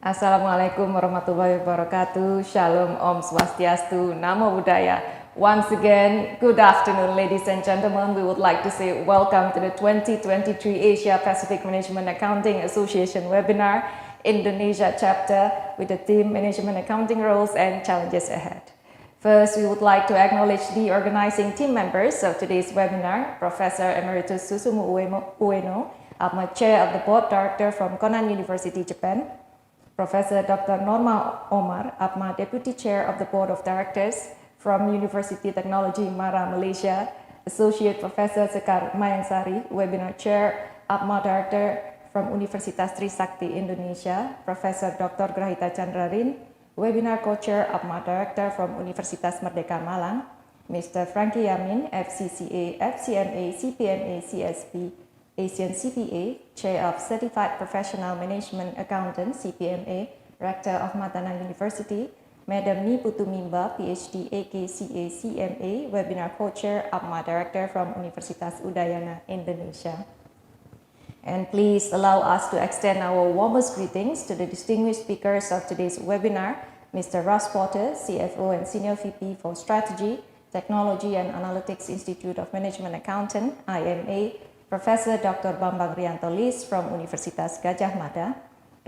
Assalamualaikum warahmatullahi wabarakatuh. Shalom, Om Swastiastu, Namo Buddhaya. Once again, good afternoon, ladies and gentlemen. We would like to say welcome to the 2023 Asia Pacific Management Accounting Association webinar, Indonesia chapter, with the theme Management Accounting Roles and Challenges Ahead. First, we would like to acknowledge the organizing team members of today's webinar, Professor Emeritus Susumu Ueno, APMAA Chair of the Board Director from Konan University, Japan, Professor Dr. Norma Omar, APMAA Deputy Chair of the Board of Directors from University Technology Mara, Malaysia, Associate Professor Sekar Mayangsari, Webinar Chair, APMAA Director from Universitas Trisakti, Indonesia, Professor Dr. Grahita Chandrarin, Webinar Co-Chair, APMAA Director from Universitas Merdeka Malang, Mr. Frankie Yamin, FCCA, FCMA, CPMA, CSP, Asian CPA, Chair of Certified Professional Management Accountant, CPMA, Rector of Matana University, Madam Ni Putumimba, PhD, AKCA, CMA, Webinar Co-Chair, APMAA Director from Universitas Udayana, Indonesia. And please allow us to extend our warmest greetings to the distinguished speakers of today's webinar, Mr. Russ Potter, CFO and Senior VP for Strategy, Technology and Analytics Institute of Management Accountant, IMA, Professor Dr. Bambang Rianto Lis from Universitas Gadjah Mada,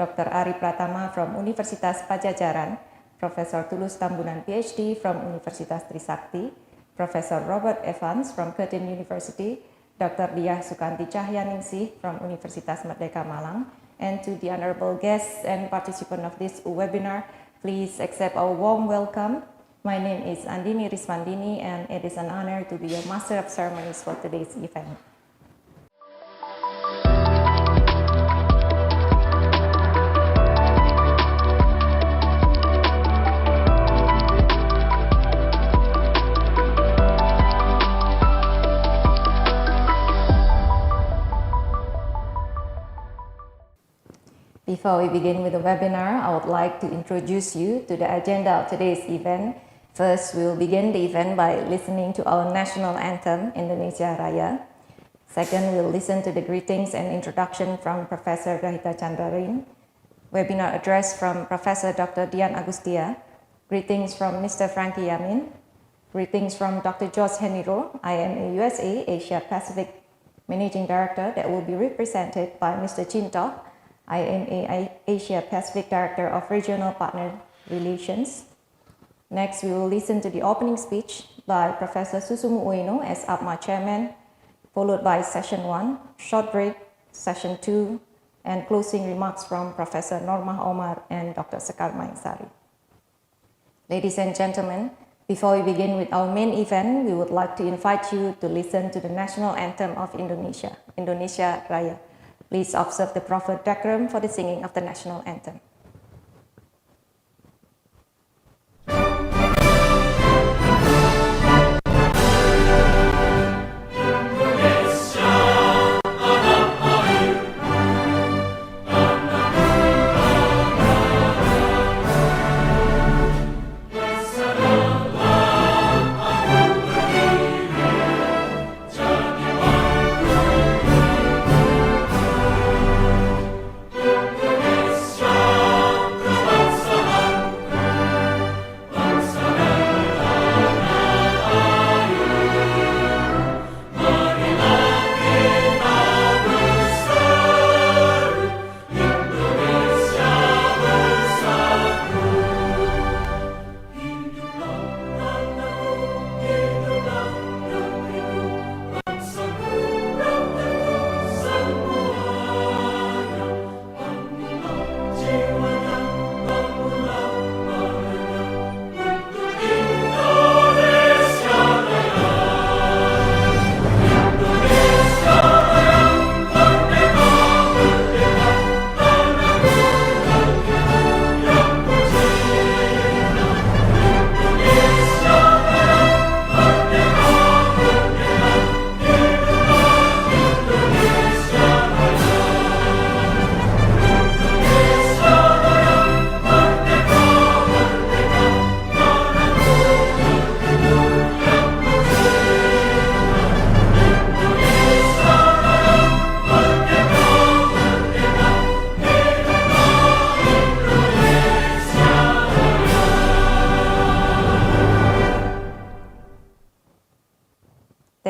Dr. Ari Pratama from Universitas Pajajaran, Professor Tulus Tambunan PhD from Universitas Trisakti, Professor Robert Evans from Curtin University, Dr. Diah Sukanti Cahyaningsih from Universitas Merdeka Malang, and to the honorable guests and participants of this webinar, please accept our warm welcome. My name is Andini Rismandini, and it is an honor to be your Master of Ceremonies for today's event. Before we begin with the webinar, I would like to introduce you to the agenda of today's event. First, we will begin the event by listening to our national anthem, Indonesia Raya. Second, we'll listen to the greetings and introduction from Professor Grahita Chandrarin. Webinar address from Professor Dr. Dian Agustia. Greetings from Mr. Frankie Yamin. Greetings from Dr. George Heniro, IMA USA Asia Pacific Managing Director, that will be represented by Mr. Chinto, IMA Asia Pacific Director of Regional Partner Relations. Next, we will listen to the opening speech by Professor Susumu Ueno as APMAA Chairman, followed by Session 1, short break, Session 2, and closing remarks from Professor Norma Omar and Dr. Sekar Mayangsari. Ladies and gentlemen, before we begin with our main event, we would like to invite you to listen to the national anthem of Indonesia, Indonesia Raya. Please observe the proper decorum for the singing of the national anthem. Indonesia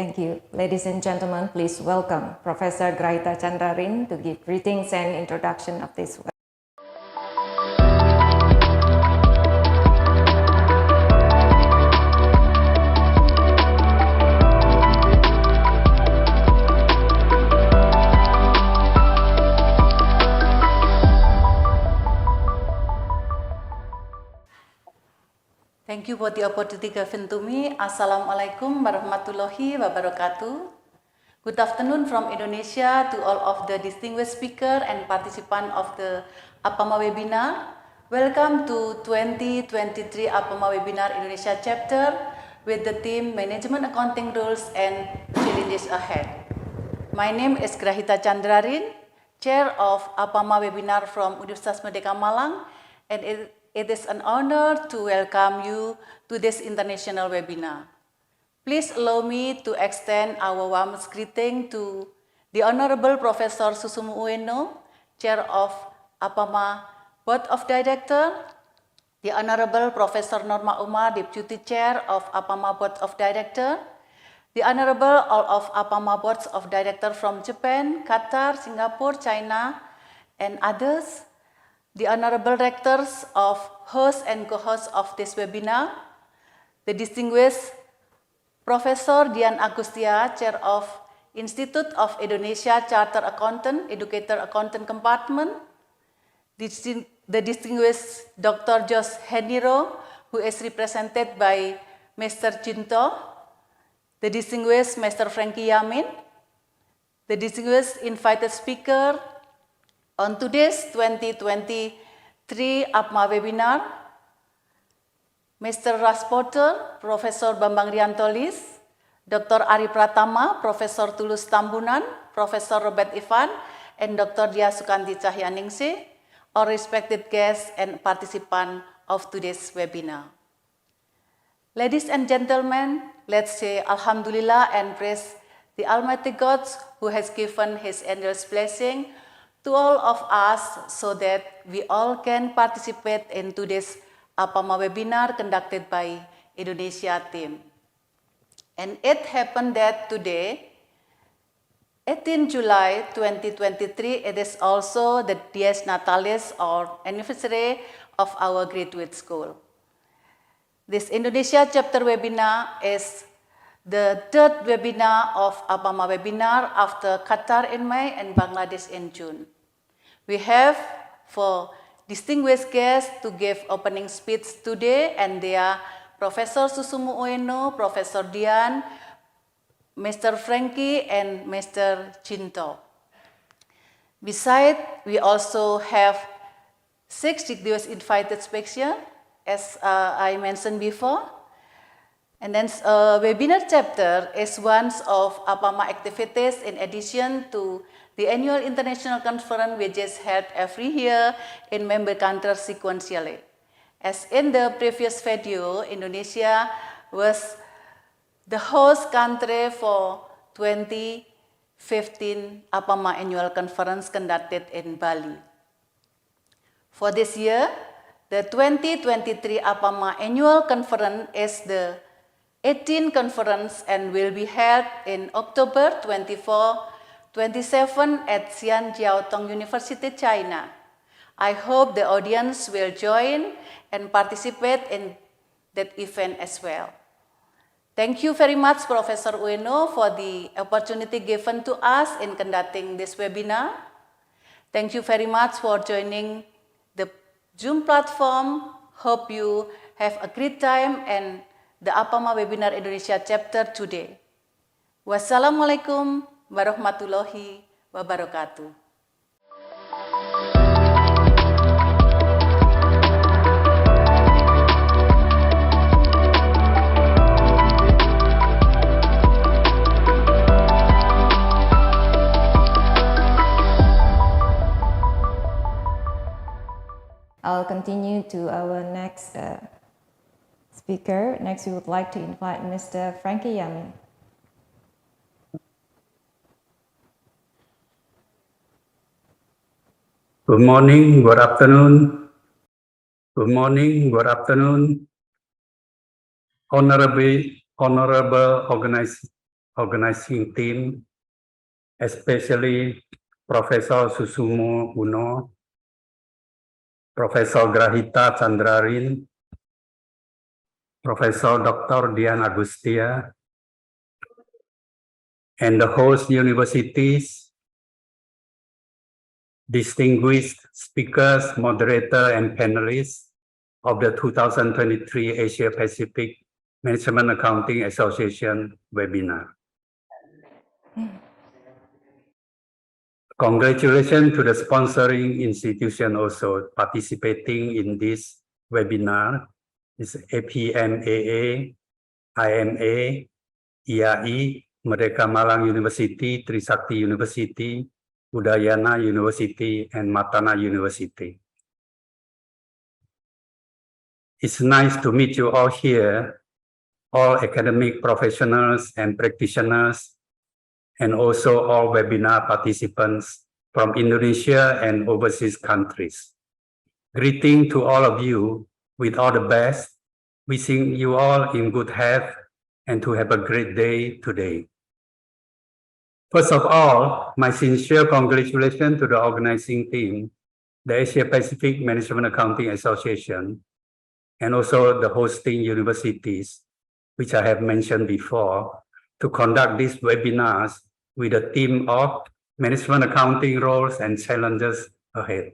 Thank you. Ladies and gentlemen, please welcome Professor Grahita Chandrarin to give greetings and introduction of this webinar. Thank you for the opportunity given to me. Assalamualaikum warahmatullahi wabarakatuh. Good afternoon from Indonesia to all of the distinguished speaker and participant of the APMAA webinar. Welcome to 2023 APMAA webinar Indonesia chapter with the theme Management Accounting Rules and Challenges Ahead. My name is Grahita Chandrarin, Chair of APMAA webinar from Universitas Merdeka Malang, and it is an honor to welcome you to this international webinar. Please allow me to extend our warmest greeting to the Honorable Professor Susumu Ueno, Chair of APMAA Board of Directors, the Honorable Professor Norma Umar, Deputy Chair of APMAA Board of Directors, the Honorable all of APMAA Boards of Directors from Japan, Qatar, Singapore, China, and others, the Honorable Rectors of host and co-host of this webinar, the distinguished Professor Dian Agustia, Chair of Institute of Indonesia Chartered Accountant, Educator Accountant Compartment, the distinguished Dr. Jos Heniro, who is represented by Mr. Jinto, the distinguished Mr. Frankie Yamin, the distinguished invited speaker on today's 2023 APMAA webinar, Mr. Ras Porter, Professor Bambang Riantolis, Dr. Ari Pratama, Professor Tulus Tambunan, Professor Robert Ivan, and Dr. Dia Sukanti Cahyaningsih, all respected guests and participants of today's webinar. Ladies and gentlemen, let's say Alhamdulillah and praise the Almighty God who has given His endless blessing to all of us so that we all can participate in today's APMAA webinar conducted by Indonesia team. And it happened that today, 18 July 2023, it is also the Dies Natalis or anniversary of our graduate school. This Indonesia chapter webinar is the third webinar of APMAA webinar after Qatar in May and Bangladesh in June. We have 4 distinguished guests to give opening speech today, and they are Professor Susumu Ueno, Professor Dian, Mr. Frankie, and Mr. Jinto. Besides, we also have 6 distinguished invited speakers, as I mentioned before. And then webinar chapter is one of APMAA activities in addition to the annual international conference which is held every year in member countries sequentially. As in the previous video, Indonesia was the host country for 2015 APMAA annual conference conducted in Bali. For this year, the 2023 APMAA annual conference is the 18th conference and will be held in October 24-27 at Xi'an Jiaotong University, China. I hope the audience will join and participate in that event as well. Thank you very much, Professor Ueno, for the opportunity given to us in conducting this webinar. Thank you very much for joining the Zoom platform. Hope you have a great time and the APMAA webinar Indonesia chapter today. Wassalamualaikum warahmatullahi wabarakatuh. I'll continue to our next speaker. Next, we would like to invite Mr. Frankie Yamin. Good morning, good afternoon. Good morning, good afternoon. Honorable organizing team, especially Professor Susumo Uno, Professor Grahita Chandrarin, Professor Dr. Dian Agustia, and the host universities, distinguished speakers, moderator, and panelists of the 2023 Asia Pacific Management Accounting Association webinar. Congratulations to the sponsoring institution also participating in this webinar. Is APMAA, IMA, IAI, Merdeka Malang University, Trisakti University, Udayana University, and Matana University. It's nice to meet you all here, all academic professionals and practitioners, and also all webinar participants from Indonesia and overseas countries. Greeting to all of you with all the best, wishing you all in good health and to have a great day today. First of all, my sincere congratulations to the organizing team, the Asia Pacific Management Accounting Association, and also the hosting universities, which I have mentioned before, to conduct these webinars with a theme of management accounting roles and challenges ahead.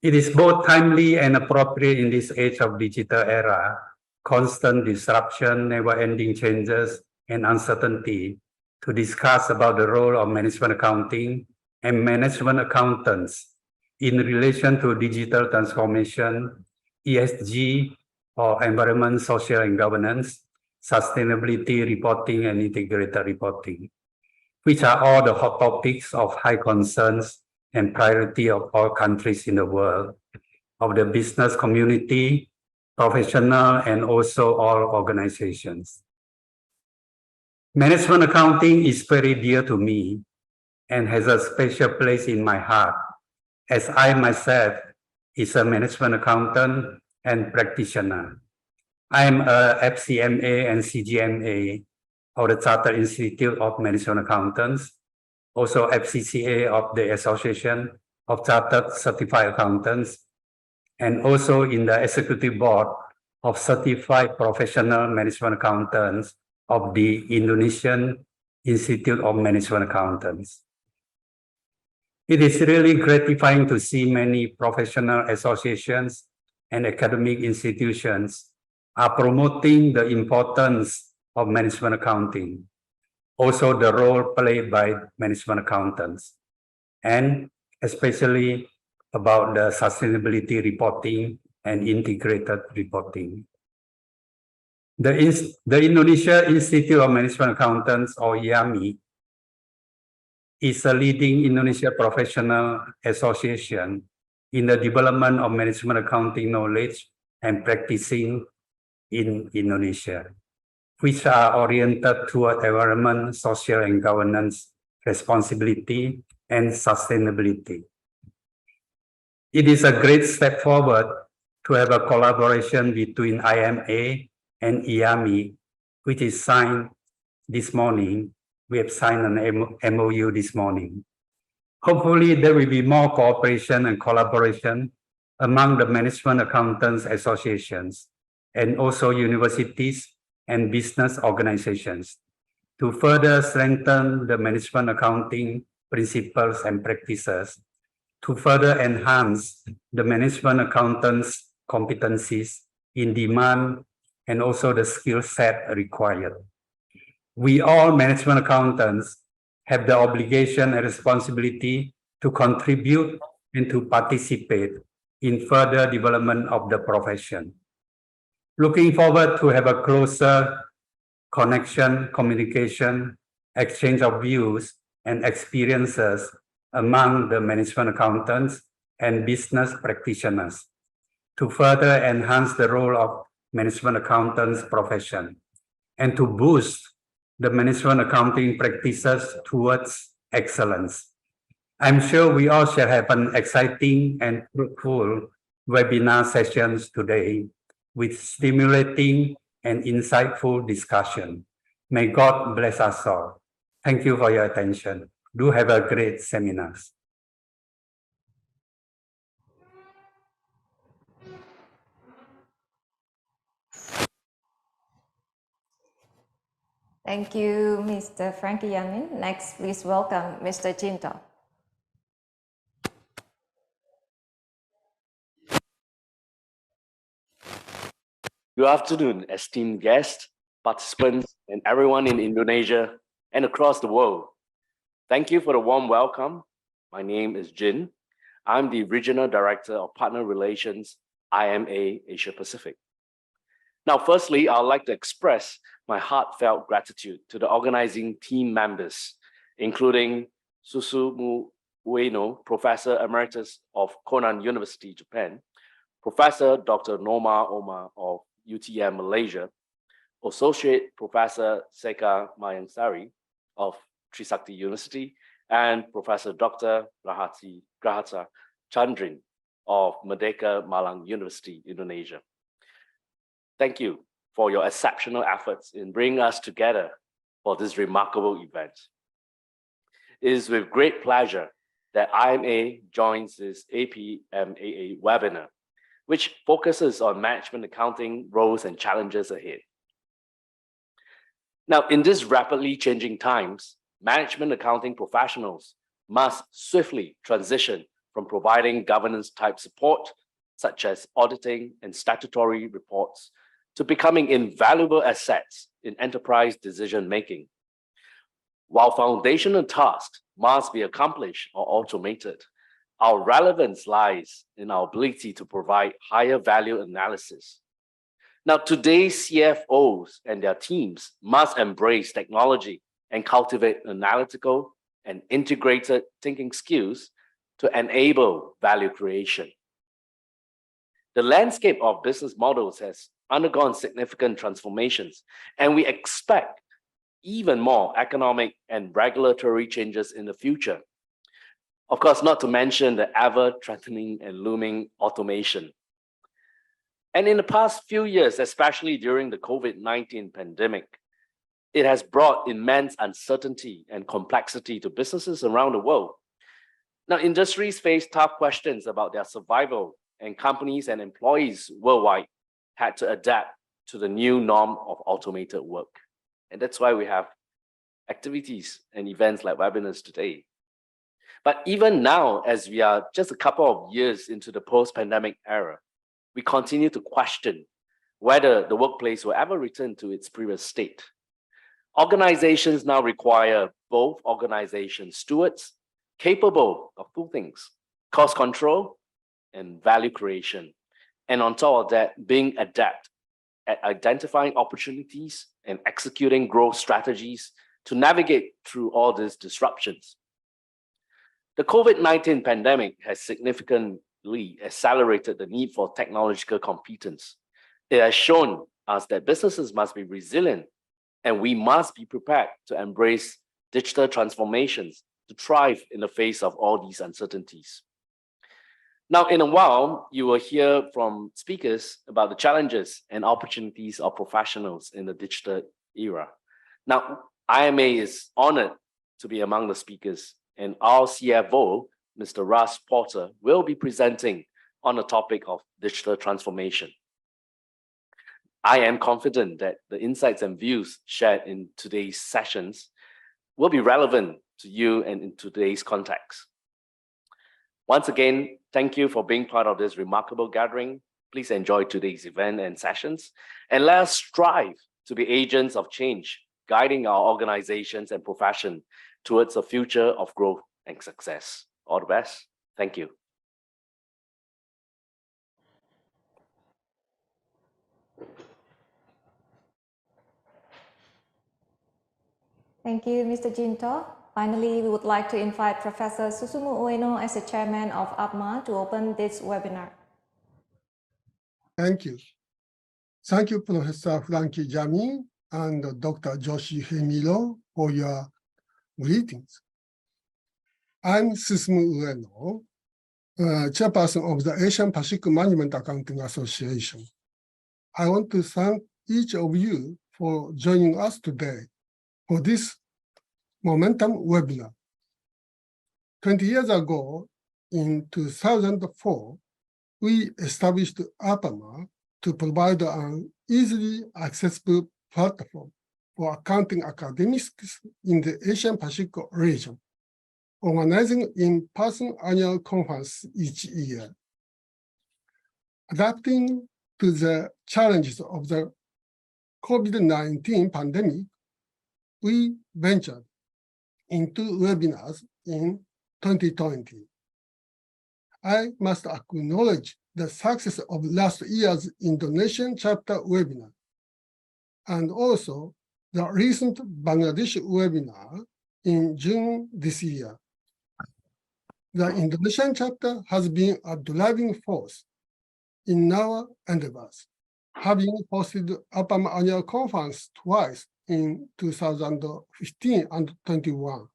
It is both timely and appropriate in this age of digital era, constant disruption, never-ending changes, and uncertainty, to discuss about the role of management accounting and management accountants in relation to digital transformation, ESG, or environment, social, and governance, sustainability reporting, and integrated reporting, which are all the hot topics of high concerns and priority of all countries in the world, of the business community, professional, and also all organizations. Management accounting is very dear to me and has a special place in my heart, as I myself is a management accountant and practitioner. I am a FCMA and CGMA of the Chartered Institute of Management Accountants, also FCCA of the Association of Chartered Certified Accountants, and also in the Executive Board of Certified Professional Management Accountants of the Indonesian Institute of Management Accountants. It is really gratifying to see many professional associations and academic institutions are promoting the importance of management accounting, also the role played by management accountants, and especially about the sustainability reporting and integrated reporting. The Indonesia Institute of Management Accountants, or IAMI, is a leading Indonesia professional association in the development of management accounting knowledge and practicing in Indonesia, which are oriented toward environment, social, and governance responsibility and sustainability. It is a great step forward to have a collaboration between IMA and IAMI, which is signed this morning. We have signed an MOU this morning. Hopefully, there will be more cooperation and collaboration among the management accountants associations and also universities and business organizations to further strengthen the management accounting principles and practices, to further enhance the management accountants' competencies in demand and also the skill set required. We all management accountants have the obligation and responsibility to contribute and to participate in further development of the profession. Looking forward to have a closer connection, communication, exchange of views and experiences among the management accountants and business practitioners to further enhance the role of management accountants profession and to boost the management accounting practices towards excellence. I'm sure we all shall have an exciting and fruitful webinar sessions today with stimulating and insightful discussion. May God bless us all. Thank you for your attention. Do have a great seminars. Thank you, Mr. Frankie Yamin. Next, please welcome Mr. Jinto. Good afternoon, esteemed guests, participants, and everyone in Indonesia and across the world. Thank you for the warm welcome. My name is Jin. I'm the Regional Director of Partner Relations, APMAA Asia Pacific. Now, firstly, I'd like to express my heartfelt gratitude to the organizing team members, including Susumu Ueno, Professor Emeritus of Konan University, Japan, Professor Dr. Norma Omar of UTM Malaysia, Associate Professor Seka Mayangsari of Trisakti University, and Professor Dr. Grahata Chandrin of Merdeka Malang University, Indonesia. Thank you for your exceptional efforts in bringing us together for this remarkable event. It is with great pleasure that APMAA joins this APMAA webinar, which focuses on management accounting roles and challenges ahead. Now, in these rapidly changing times, management accounting professionals must swiftly transition from providing governance-type support, such as auditing and statutory reports, to becoming invaluable assets in enterprise decision-making. While foundational tasks must be accomplished or automated, our relevance lies in our ability to provide higher value analysis. Now, today's CFOs and their teams must embrace technology and cultivate analytical and integrated thinking skills to enable value creation. The landscape of business models has undergone significant transformations, and we expect even more economic and regulatory changes in the future. Of course, not to mention the ever-threatening and looming automation. And in the past few years, especially during the COVID-19 pandemic, it has brought immense uncertainty and complexity to businesses around the world. Now, industries face tough questions about their survival, and companies and employees worldwide had to adapt to the new norm of automated work. And that's why we have activities and events like webinars today. But even now, as we are just a couple of years into the post-pandemic era, we continue to question whether the workplace will ever return to its previous state. Organizations now require both organization stewards capable of two things: cost control and value creation. And on top of that, being adept at identifying opportunities and executing growth strategies to navigate through all these disruptions. The COVID-19 pandemic has significantly accelerated the need for technological competence. It has shown us that businesses must be resilient, and we must be prepared to embrace digital transformations to thrive in the face of all these uncertainties. Now, in a while, you will hear from speakers about the challenges and opportunities of professionals in the digital era. Now, APMAA is honored to be among the speakers, and our CFO, Mr. Russ Porter, will be presenting on the topic of digital transformation. I am confident that the insights and views shared in today's sessions will be relevant to you and in today's context. Once again, thank you for being part of this remarkable gathering. Please enjoy today's event and sessions, and let us strive to be agents of change, guiding our organizations and profession towards a future of growth and success. All the best. Thank you. Thank you, Mr. Jinto. Finally, we would like to invite Professor Susumu Ueno as the chairman of APMAA to open this webinar. Thank you. Thank you, Professor Frankie Yamin and Dr. Joshi Hemilo for your greetings. I'm Susumu Ueno, chairperson of the Asian Pacific Management Accounting Association. I want to thank each of you for joining us today for this momentum webinar. 20 years ago, in 2004, we established APMAA to provide an easily accessible platform for accounting academics in the Asian Pacific region, organizing in-person annual conference each year. Adapting to the challenges of the COVID-19 pandemic, we ventured into webinars in 2020. I must acknowledge the success of last year's Indonesian chapter webinar, and also the recent Bangladesh webinar in June this year. The Indonesian chapter has been a driving force in our endeavors, having hosted APMAA annual conference twice in 2015 and 21.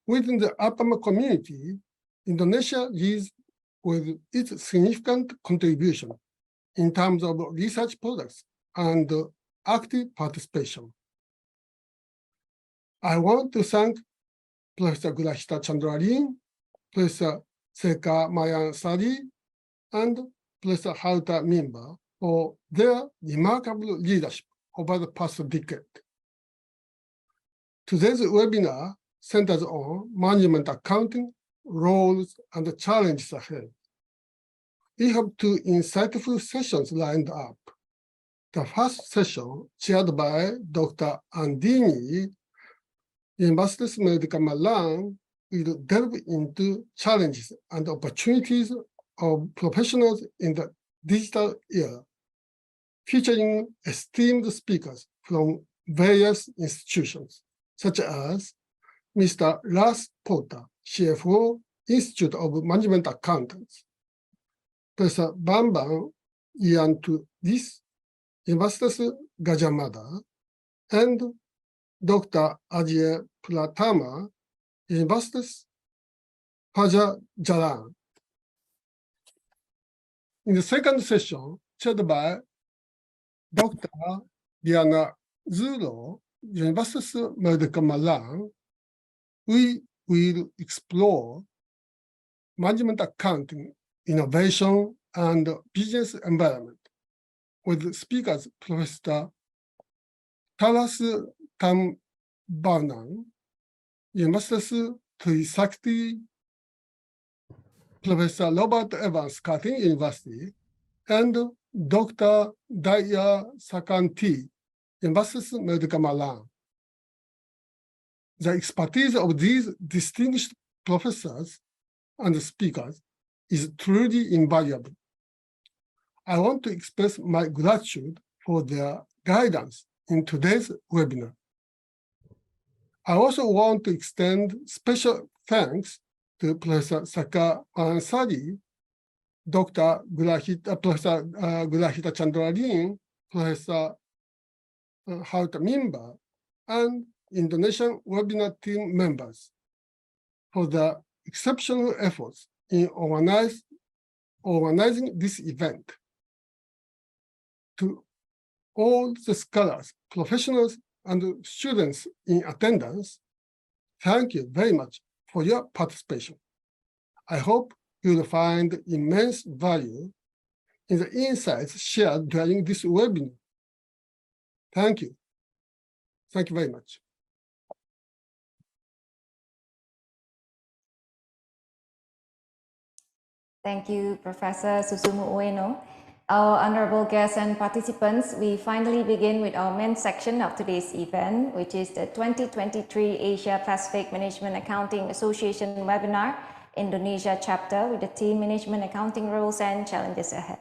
Within the APMAA community, Indonesia leads with its significant contribution in terms of research products and active participation. I want to thank Professor Gurahita Chandralin, Professor Seka Mayansari, and Professor Hauta Mimba for their remarkable leadership over the past decade. Today's webinar centers on management accounting, roles, and the challenges ahead. We have two insightful sessions lined up. The first session, chaired by Dr. Andini, Universitas Medica Malang, will delve into challenges and opportunities of professionals in the digital era, featuring esteemed speakers from various institutions, such as Mr. Lars Porter, CFO, Institute of Management Accountants, Professor Bambang Iantulis, Universitas Gajah Mada, and Dr. Ajay Pratama, Universitas Pajajaran. In the second session, chaired by Dr. Diana Zuro, Universitas Medica Malang, we will explore management accounting, innovation, and business environment with speakers Professor Taras Tambanan, Universitas Trisakti, Professor Robert Evans, Curtin University, and Dr. Daya Sakanti, Universitas Medica Malang. The expertise of these distinguished professors and speakers is truly invaluable. I want to express my gratitude for their guidance in today's webinar. I also want to extend special thanks to Professor Seka Ansari, Professor Gurahita Chandralin, Professor Hauta Mimba, and Indonesian webinar team members for the exceptional efforts in organizing this event. To all the scholars, professionals, and students in attendance, thank you very much for your participation. I hope you will find immense value in the insights shared during this webinar. Thank you. Thank you very much. Thank you, Professor Susumu Ueno. Our honorable guests and participants, we finally begin with our main section of today's event, which is the 2023 Asia Pacific Management Accounting Association webinar, Indonesia chapter, with the theme Management Accounting Roles and Challenges Ahead.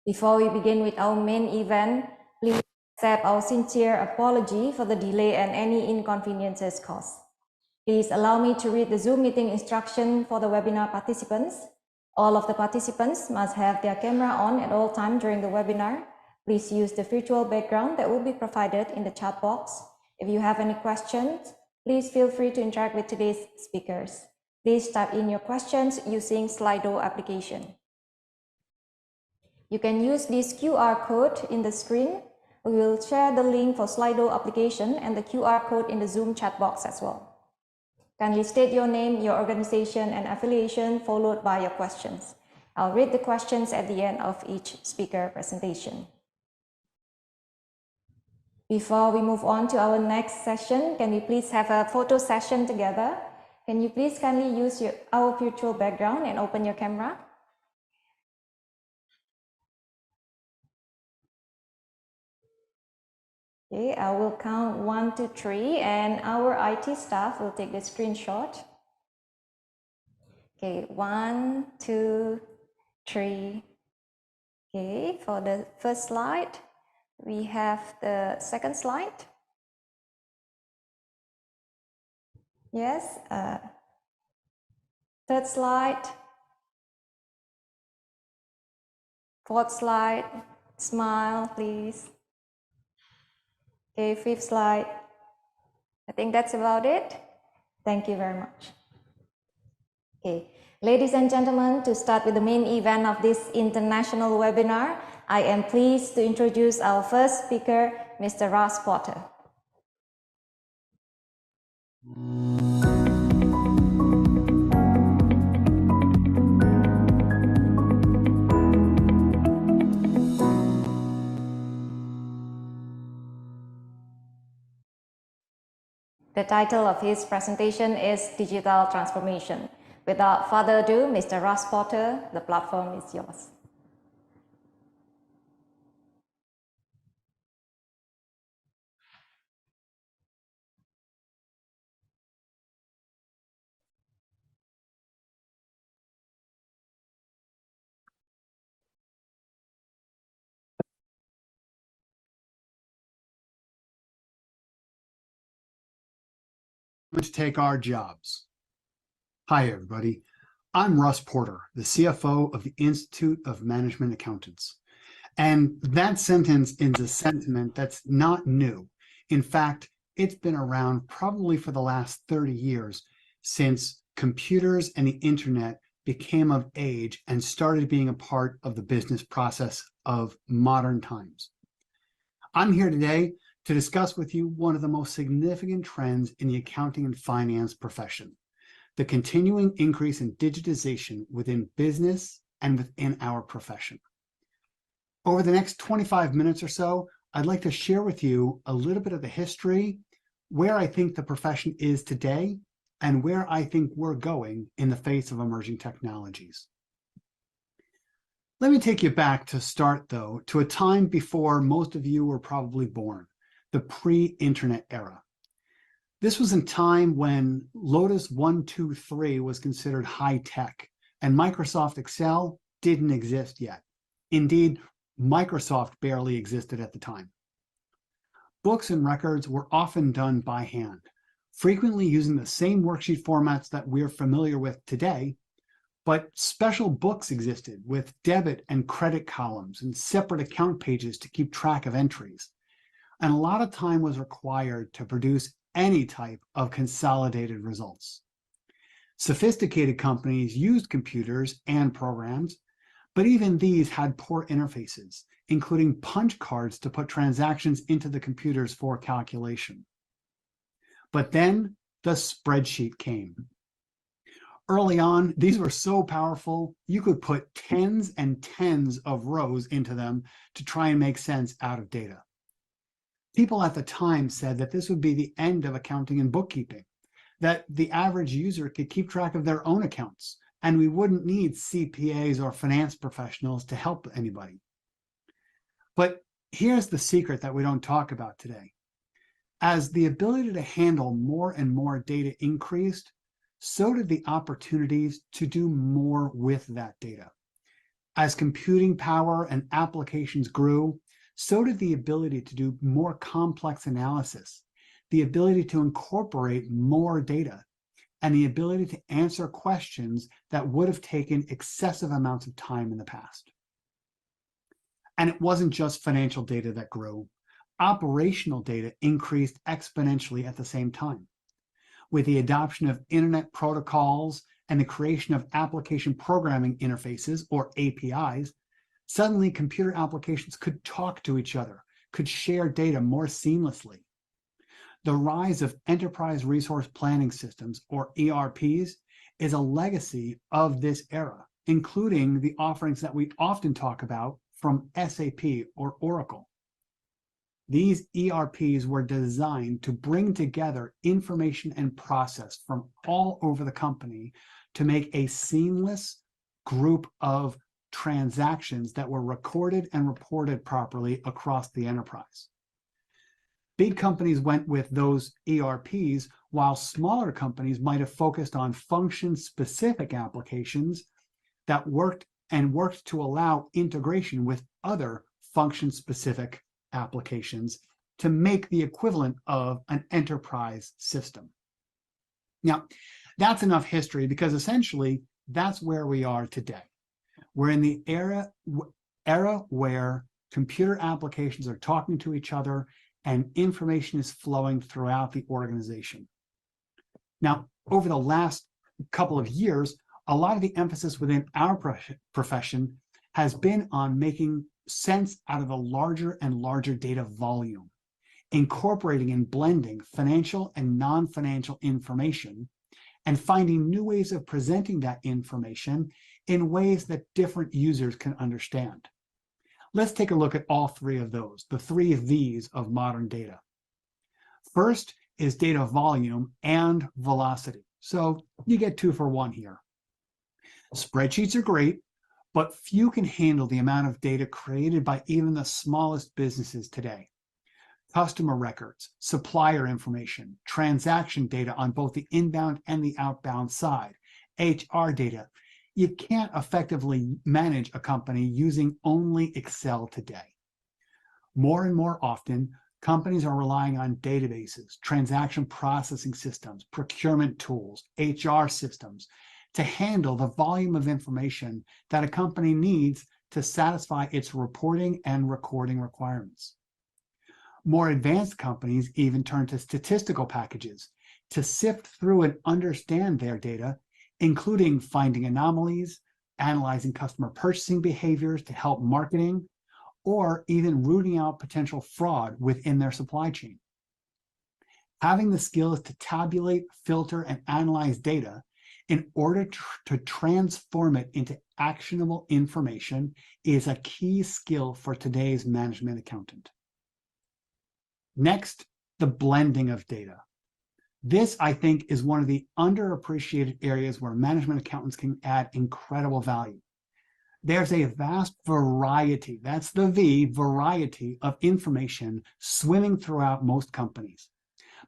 Before we begin with our main event, please accept our sincere apology for the delay and any inconveniences caused. Please allow me to read the Zoom meeting instruction for the webinar participants. All of the participants must have their camera on at all times during the webinar. Please use the virtual background that will be provided in the chat box. If you have any questions, please feel free to interact with today's speakers. Please type in your questions using Slido application. You can use this QR code in the screen We will share the link for Slido application and the QR code in the Zoom chat box as well. Kindly state your name, your organization, and affiliation, followed by your questions. I'll read the questions at the end of each speaker presentation. Before we move on to our next session, can we please have a photo session together? Can you please kindly use our virtual background and open your camera? Okay, I will count 1, 2, 3, and our IT staff will take the screenshot. Okay, 1, 2, 3. Okay, for the first slide, we have the second slide. Yes, third slide, fourth slide, smile, please. Okay, fifth slide. I think that's about it. Thank you very much. Okay, ladies and gentlemen, to start with the main event of this international webinar, I am pleased to introduce our first speaker, Mr. Ross Porter. The title of his presentation is Digital Transformation. Without further ado, Mr. Ross Porter, the platform is yours. To take our jobs. Hi, everybody. I'm Russ Porter, the CFO of the Institute of Management Accountants. And that sentence is a sentiment that's not new. In fact, it's been around probably for the last 30 years since computers and the internet became of age and started being a part of the business process of modern times. I'm here today to discuss with you one of the most significant trends in the accounting and finance profession, the continuing increase in digitization within business and within our profession. Over the next 25 minutes or so, I'd like to share with you a little bit of the history, where I think the profession is today, and where I think we're going in the face of emerging technologies. Let me take you back to start, though, to a time before most of you were probably born. The pre-internet era. This was a time when Lotus 1-2-3 was considered high tech, and Microsoft Excel didn't exist yet. Indeed, Microsoft barely existed at the time. Books and records were often done by hand, frequently using the same worksheet formats that we're familiar with today, but special books existed with debit and credit columns and separate account pages to keep track of entries. And a lot of time was required to produce any type of consolidated results. Sophisticated companies used computers and programs, but even these had poor interfaces, including punch cards to put transactions into the computers for calculation. But then the spreadsheet came. Early on, these were so powerful, you could put tens and tens of rows into them to try and make sense out of data. People at the time said that this would be the end of accounting and bookkeeping, that the average user could keep track of their own accounts, and we wouldn't need CPAs or finance professionals to help anybody. But here's the secret that we don't talk about today. As the ability to handle more and more data increased, so did the opportunities to do more with that data. As computing power and applications grew, so did the ability to do more complex analysis, the ability to incorporate more data, and the ability to answer questions that would have taken excessive amounts of time in the past. And it wasn't just financial data that grew. Operational data increased exponentially at the same time. With the adoption of internet protocols and the creation of application programming interfaces, or APIs, suddenly computer applications could talk to each other, could share data more seamlessly. The rise of enterprise resource planning systems, or ERPs, is a legacy of this era, including the offerings that we often talk about from SAP or Oracle. These ERPs were designed to bring together information and process from all over the company to make a seamless group of transactions that were recorded and reported properly across the enterprise. Big companies went with those ERPs, while smaller companies might have focused on function-specific applications that worked to allow integration with other function-specific applications to make the equivalent of an enterprise system. Now, that's enough history, because essentially that's where we are today. We're in the era where computer applications are talking to each other and information is flowing throughout the organization. Now, over the last couple of years, a lot of the emphasis within our profession has been on making sense out of a larger and larger data volume, incorporating and blending financial and non-financial information, and finding new ways of presenting that information in ways that different users can understand. Let's take a look at all three of those, the three V's of modern data. First is data volume and velocity. So you get 2 for 1 here. Spreadsheets are great, but few can handle the amount of data created by even the smallest businesses today. Customer records, supplier information, transaction data on both the inbound and the outbound side, HR data. You can't effectively manage a company using only Excel today. More and more often, companies are relying on databases, transaction processing systems, procurement tools, HR systems to handle the volume of information that a company needs to satisfy its reporting and recording requirements. More advanced companies even turn to statistical packages to sift through and understand their data, including finding anomalies, analyzing customer purchasing behaviors to help marketing, or even rooting out potential fraud within their supply chain. Having the skills to tabulate, filter, and analyze data in order to transform it into actionable information is a key skill for today's management accountant. Next, the blending of data. This, I think, is one of the underappreciated areas where management accountants can add incredible value. There's a vast variety, that's the V, variety of information swimming throughout most companies,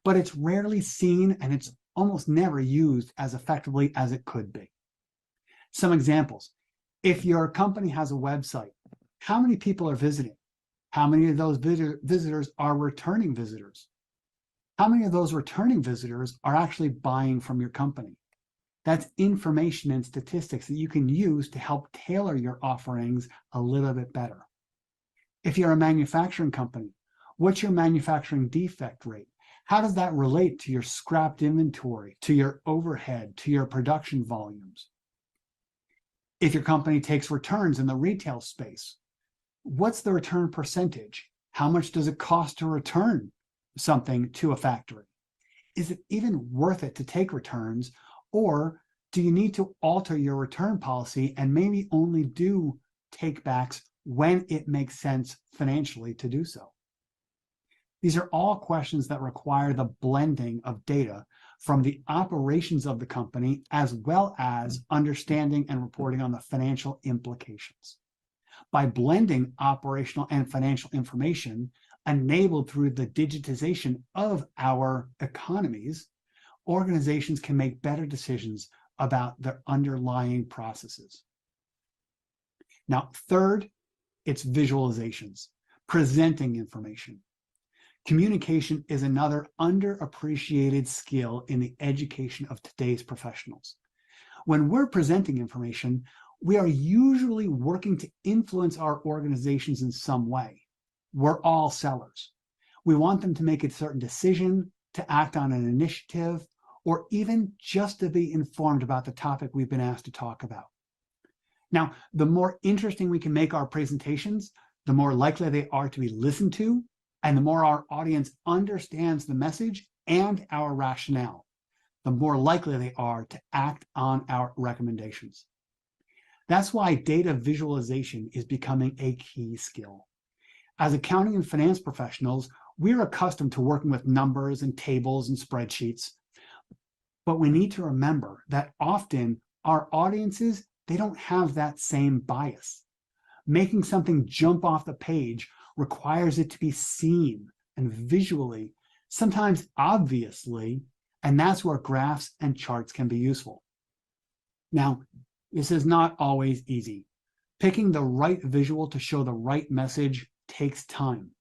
but it's rarely seen and it's almost never used as effectively as it could be. Some examples. If your company has a website, how many people are visiting? How many of those visitors are returning visitors? How many of those returning visitors are actually buying from your company? That's information and statistics that you can use to help tailor your offerings a little bit better. If you're a manufacturing company, what's your manufacturing defect rate? How does that relate to your scrapped inventory, to your overhead, to your production volumes? If your company takes returns in the retail space, what's the return percentage? How much does it cost to return something to a factory? Is it even worth it to take returns, or do you need to alter your return policy and maybe only do takebacks when it makes sense financially to do so? These are all questions that require the blending of data from the operations of the company, as well as understanding and reporting on the financial implications. By blending operational and financial information enabled through the digitization of our economies, organizations can make better decisions about their underlying processes. Now, third, it's visualizations, presenting information. Communication is another underappreciated skill in the education of today's professionals. When we're presenting information, we are usually working to influence our organizations in some way. We're all sellers. We want them to make a certain decision, to act on an initiative, or even just to be informed about the topic we've been asked to talk about. Now, the more interesting we can make our presentations, the more likely they are to be listened to And the more our audience understands the message and our rationale, the more likely they are to act on our recommendations. That's why data visualization is becoming a key skill. As accounting and finance professionals, we're accustomed to working with numbers and tables and spreadsheets. But we need to remember that often our audiences, they don't have that same bias. Making something jump off the page requires it to be seen and visually, sometimes obviously, and that's where graphs and charts can be useful. Now, this is not always easy. Picking the right visual to show the right message takes time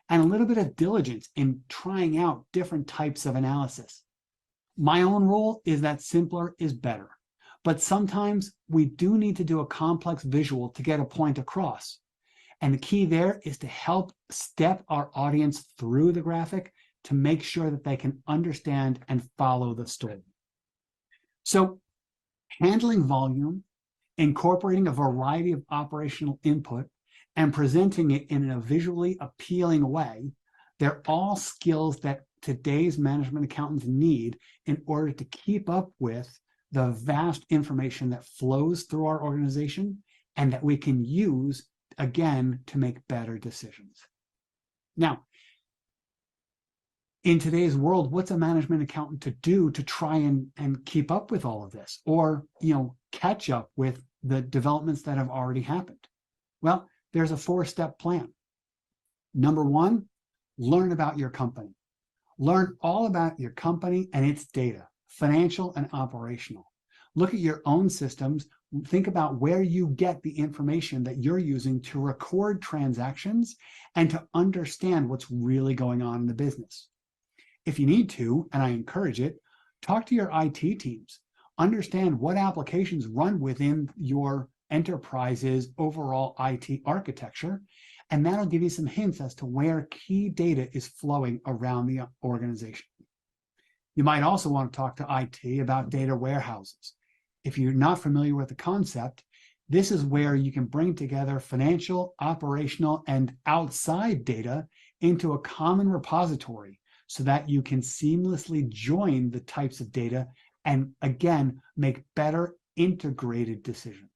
and a little bit of diligence in trying out different types of analysis. My own rule is that simpler is better, but sometimes we do need to do a complex visual to get a point across. And the key there is to help step our audience through the graphic to make sure that they can understand and follow the story. So handling volume, incorporating a variety of operational input, and presenting it in a visually appealing way, they're all skills that today's management accountants need in order to keep up with the vast information that flows through our organization and that we can use, again, to make better decisions. Now, in today's world, what's a management accountant to do to try and keep up with all of this, or catch up with the developments that have already happened? Well, there's a 4-step plan. Number 1, learn about your company. Learn all about your company and its data, financial and operational. Look at your own systems. Think about where you get the information that you're using to record transactions and to understand what's really going on in the business. If you need to, and I encourage it, talk to your IT teams. Understand what applications run within your enterprise's overall IT architecture, and that'll give you some hints as to where key data is flowing around the organization. You might also want to talk to IT about data warehouses. If you're not familiar with the concept, this is where you can bring together financial, operational, and outside data into a common repository so that you can seamlessly join the types of data and, again, make better integrated decisions.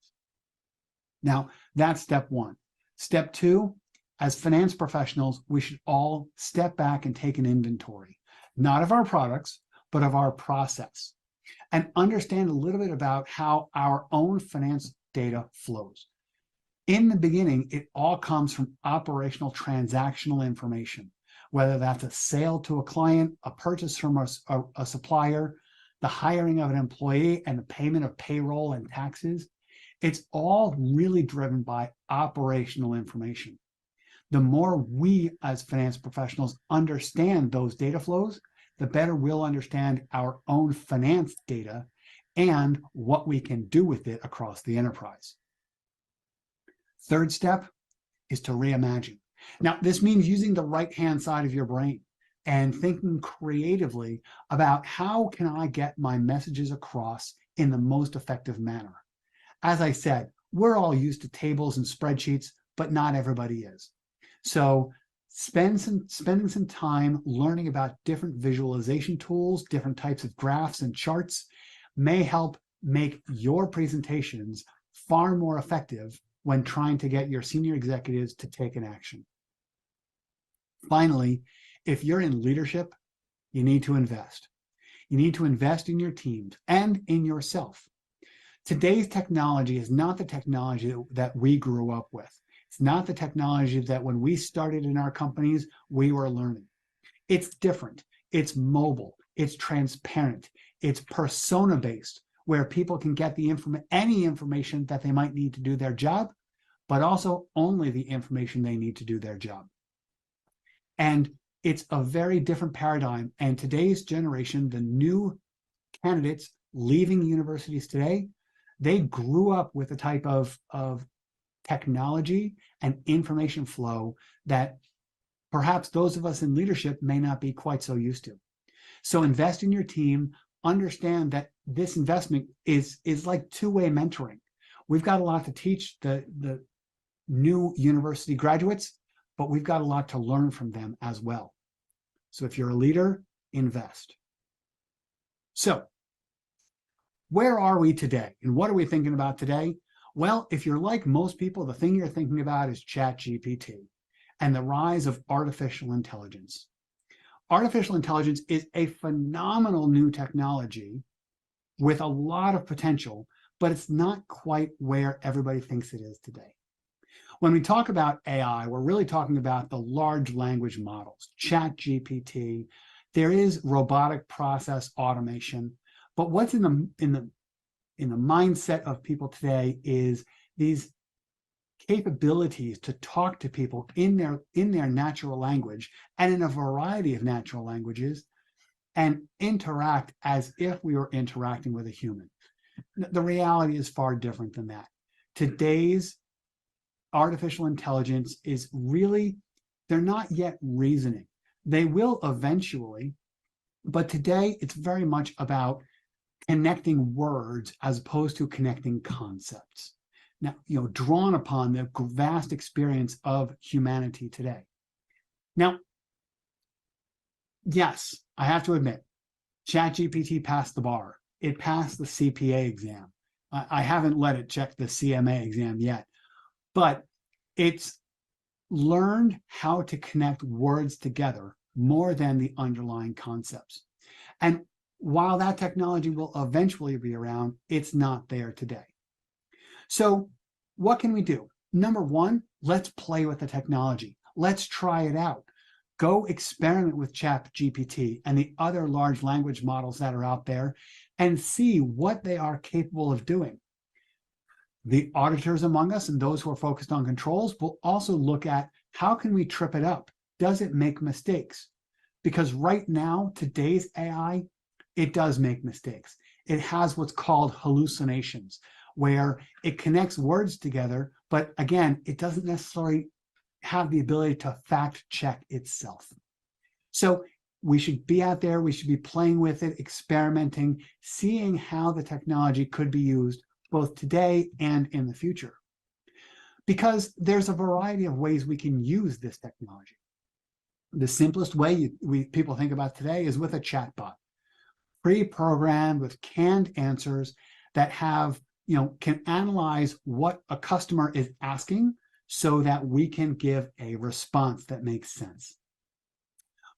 Now, that's step 1. Step 2, as finance professionals, we should all step back and take an inventory, not of our products, but of our process, and understand a little bit about how our own finance data flows. In the beginning, it all comes from operational transactional information, whether that's a sale to a client, a purchase from a supplier, the hiring of an employee, and the payment of payroll and taxes. It's all really driven by operational information. The more we as finance professionals understand those data flows, the better we'll understand our own finance data and what we can do with it across the enterprise. Third step is to reimagine. Now, this means using the right-hand side of your brain and thinking creatively about how can I get my messages across in the most effective manner. As I said, we're all used to tables and spreadsheets, but not everybody is. So spending some time learning about different visualization tools, different types of graphs and charts may help make your presentations far more effective when trying to get your senior executives to take an action. Finally, if you're in leadership, you need to invest. You need to invest in your teams and in yourself. Today's technology is not the technology that we grew up with. It's not the technology that when we started in our companies, we were learning. It's different. It's mobile. It's transparent. It's persona-based, where people can get any information that they might need to do their job, but also only the information they need to do their job. And it's a very different paradigm. And today's generation, the new candidates leaving universities today, they grew up with a type of technology and information flow that perhaps those of us in leadership may not be quite so used to. So invest in your team, understand that this investment is like two-way mentoring. We've got a lot to teach the new university graduates, but we've got a lot to learn from them as well. So if you're a leader, invest. So where are we today? And what are we thinking about today? Well, if you're like most people, the thing you're thinking about is ChatGPT and the rise of artificial intelligence. Artificial intelligence is a phenomenal new technology with a lot of potential, but it's not quite where everybody thinks it is today. When we talk about AI, we're really talking about the large language models, ChatGPT. There is robotic process automation, but what's in the mindset of people today is these capabilities to talk to people in their natural language and in a variety of natural languages and interact as if we were interacting with a human. The reality is far different than that. Today's artificial intelligence is really, they're not yet reasoning. They will eventually, but today it's very much about connecting words as opposed to connecting concepts. Now, drawn upon the vast experience of humanity today. Now, yes, I have to admit, ChatGPT passed the bar. It passed the CPA exam. I haven't let it check the CMA exam yet, but it's learned how to connect words together more than the underlying concepts. And while that technology will eventually be around, it's not there today. So what can we do? Number one, let's play with the technology. Let's try it out. Go experiment with ChatGPT and the other large language models that are out there and see what they are capable of doing. The auditors among us and those who are focused on controls will also look at how can we trip it up? Does it make mistakes? Because right now, today's AI, it does make mistakes. It has what's called hallucinations, where it connects words together, but again, it doesn't necessarily have the ability to fact check itself. So we should be out there, we should be playing with it, experimenting, seeing how the technology could be used both today and in the future. Because there's a variety of ways we can use this technology. The simplest way people think about today is with a chatbot, pre-programmed with canned answers that have, can analyze what a customer is asking so that we can give a response that makes sense.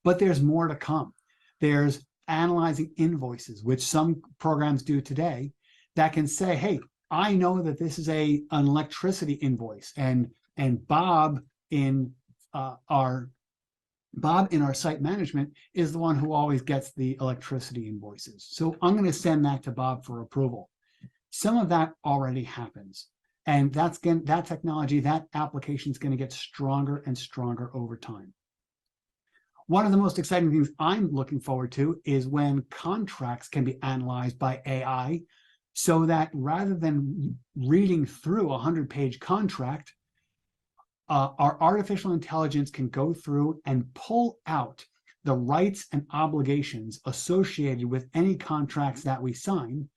But there's more to come. There's analyzing invoices, which some programs do today, that can say, hey, I know that this is an electricity invoice, and Bob in our site management is the one who always gets the electricity invoices. So I'm going to send that to Bob for approval. Some of that already happens. And that technology, that application is going to get stronger and stronger over time. One of the most exciting things I'm looking forward to is when contracts can be analyzed by AI so that rather than reading through a 100-page contract, our artificial intelligence can go through and pull out the rights and obligations associated with any contracts that we sign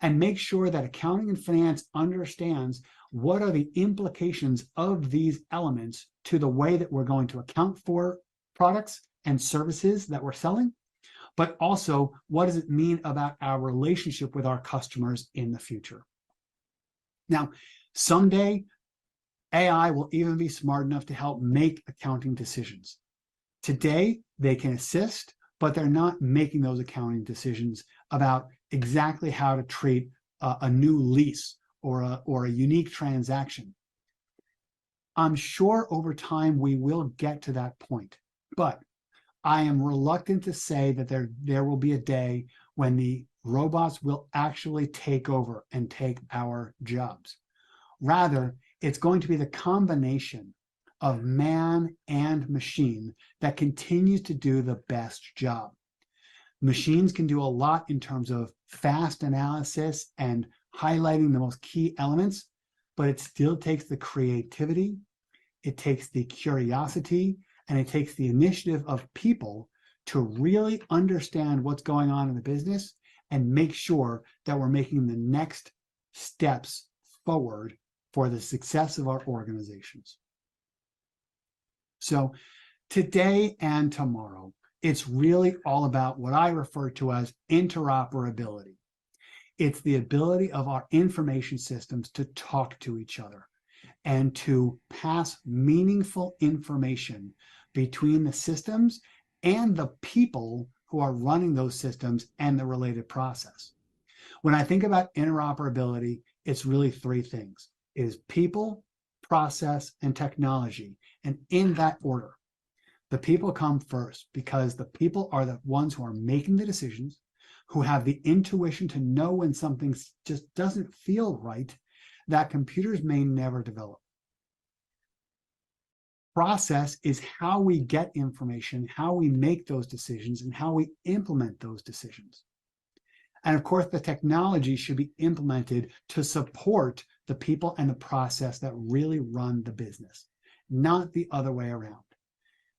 and make sure that accounting and finance understands what are the implications of these elements to the way that we're going to account for products and services that we're selling, but also what does it mean about our relationship with our customers in the future. Now, someday, AI will even be smart enough to help make accounting decisions. Today, they can assist, but they're not making those accounting decisions about exactly how to treat a new lease or a unique transaction. I'm sure over time we will get to that point, but I am reluctant to say that there will be a day when the robots will actually take over and take our jobs. Rather, it's going to be the combination of man and machine that continues to do the best job. Machines can do a lot in terms of fast analysis and highlighting the most key elements, but it still takes the creativity, it takes the curiosity, and it takes the initiative of people to really understand what's going on in the business and make sure that we're making the next steps forward for the success of our organizations. So today and tomorrow, it's really all about what I refer to as interoperability. It's the ability of our information systems to talk to each other and to pass meaningful information between the systems and the people who are running those systems and the related process. When I think about interoperability, it's really three things. It is people, process, and technology, and in that order. The people come first because the people are the ones who are making the decisions, who have the intuition to know when something just doesn't feel right, that computers may never develop. Process is how we get information, how we make those decisions, and how we implement those decisions. And of course, the technology should be implemented to support the people and the process that really run the business, not the other way around.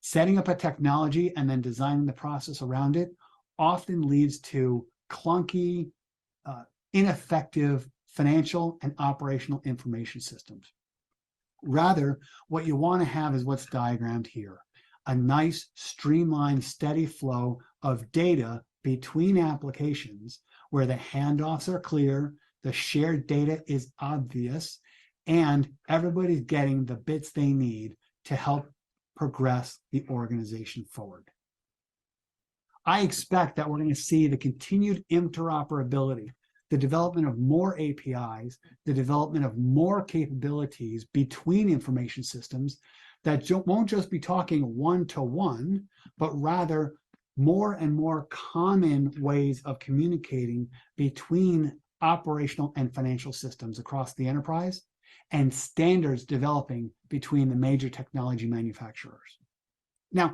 Setting up a technology and then designing the process around it often leads to clunky, ineffective financial and operational information systems. Rather, what you want to have is what's diagrammed here, a nice, streamlined, steady flow of data between applications where the handoffs are clear, the shared data is obvious, and everybody's getting the bits they need to help progress the organization forward. I expect that we're going to see the continued interoperability, the development of more APIs, the development of more capabilities between information systems that won't just be talking one-to-one, but rather more and more common ways of communicating between operational and financial systems across the enterprise, and standards developing between the major technology manufacturers. Now,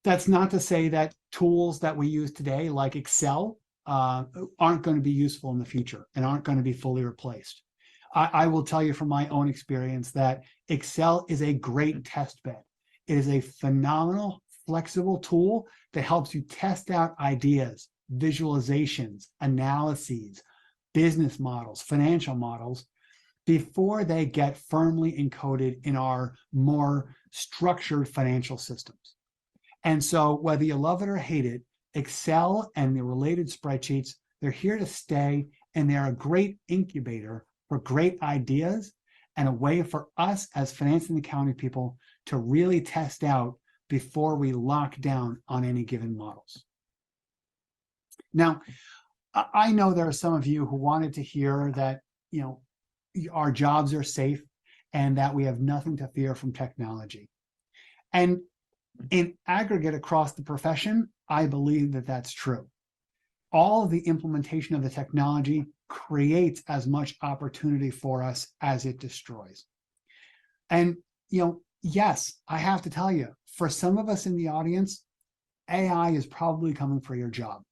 that's not to say that tools that we use today, like Excel, aren't going to be useful in the future and aren't going to be fully replaced. I will tell you from my own experience that Excel is a great test bed. It is a phenomenal, flexible tool that helps you test out ideas, visualizations, analyses, business models, financial models, before they get firmly encoded in our more structured financial systems. And so whether you love it or hate it, Excel and the related spreadsheets, they're here to stay, and they're a great incubator for great ideas and a way for us as finance and accounting people to really test out before we lock down on any given models. Now, I know there are some of you who wanted to hear that, our jobs are safe and that we have nothing to fear from technology. And in aggregate across the profession, I believe that that's true. All of the implementation of the technology creates as much opportunity for us as it destroys. And, yes, I have to tell you, for some of us in the audience, AI is probably coming for your job.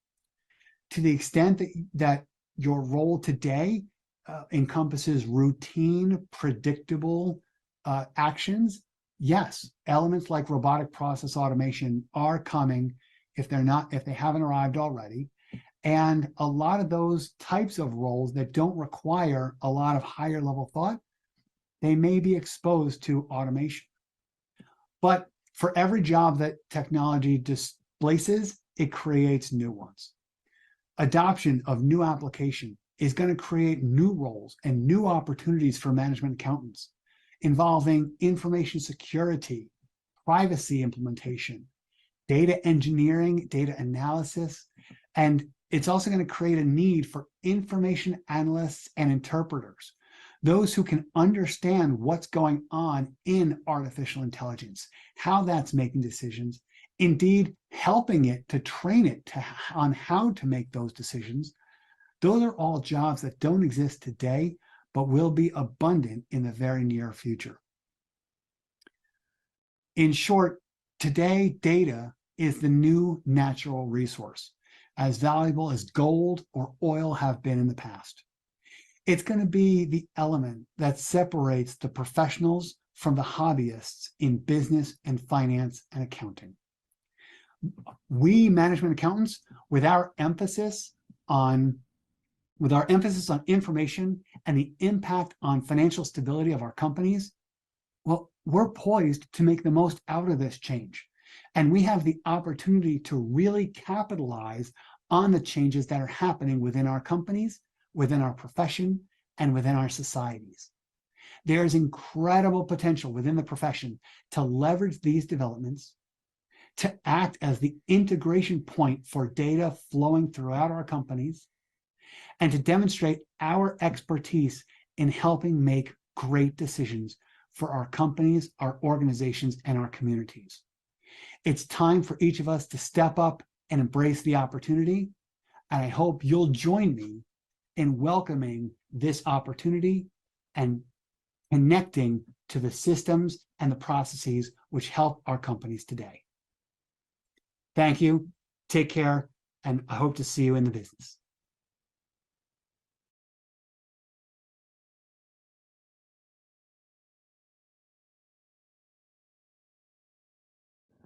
To the extent that your role today encompasses routine, predictable actions, yes, elements like robotic process automation are coming if they haven't arrived already. And a lot of those types of roles that don't require a lot of higher level thought, they may be exposed to automation. But for every job that technology displaces, it creates new ones. Adoption of new application is going to create new roles and new opportunities for management accountants involving information security, privacy implementation, data engineering, data analysis, and it's also going to create a need for information analysts and interpreters, those who can understand what's going on in artificial intelligence, how that's making decisions, indeed helping it to train it on how to make those decisions. Those are all jobs that don't exist today, but will be abundant in the very near future. In short, today, data is the new natural resource, as valuable as gold or oil have been in the past. It's going to be the element that separates the professionals from the hobbyists in business and finance and accounting. We management accountants, with our emphasis on information and the impact on financial stability of our companies, Well, we're poised to make the most out of this change. And we have the opportunity to really capitalize on the changes that are happening within our companies, within our profession, and within our societies. There is incredible potential within the profession to leverage these developments, to act as the integration point for data flowing throughout our companies, and to demonstrate our expertise in helping make great decisions for our companies, our organizations, and our communities. It's time for each of us to step up and embrace the opportunity, and I hope you'll join me in welcoming this opportunity and connecting to the systems and the processes which help our companies today. Thank you, take care, and I hope to see you in the business.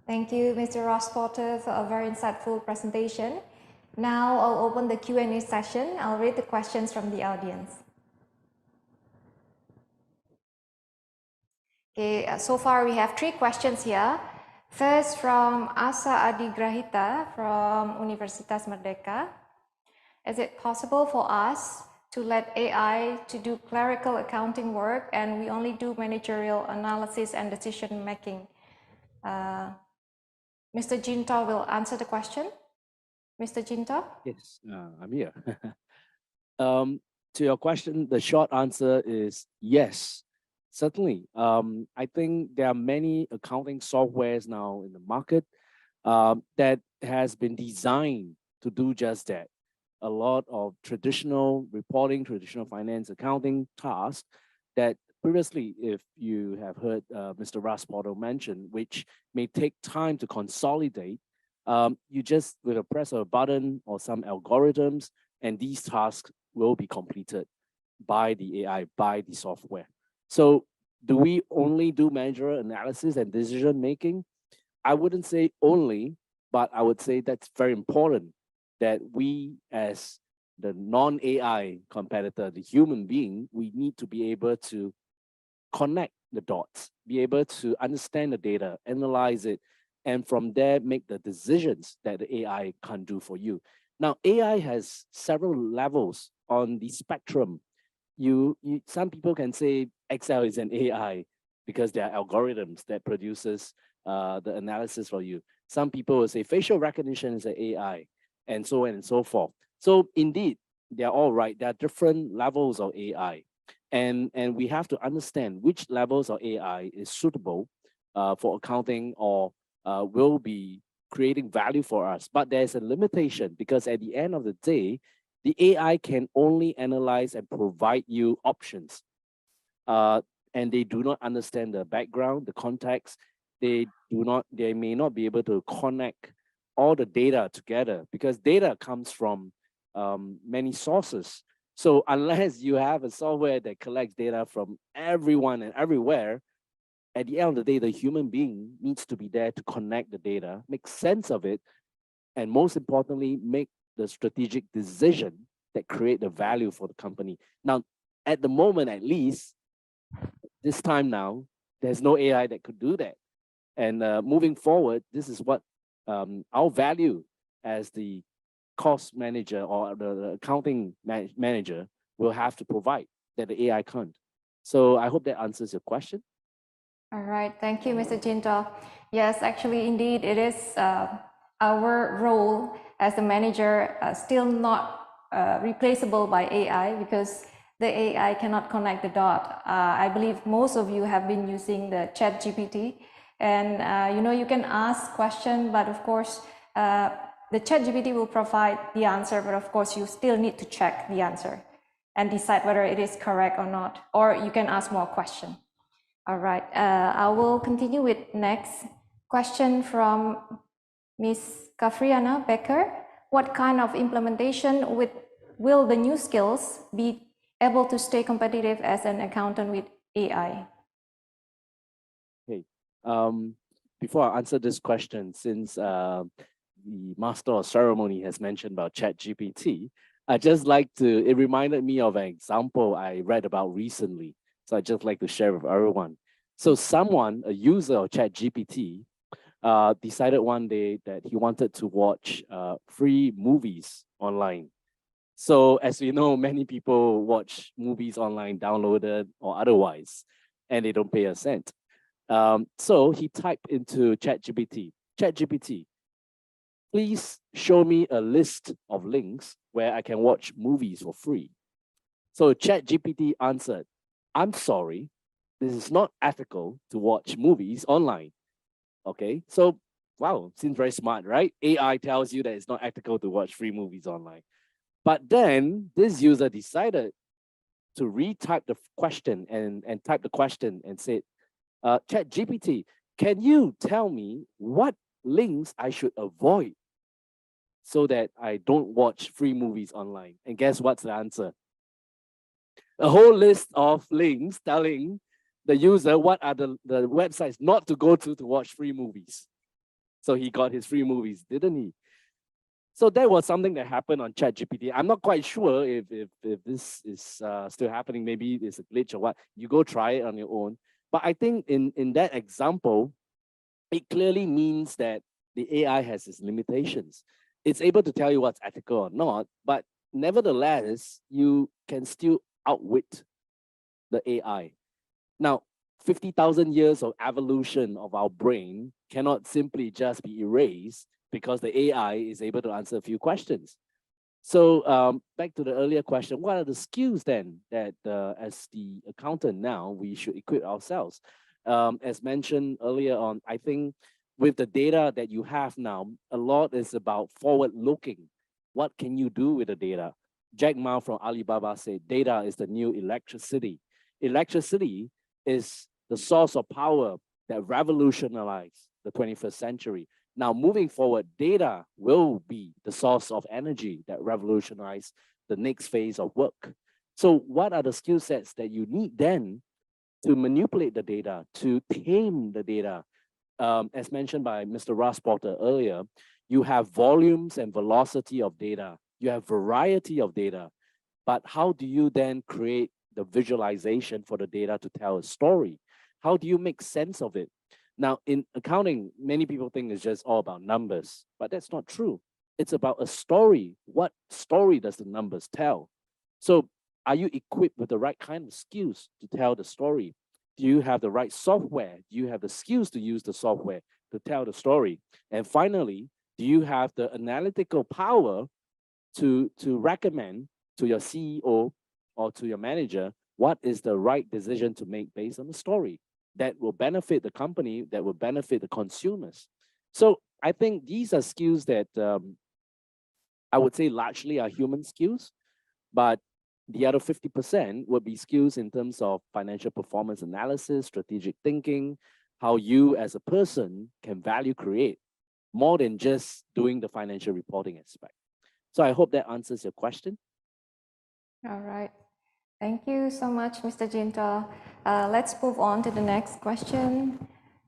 Thank you, Mr. Ross Porter, for a very insightful presentation. Now I'll open the Q&A session. I'll read the questions from the audience. Okay, so far we have 3 questions here. First from Asa Adigrahita from Universitas Merdeka. Is it possible for us to let AI to do clerical accounting work and we only do managerial analysis and decision making? Mr. Jinto will answer the question. Mr. Jinto? Yes, I'm here. To your question, the short answer is yes, certainly. I think there are many accounting softwares now in the market that has been designed to do just that. A lot of traditional reporting, traditional finance accounting tasks that previously, if you have heard Mr. Rasporto mention, which may take time to consolidate, you just, with a press of a button or some algorithms, and these tasks will be completed by the AI, by the software. So do we only do managerial analysis and decision making? I wouldn't say only, but I would say that's very important that we as the non-AI competitor, the human being, we need to be able to connect the dots, be able to understand the data, analyze it, and from there make the decisions that the AI can do for you. Now, AI has several levels on the spectrum. Some people can say Excel is an AI because there are algorithms that produces the analysis for you. Some people will say facial recognition is an AI, and so on and so forth. So indeed, they're all right. There are different levels of AI. And we have to understand which levels of AI is suitable for accounting or will be creating value for us. But there's a limitation because at the end of the day, the AI can only analyze and provide you options. And they do not understand the background, the context. They may not be able to connect all the data together because data comes from many sources. So unless you have a software that collects data from everyone and everywhere, at the end of the day, the human being needs to be there to connect the data, make sense of it, and most importantly, make the strategic decision that create the value for the company. Now, at the moment, at least, this time now, there's no AI that could do that. And moving forward, this is what our value as the cost manager or the accounting manager will have to provide that the AI can't. So I hope that answers your question. All right, thank you, Mr. Jinto. Yes, actually, indeed, it is our role as the manager still not replaceable by AI because the AI cannot connect the dot. I believe most of you have been using the ChatGPT, and you can ask questions, but of course, the ChatGPT will provide the answer, but of course, you still need to check the answer and decide whether it is correct or not, or you can ask more questions. All right, I will continue with next question from Ms. Kafriana Becker. What kind of implementation will the new skills be able to stay competitive as an accountant with AI? Okay, before I answer this question, since the Master of Ceremony has mentioned about ChatGPT, it reminded me of an example I read about recently. So I'd just like to share with everyone. So someone, a user of ChatGPT, decided one day that he wanted to watch free movies online. So as we know, many people watch movies online, downloaded or otherwise, and they don't pay a cent. So he typed into ChatGPT, please show me a list of links where I can watch movies for free. So ChatGPT answered, I'm sorry, this is not ethical to watch movies online. Okay, so wow, seems very smart, right? AI tells you that it's not ethical to watch free movies online. But then this user decided to retype the question and type the question and said, ChatGPT, can you tell me what links I should avoid so that I don't watch free movies online? And guess what's the answer? A whole list of links telling the user what are the websites not to go to watch free movies. So he got his free movies, didn't he? So that was something that happened on ChatGPT. I'm not quite sure if this is still happening. Maybe it's a glitch or what. You go try it on your own. But I think in that example, it clearly means that the AI has its limitations. It's able to tell you what's ethical or not, but nevertheless, you can still outwit the AI. Now, 50,000 years of evolution of our brain cannot simply just be erased because the AI is able to answer a few questions. So back to the earlier question, what are the skills then that as the accountant now, we should equip ourselves? As mentioned earlier on, I think with the data that you have now, a lot is about forward looking. What can you do with the data? Jack Ma from Alibaba said, data is the new electricity. Electricity is the source of power that revolutionized the 21st century. Now, moving forward, data will be the source of energy that revolutionizes the next phase of work. So what are the skill sets that you need then to manipulate the data, to tame the data? As mentioned by Mr. Ross Porter earlier, you have volumes and velocity of data. You have variety of data. But how do you then create the visualization for the data to tell a story? How do you make sense of it? Now, in accounting, many people think it's just all about numbers, but that's not true. It's about a story. What story does the numbers tell? So are you equipped with the right kind of skills to tell the story? Do you have the right software? Do you have the skills to use the software to tell the story? And finally, do you have the analytical power to recommend to your CEO or to your manager what is the right decision to make based on the story that will benefit the company, that will benefit the consumers? So I think these are skills that I would say largely are human skills, but the other 50% would be skills in terms of financial performance analysis, strategic thinking, how you as a person can value create more than just doing the financial reporting aspect. So I hope that answers your question. All right. Thank you so much, Mr. Jinta. Let's move on to the next question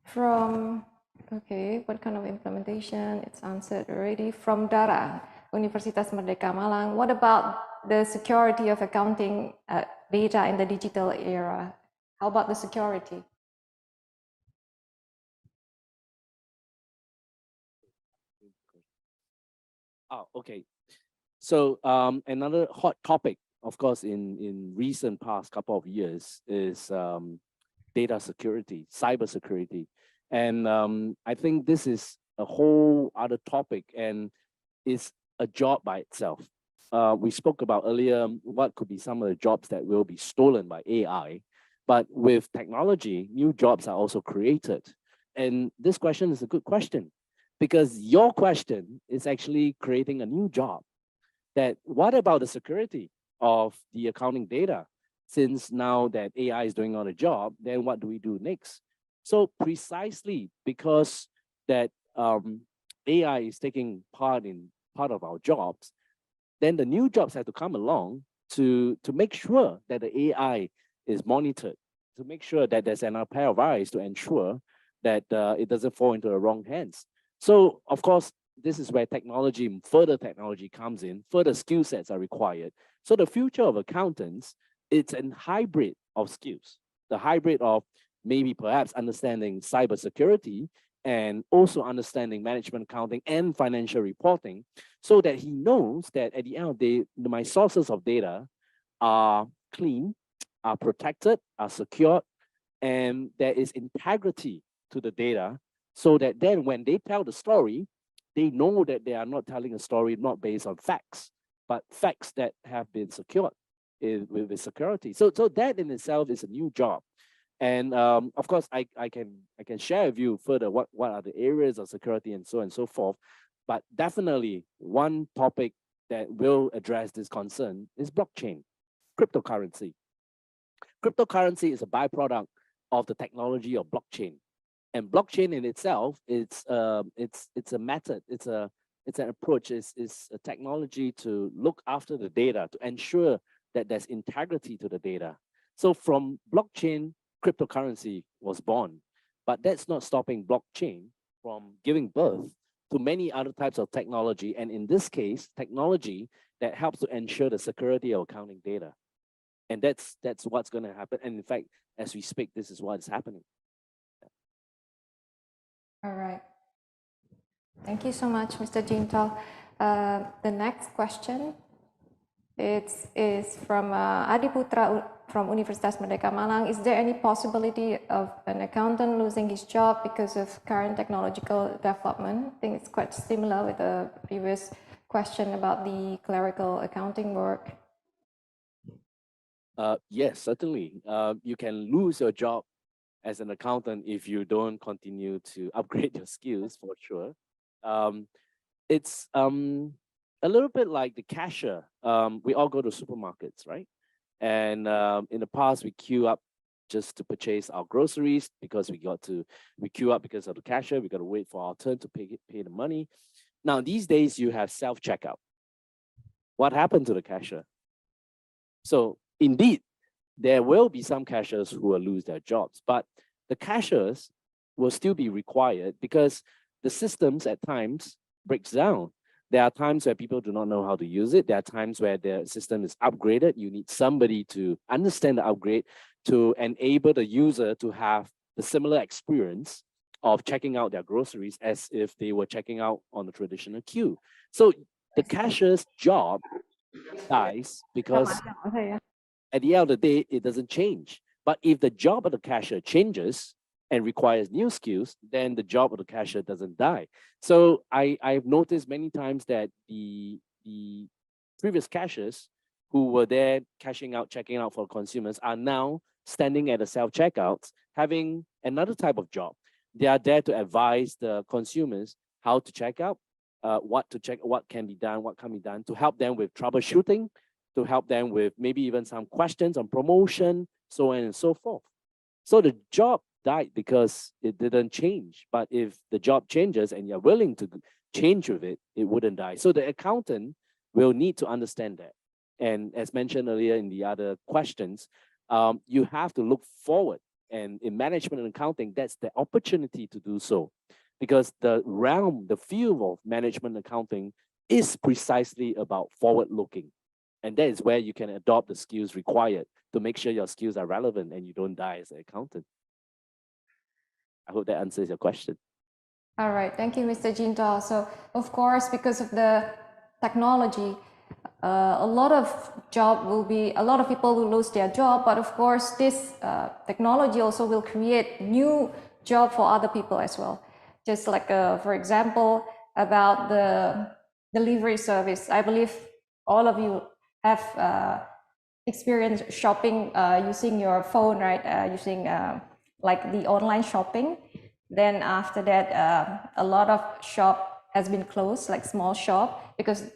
from, okay, what kind of implementation? It's answered already. From Dara, Universitas Merdeka Malang. What about the security of accounting data in the digital era? How about the security? Oh, okay. So another hot topic, of course, in recent past couple of years is data security, cyber security. And I think this is a whole other topic and it's a job by itself. We spoke about earlier what could be some of the jobs that will be stolen by AI, but with technology, new jobs are also created. And this question is a good question because your question is actually creating a new job. That what about the security of the accounting data? Since now that AI is doing all the job, then what do we do next? So precisely because that AI is taking part of our jobs, then the new jobs have to come along to make sure that the AI is monitored, to make sure that there's another pair of eyes to ensure that it doesn't fall into the wrong hands. So of course, this is where further technology comes in, further skill sets are required. So the future of accountants, it's a hybrid of skills, the hybrid of maybe perhaps understanding cybersecurity and also understanding management accounting and financial reporting, so that he knows that at the end of the day, my sources of data are clean, are protected, are secured, and there is integrity to the data, so that then when they tell the story, they know that they are not telling a story not based on facts, but facts that have been secured with security. So that in itself is a new job. And of course, I can share with you further what are the areas of security and so forth. But definitely one topic that will address this concern is blockchain, cryptocurrency. Cryptocurrency is a byproduct of the technology of blockchain. And blockchain in itself, it's a method, it's an approach, it's a technology to look after the data, to ensure that there's integrity to the data. So from blockchain, cryptocurrency was born, but that's not stopping blockchain from giving birth to many other types of technology. And in this case, technology that helps to ensure the security of accounting data. And that's what's going to happen. And in fact, as we speak, this is what is happening. All right. Thank you so much, Mr. Jinto. The next question is from Adi Putra from Universitas Merdeka Malang. Is there any possibility of an accountant losing his job because of current technological development? I think it's quite similar with the previous question about the clerical accounting work. Yes, certainly. You can lose your job as an accountant if you don't continue to upgrade your skills, for sure. It's a little bit like the cashier. We all go to supermarkets, right? And in the past, we queue up just to purchase our groceries because we queue up because of the cashier. We got to wait for our turn to pay the money. Now, these days, you have self-checkout. What happened to the cashier? So indeed, there will be some cashiers who will lose their jobs, but the cashiers will still be required because the systems at times breaks down. There are times where people do not know how to use it. There are times where the system is upgraded. You need somebody to understand the upgrade to enable the user to have the similar experience of checking out their groceries as if they were checking out on the traditional queue. So the cashier's job dies because at the end of the day, it doesn't change. But if the job of the cashier changes and requires new skills, then the job of the cashier doesn't die. So I've noticed many times that the previous cashiers who were there cashing out, checking out for consumers are now standing at the self-checkouts, having another type of job. They are there to advise the consumers how to check out, what to check, what can be done, what can be done, to help them with troubleshooting, to help them with maybe even some questions on promotion, so on and so forth. So the job died because it didn't change. But if the job changes and you're willing to change with it, it wouldn't die. So the accountant will need to understand that. And as mentioned earlier in the other questions, you have to look forward. And in management and accounting, that's the opportunity to do so. Because the realm, the field of management and accounting is precisely about forward looking. And that is where you can adopt the skills required to make sure your skills are relevant and you don't die as an accountant. I hope that answers your question. All right, thank you, Mr. Jinto. So, of course, because of the technology, a lot of people will lose their job, but of course, this technology also will create new job for other people as well. Just like, for example, about the delivery service. I believe all of you have experienced shopping using your phone, right? Using like the online shopping. Then after that, a lot of shop has been closed, like small shop, because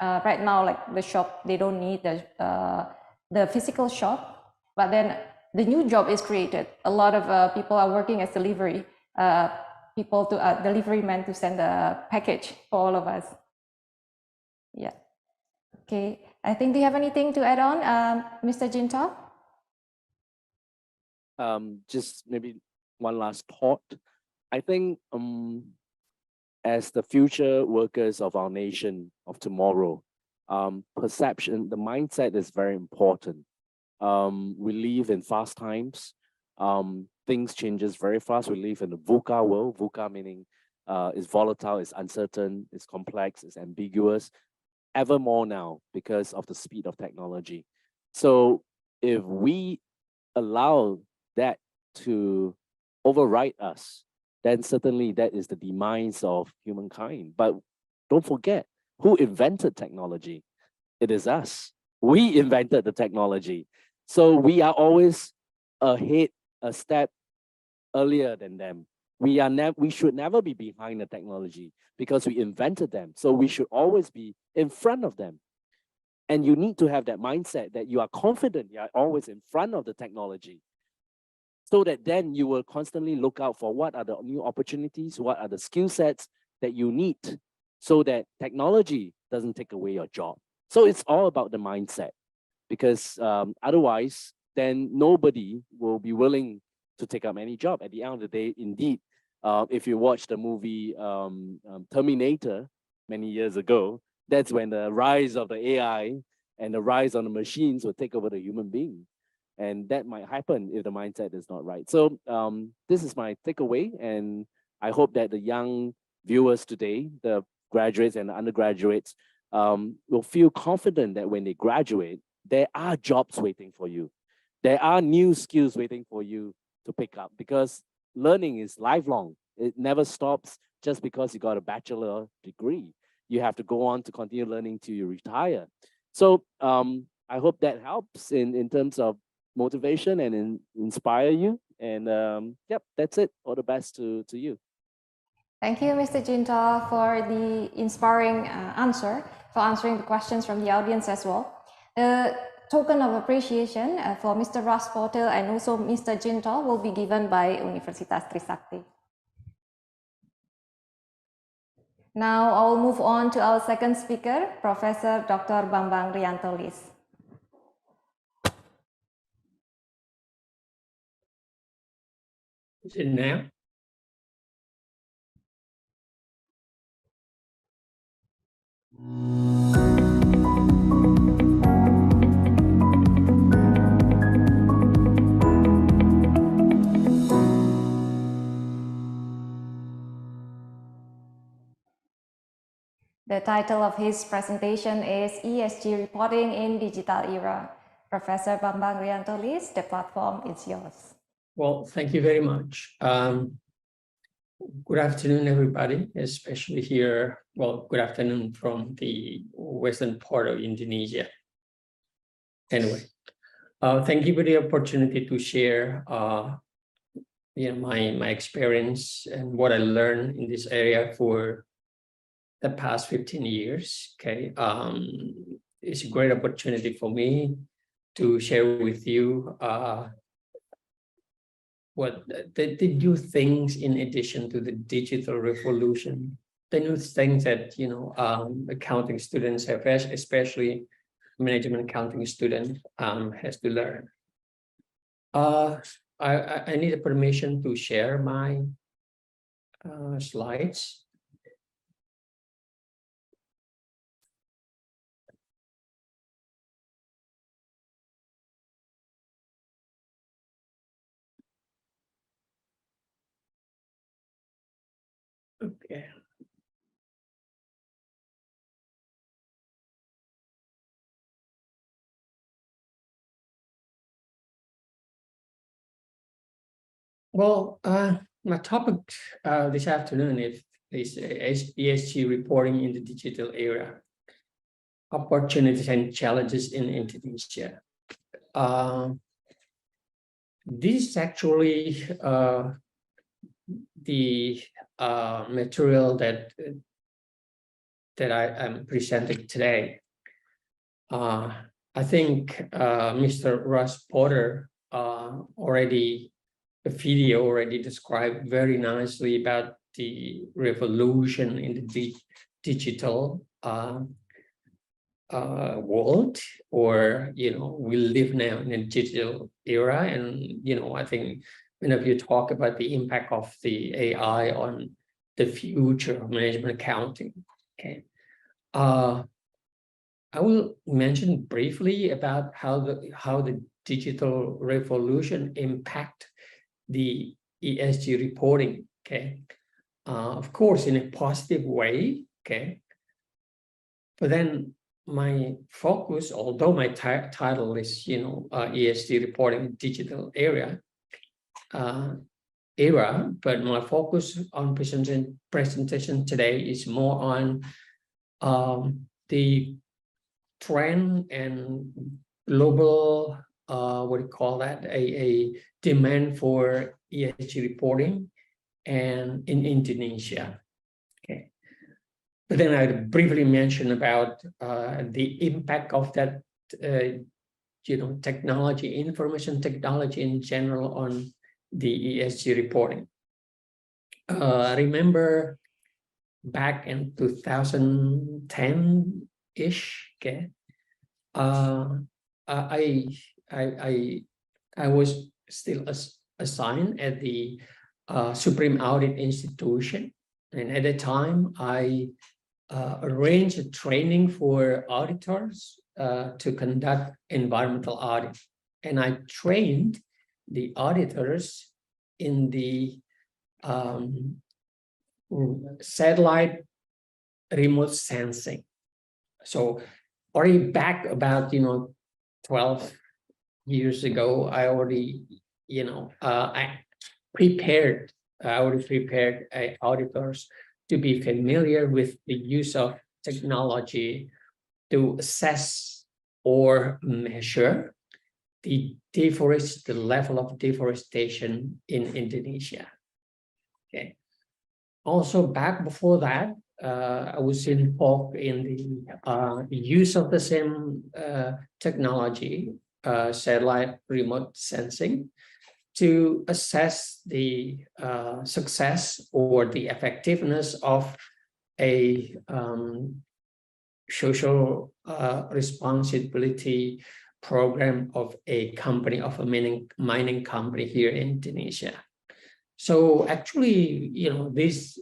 right now, like the shop, they don't need the physical shop. But then the new job is created. A lot of people are working as delivery people to delivery men to send a package for all of us. Yeah. Okay. I think, do you have anything to add on, Mr. Jinto? Just maybe one last thought. I think as the future workers of our nation of tomorrow, perception, the mindset is very important. We live in fast times. things changes very fast. We live in the VUCA world. VUCA meaning it's volatile, it's uncertain, it's complex, it's ambiguous, ever more now because of the speed of technology. So if we allow that to override us, then certainly that is the demise of humankind. But don't forget, who invented technology? It is us. We invented the technology. So we are always ahead, a step earlier than them. We should never be behind the technology because we invented them. So we should always be in front of them. And you need to have that mindset that you are confident you are always in front of the technology, so that then you will constantly look out for what are the new opportunities, what are the skill sets that you need, so that technology doesn't take away your job. So it's all about the mindset, because otherwise, then nobody will be willing to take up any job. At the end of the day, indeed, if you watch the movie Terminator many years ago, that's when the rise of the AI and the rise of the machines will take over the human being. And that might happen if the mindset is not right. So this is my takeaway. And I hope that the young viewers today, the graduates and the undergraduates, will feel confident that when they graduate, there are jobs waiting for you. There are new skills waiting for you to pick up, because learning is lifelong. It never stops just because you got a bachelor degree. You have to go on to continue learning till you retire. So I hope that helps in terms of motivation and inspire you. And yep, that's it. All the best to you. Thank you, Mr. Jinta, for the inspiring answer, for answering the questions from the audience as well. The token of appreciation for Mr. Ras Potel and also Mr. Jinta will be given by Universitas Trisakti. Now I will move on to our second speaker, Professor Dr. Bambang Riantolis. Is it now? The title of his presentation is ESG Reporting in Digital Era. Professor Bambang Riantolis, the platform is yours. Well, thank you very much. Good afternoon, everybody, especially here. Well, good afternoon from the western part of Indonesia. Anyway, thank you for the opportunity to share my experience and what I learned in this area for the past 15 years. Okay, it's a great opportunity for me to share with you what the new things in addition to the digital revolution, the new things that accounting students have, especially management accounting student has to learn. I need a permission to share my slides. Okay. Well, my topic this afternoon is ESG reporting in the digital era, opportunities and challenges in Indonesia. This is actually the material that I am presenting today. I think Mr. Russ Porter the video already described very nicely about the revolution in the digital world, or we live now in a digital era, and I think many of you talk about the impact of the AI on the future of management accounting. Okay, I will mention briefly about how the digital revolution impact the ESG reporting, okay? Of course, in a positive way, okay? But then my focus, although my title is, ESG reporting digital era, but my focus on presentation today is more on the trend and global, what do you call that, a demand for ESG reporting and in Indonesia. Okay. But then I briefly mention about the impact of that, technology, information technology in general on the ESG reporting. Remember back in 2010-ish, okay, I was still assigned at the Supreme Audit Institution, and at the time I arranged a training for auditors to conduct environmental audit, and I trained the auditors in the satellite remote sensing. So already back about 12 years ago, I already I already prepared auditors to be familiar with the use of technology to assess or measure the level of deforestation in Indonesia. Okay. Also, back before that, I was involved in the use of the same technology, satellite remote sensing, to assess the success or the effectiveness of a social responsibility program of a company, of a mining company here in Indonesia. So actually, this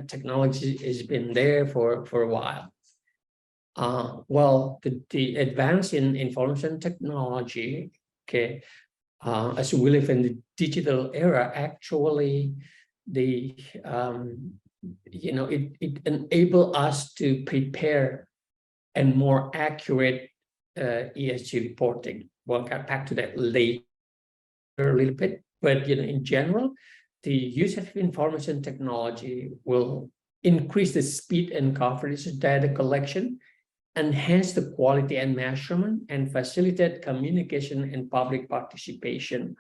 technology has been there for a while. Well, the advance in information technology, okay, as we live in the digital era, actually, it enables us to prepare a more accurate ESG reporting. We'll get back to that later a little bit, but in general, the use of information technology will increase the speed and coverage of data collection, enhance the quality and measurement, and facilitate communication and public participation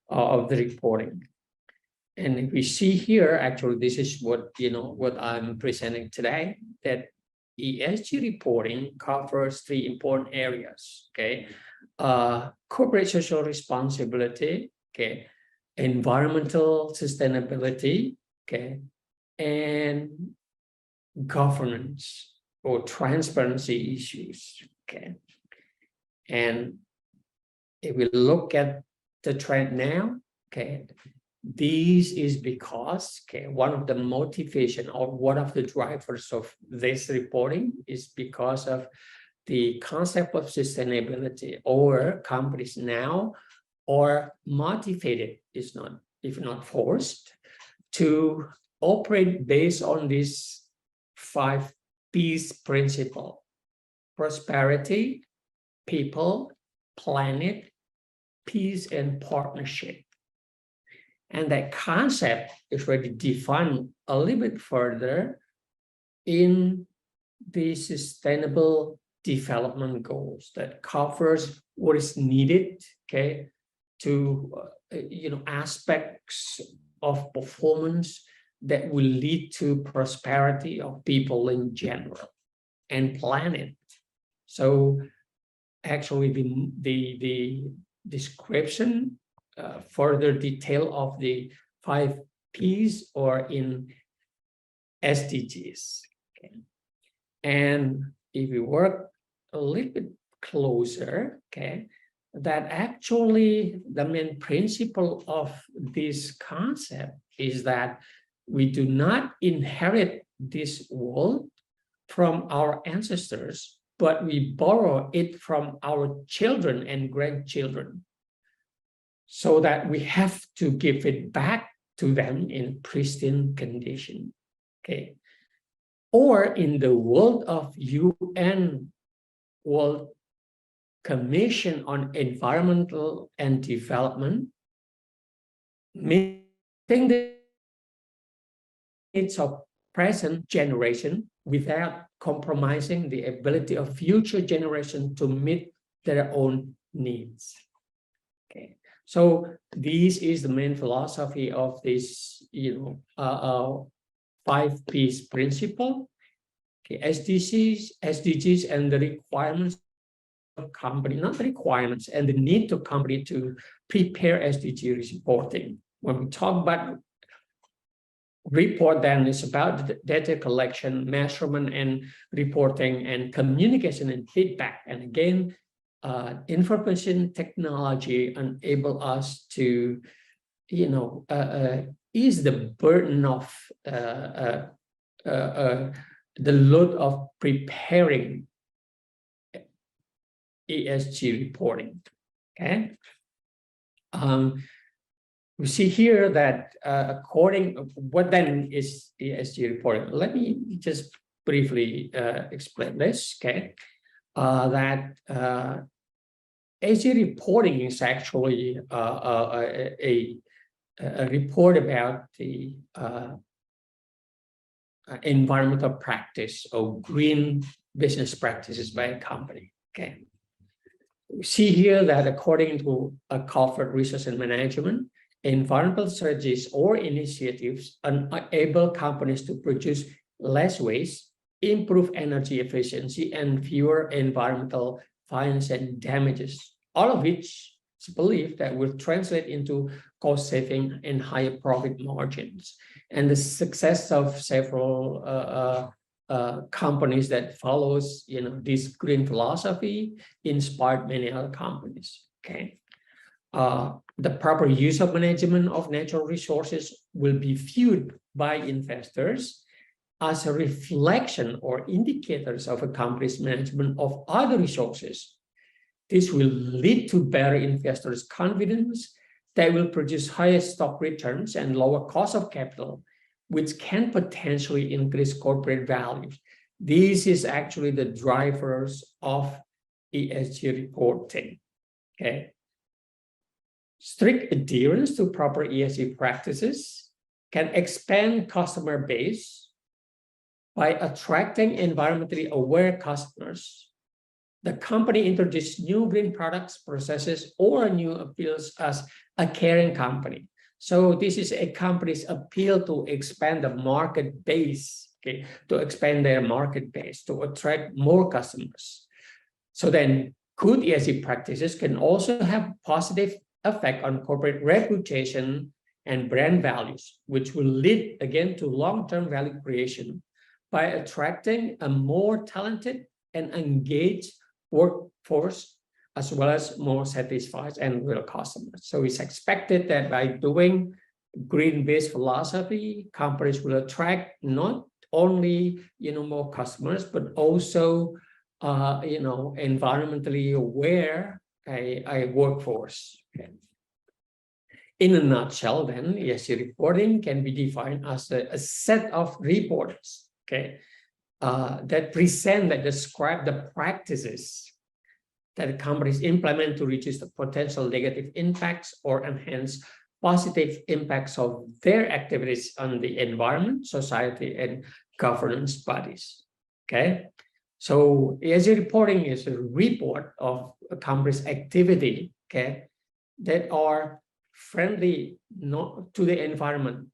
of the reporting. And if we see here, actually, this is what I'm presenting today, that ESG reporting covers 3 important areas, okay? Corporate social responsibility, okay? Environmental sustainability, okay? And governance or transparency issues, okay? And if we look at the trend now, okay, this is because, okay, one of the motivation or one of the drivers of this reporting is because of the concept of sustainability, or companies now are motivated, if not forced, to operate based on this 5 P's principle: prosperity, people, planet, peace, and partnership. And that concept is already defined a little bit further in the Sustainable Development Goals that covers what is needed, okay, to aspects of performance that will lead to prosperity of people in general and planet. So actually the description, further detail of the 5 P's are in SDGs. Okay. And if we work a little bit closer, okay, that actually the main principle of this concept is that we do not inherit this world from our ancestors, but we borrow it from our children and grandchildren. so that we have to give it back to them in pristine condition. Okay. Or in the world of UN World Commission on Environmental and Development, meeting the needs of present generation without compromising the ability of future generations to meet their own needs. Okay, so this is the main philosophy of this, 5Ps principle. Okay, SDGs and the requirements of company, not the requirements, and the need to company to prepare SDG reporting. When we talk about report, then it's about the data collection, measurement, and reporting, and communication and feedback. And again, information technology enable us to, ease the burden of the load of preparing ESG reporting. Okay. We see here that what then is ESG reporting? Let me just briefly explain this. Okay, that ESG reporting is actually a report about the environmental practice or green business practices by a company. Okay, we see here that according to corporate research and management, environmental strategies or initiatives enable companies to produce less waste, improve energy efficiency, and fewer environmental fines and damages, all of which is believed that will translate into cost saving and higher profit margins. And the success of several companies that follows, this green philosophy inspired many other companies. Okay. The proper use of management of natural resources will be viewed by investors as a reflection or indicators of a company's management of other resources. This will lead to better investors' confidence that will produce higher stock returns and lower cost of capital, which can potentially increase corporate values. This is actually the drivers of ESG reporting. Okay. Strict adherence to proper ESG practices can expand customer base by attracting environmentally aware customers. The company introduces new green products, processes, or new appeals as a caring company. So this is a company's appeal to expand the market base, okay, to expand their market base, to attract more customers. So then good ESG practices can also have positive effect on corporate reputation and brand values, which will lead again to long-term value creation by attracting a more talented and engaged workforce, as well as more satisfied and real customers. So it's expected that by doing green-based philosophy, companies will attract not only more customers, but also environmentally aware a workforce. Okay. In a nutshell, then, ESG reporting can be defined as a set of reports, okay, that describe the practices that companies implement to reduce the potential negative impacts or enhance positive impacts of their activities on the environment, society, and governance bodies. Okay. So ESG reporting is a report of a company's activity, okay, that are friendly not to the environment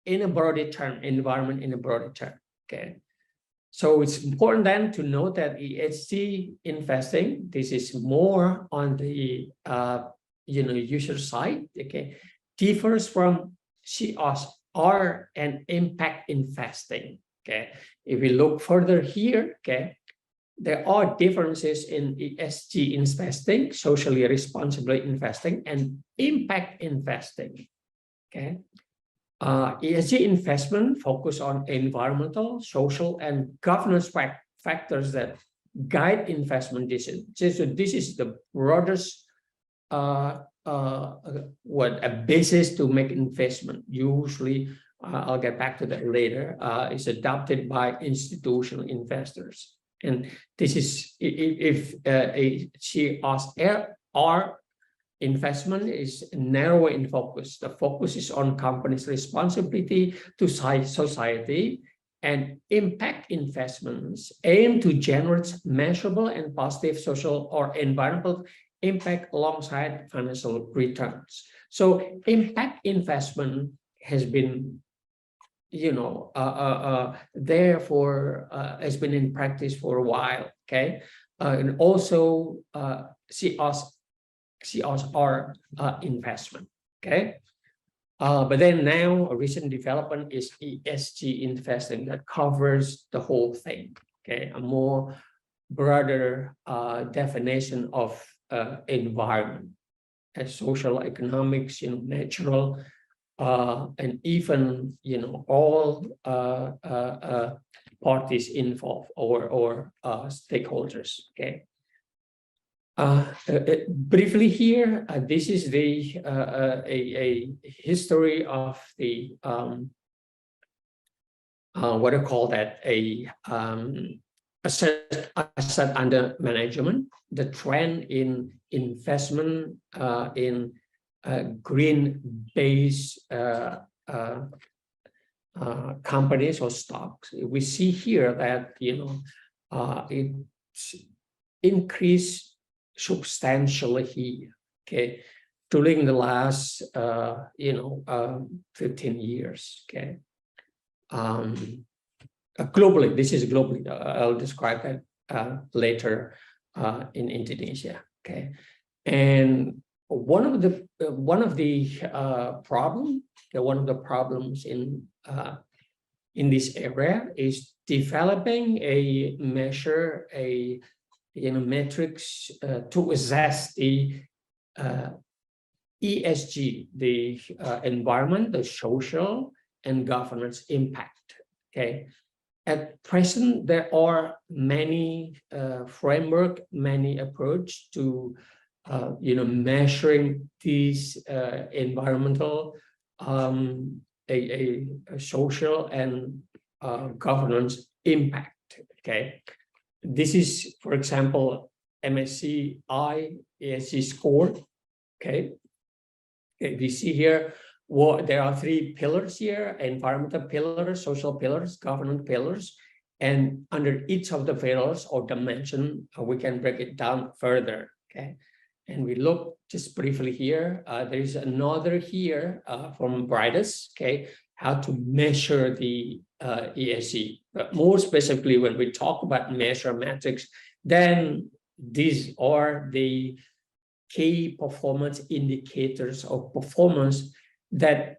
in a broader term, okay. So it's important then to note that ESG investing, this is more on the user side, okay, differs from CSR and impact investing. Okay, if we look further here, okay, there are differences in ESG investing, socially responsible investing, and impact investing. Okay, ESG investment focus on environmental, social, and governance factors that guide investment decisions. So this is the broadest what a basis to make investment. Usually, I'll get back to that later, is adopted by institutional investors. And this is if a CSR investment is narrower in focus. The focus is on companies' responsibility to society, and impact investments aim to generate measurable and positive social or environmental impact alongside financial returns. So impact investment has been, therefore has been in practice for a while. Okay, and also CSR investment. Okay, but then now a recent development is ESG investing that covers the whole thing. Okay, a more broader definition of environment, as social, economics, natural, and even all parties involved or stakeholders. Okay. Briefly here, this is the a history of the what I call that, asset under management, the trend in investment in green-based companies or stocks. We see here that it's increased substantially here. Okay, during the last 15 years. Okay, globally, this is globally. I'll describe that later in Indonesia. Okay, and one of the problems in this area is developing a measure, metrics to assess the ESG, the environment, the social and governance impact. Okay, at present there are many framework, many approach to measuring these environmental, a social and governance impact. Okay, this is, for example, MSCI ESG score. Okay, we see here there are 3 pillars here: environmental pillars, social pillars, governance pillars, and under each of the pillars or dimension, we can break it down further. Okay, and we look just briefly here. There is another here from Brightest. Okay, how to measure the ESG. But more specifically, when we talk about measure metrics, then these are the key performance indicators of performance that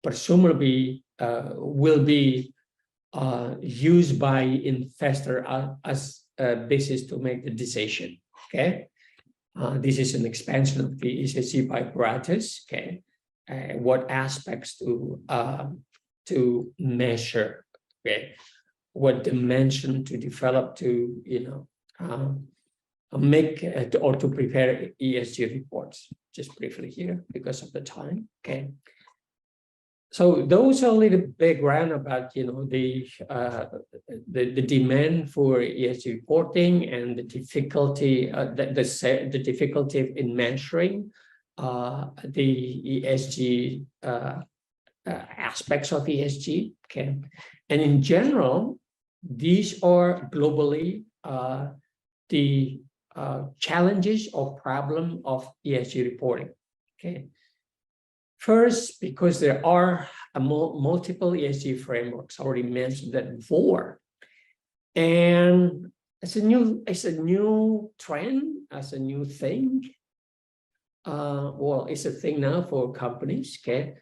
presumably will be used by investor as a basis to make the decision. Okay, this is an expansion of the ESG by Brightest. Okay, what aspects to measure? Okay, what dimension to develop to make or to prepare ESG reports. Just briefly here because of the time. Okay, so those are a little background about the demand for ESG reporting and the difficulty the difficulty in measuring the ESG aspects of ESG. Okay, and in general, these are globally the challenges or problem of ESG reporting. Okay, first, because there are multiple ESG frameworks. I already mentioned that before, and it's a new trend, as a new thing. Well, it's a thing now for companies. Okay,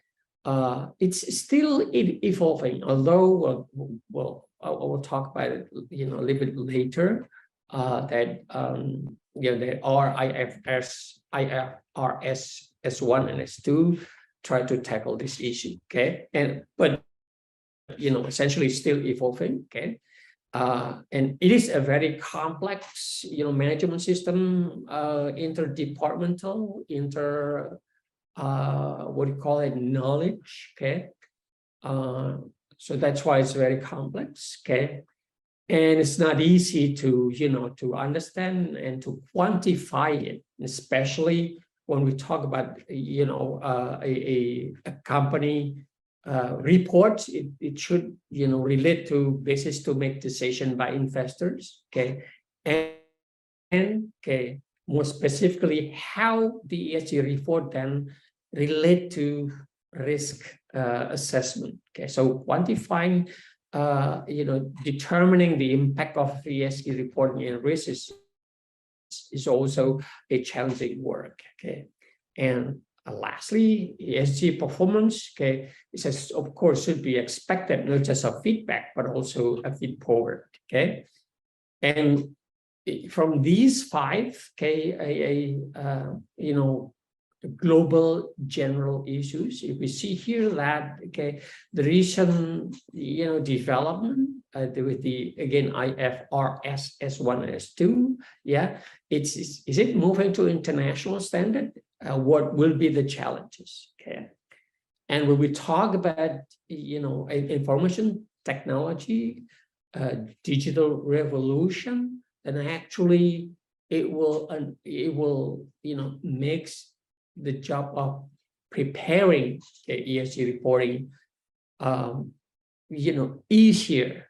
it's still evolving. Although, well, I will talk about it, a little bit later. That there are IFRS S1 and S2 try to tackle this issue. Okay, but essentially still evolving. Okay, And it is a very complex, management system, interdepartmental, what do you call it, knowledge, okay? So that's why it's very complex, okay? And it's not easy to, to understand and to quantify it, especially when we talk about, a company reports, it should, relate to basis to make decision by investors, okay? And okay, more specifically, how the ESG report then relate to risk assessment, okay? So quantifying, determining the impact of ESG reporting and risk is also a challenging work, okay? And lastly, ESG performance, okay, is of course should be expected, not just a feedback, but also a feed forward, okay? And from these five, okay, global general issues, if we see here that, okay, the recent, development with the, again, IFRS S1, S2, yeah, is it moving to international standard? What will be the challenges, okay? And when we talk about, information technology, digital revolution, and actually it will makes the job of preparing ESG reporting easier,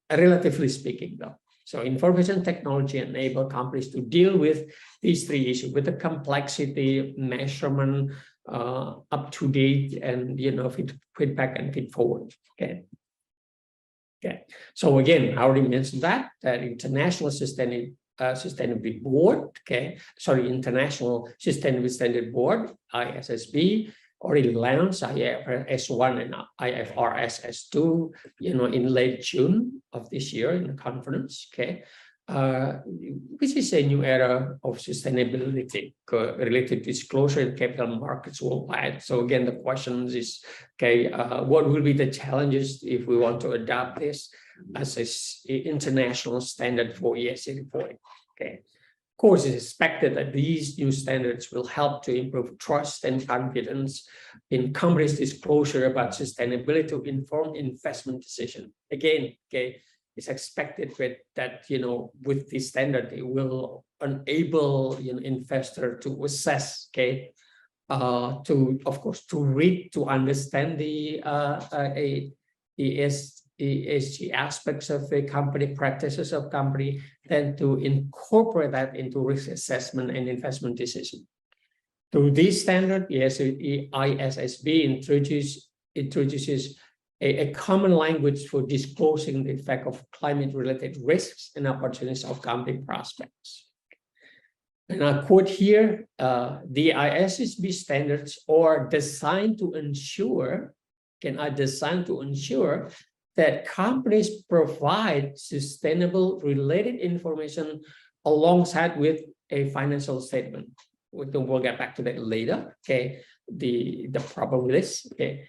relatively speaking, though. So information technology enable companies to deal with these three issues, with the complexity, measurement, up to date, and feedback and feed forward, okay? Okay, so again, I already mentioned that International Sustainability Board, okay, sorry, International Sustainability Standard Board, ISSB, already launched IFRS 1 and IFRS S2, in late June of this year in the conference, okay, which is a new era of sustainability related disclosure in capital markets worldwide. So again, the question is, okay, what will be the challenges if we want to adopt this as an international standard for ESG reporting? Okay, of course, it's expected that these new standards will help to improve trust and confidence in companies' disclosure about sustainability to inform investment decision. Again, okay, it's expected that with this standard, it will enable investor to assess, okay, to of course to read, to understand the ESG aspects of a company, practices of company, then to incorporate that into risk assessment and investment decision. Through this standard, ISSB introduces a common language for disclosing the effect of climate-related risks and opportunities of company prospects. And I quote here, the ISSB standards are designed to ensure, that companies provide sustainable related information alongside with a financial statement. We'll get back to that later, okay, the probabilities, okay,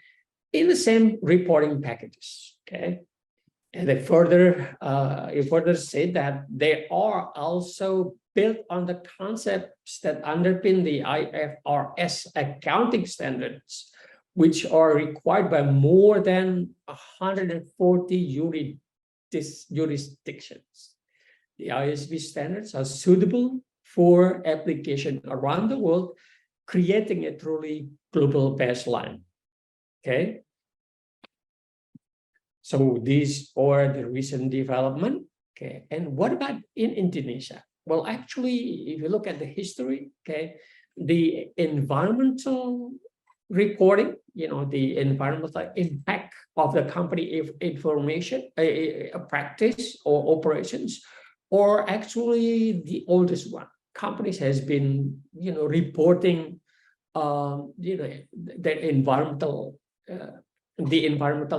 in the same reporting packages, okay? And they further say that they are also built on the concepts that underpin the IFRS accounting standards, which are required by more than 140 jurisdictions. The ISB standards are suitable for application around the world, creating a truly global baseline. Okay. So these are the recent development. Okay. And what about in Indonesia? Well, actually, if you look at the history, okay, the environmental reporting, the environmental impact of the company information, a practice or operations, or actually the oldest one. Companies has been, reporting, the environmental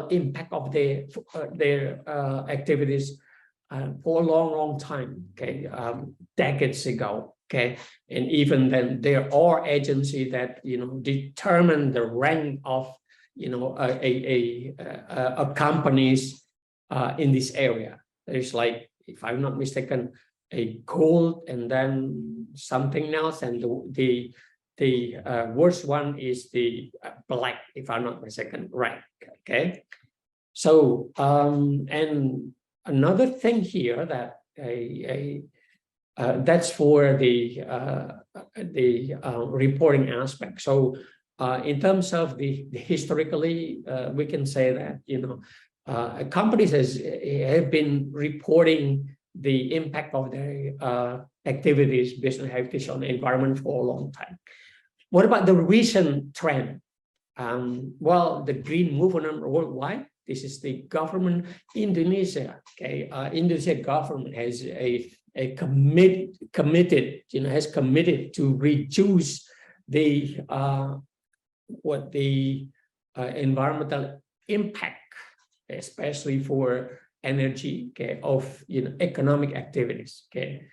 impact of their activities for a long time. Okay, decades ago. Okay, and even then, there are agencies that determine the rank of a companies in this area. There's like, if I'm not mistaken, a gold and then something else, and the worst one is the black, if I'm not mistaken, right? Okay. So and another thing here that that's for the reporting aspect. So in terms of the historically, we can say that, you know, companies have been reporting the impact of their activities, business activities on the environment for a long time. What about the recent trend? Well, the green movement worldwide. This is the government, Indonesia. Okay, Indonesia government has committed, you know, has committed to reduce the environmental impact, especially for energy, okay, of, you know, economic activities. Okay,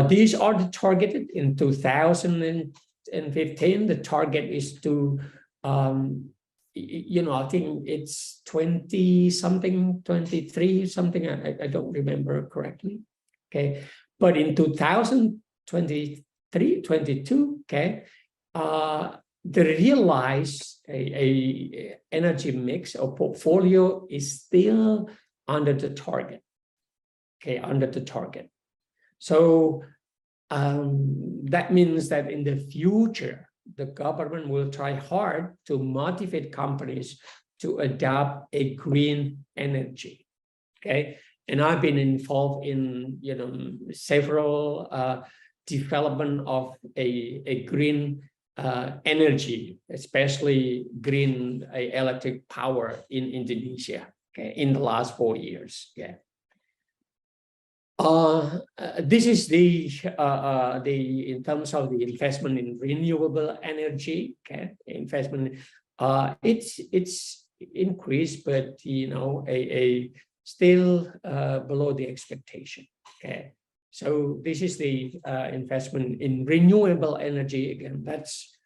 these are targeted in 2015. The target is to you know, I think it's 20 something, 23 something, I don't remember correctly. Okay, but in 2023, 22, okay, the realized a energy mix or portfolio is still under the target. Okay, under the target. So that means that in the future, the government will try hard to motivate companies to adopt a green energy. Okay, and I've been involved in, you know, several development of a green energy, especially green electric power in Indonesia. Okay, in the last 4 years. Yeah. This is the in terms of the investment in renewable energy. Okay, investment. It's increased, but, you know, still below the expectation. Okay, so this is the investment in renewable energy. Again, that's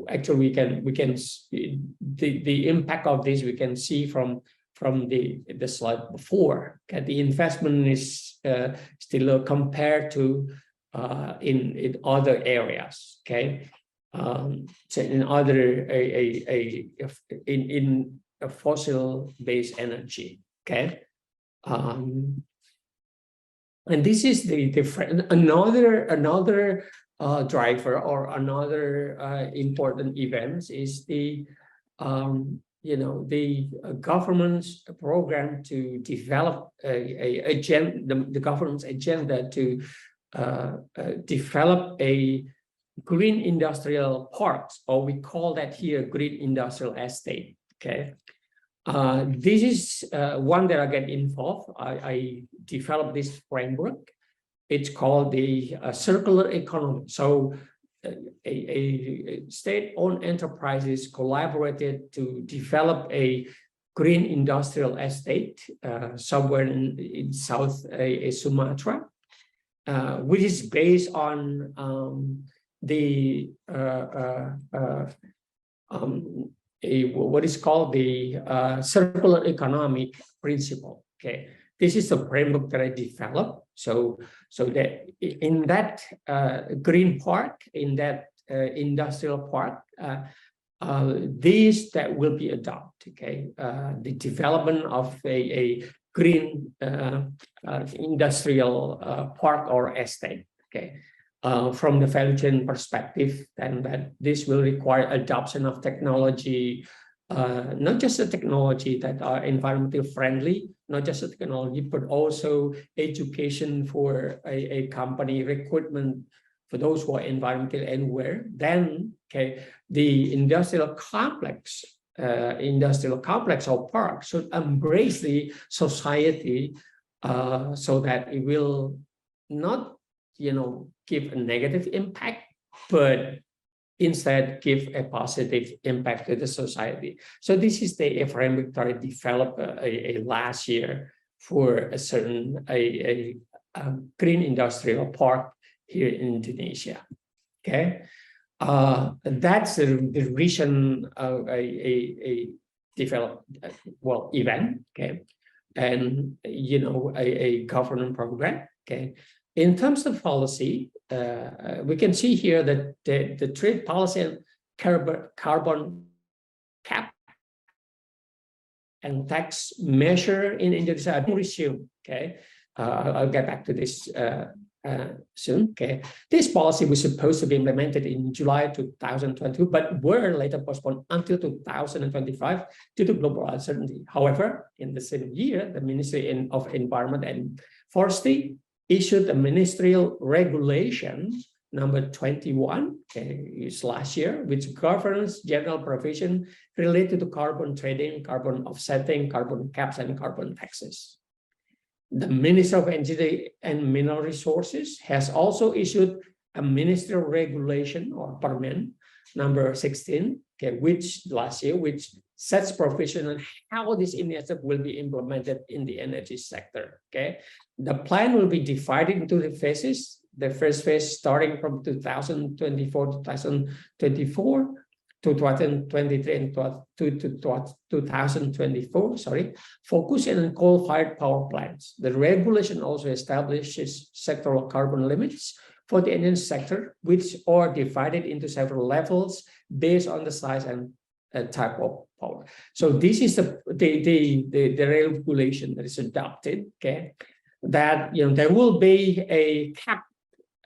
actually we can the impact of this we can see from the slide before. Okay, the investment is still compared to in other areas. Okay, so in other in a fossil-based energy. Okay, and this is the different another driver or another important event is the you know, the government's program to develop the government's agenda to develop a green industrial parks, or we call that here green industrial estate. Okay, this is one that I get involved. I developed this framework. It's called the circular economy. So a state-owned enterprises collaborated to develop a green industrial estate somewhere in South Sumatra, which is based on what is called the circular economic principle. Okay, this is the framework that I developed. So that in that green park, in that industrial park, these that will be adopted. Okay, the development of a green industrial park or estate. Okay, from the value chain perspective, and that this will require adoption of technology, not just the technology that are environmentally friendly, not just the technology, but also education for a company, recruitment for those who are environmentally aware. Then, okay, the industrial complex or park should embrace the society so that it will not, you know, give a negative impact, but instead give a positive impact to the society. So this is the framework that I developed last year for a certain green industrial park here in Indonesia. Okay, that's the recent developed event. Okay, and a governance program. Okay, in terms of policy, we can see here that the trade policy and carbon cap and tax measure in Indonesia resume. Okay, I'll get back to this soon. Okay, this policy was supposed to be implemented in July 2022, but were later postponed until 2025 due to global uncertainty. However, in the same year, the Ministry of Environment and Forestry issued a ministerial regulation number 21, is last year, which governs general provision related to carbon trading, carbon offsetting, carbon caps, and carbon taxes. The Minister of Energy and Mineral Resources has also issued a ministerial regulation or permit number 16, which last year, which sets provision on how this initiative will be implemented in the energy sector. Okay, the plan will be divided into the phases. The first phase starting from 2024 to 2024, 2023 and 2024, focusing on coal-fired power plants. The regulation also establishes sectoral carbon limits for the energy sector, which are divided into several levels based on the size and type of power. So this is the regulation that is adopted. Okay, that there will be a cap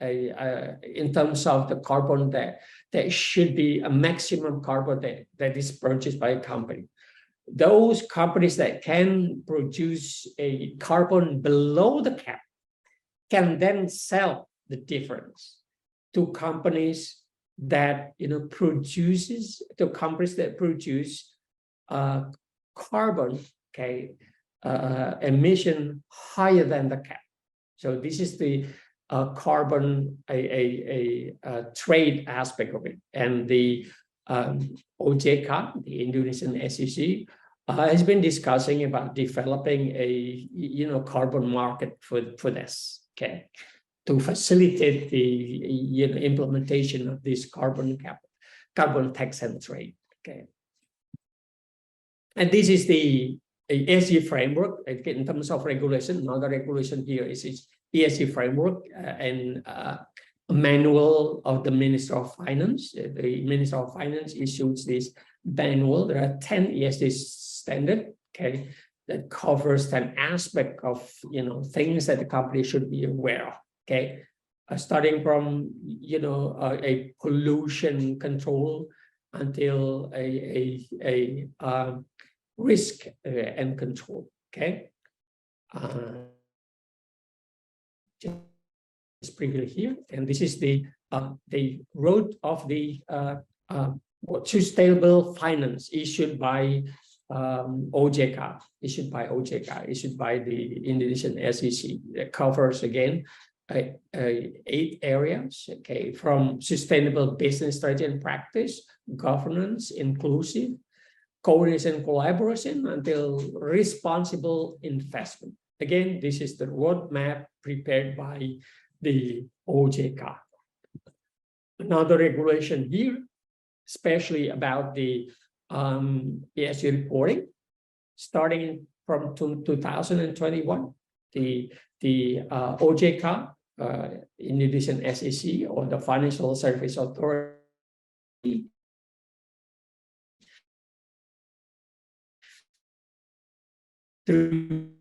in terms of the carbon that should be a maximum carbon that is purchased by a company. Those companies that can produce a carbon below the cap can then sell the difference to companies that produce carbon emission higher than the cap. So this is the carbon trade aspect of it, and the OJK, the Indonesian SEC, has been discussing about developing a carbon market for this. Okay, to facilitate the implementation of this carbon tax and trade. Okay, and this is the ESG framework in terms of regulation. Another regulation here is ESG framework and a manual of the Minister of Finance. The Minister of Finance issues this manual. There are 10 ESG standards, okay, that covers 10 aspects of things that the company should be aware of. Okay, starting from a pollution control until a risk and control. Okay. Just briefly here, and this is the road of the sustainable finance issued by OJK, issued by the Indonesian SEC. That covers again 8 areas. Okay, from sustainable business strategy and practice, governance, inclusive, coordination and collaboration, until responsible investment. Again, this is the roadmap prepared by the OJK. Another regulation here, especially about the ESG reporting, starting from 2021, the OJK, Indonesian SEC, or the Financial Service Authority, through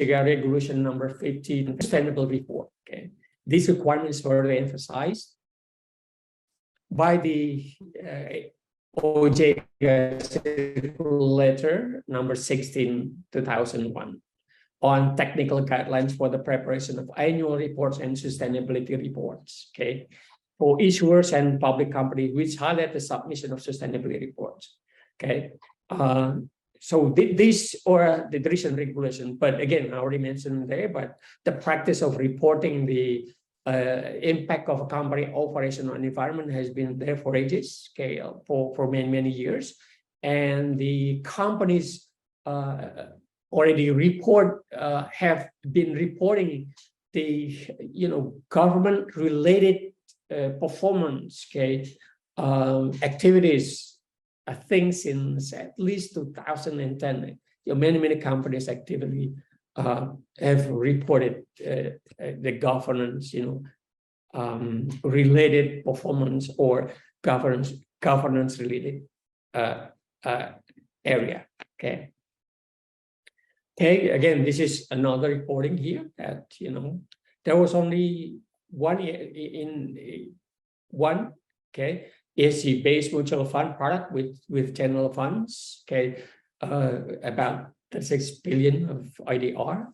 regulation number 15, sustainable report. Okay, these requirements were emphasized by the OJK letter number 16, 2001, on technical guidelines for the preparation of annual reports and sustainability reports. Okay, for issuers and public companies, which highlight the submission of sustainability reports. Okay. So this or the recent regulation, but again, I already mentioned there, but the practice of reporting the impact of a company operation on environment has been there for ages, okay, for many years, and the companies already have been reporting the government related performance, okay, activities I think since at least 2010, many companies actively have reported the governance, related performance or governance related area. Okay. Okay. Again, this is another reporting here that there was only one okay, ESG-based mutual fund product with general funds. Okay, about 6 billion of IDR.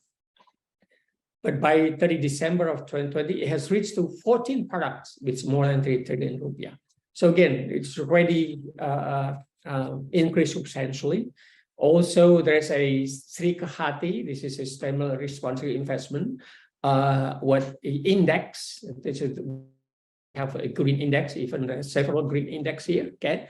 But by 30 December of 2020, it has reached to 14 products with more than 3 trillion rupiah. So again, it's already increased substantially. Also, there's a Sri Kahati. This is a sustainable responsible investment. What index? This is have a green index, even several green index here. Okay.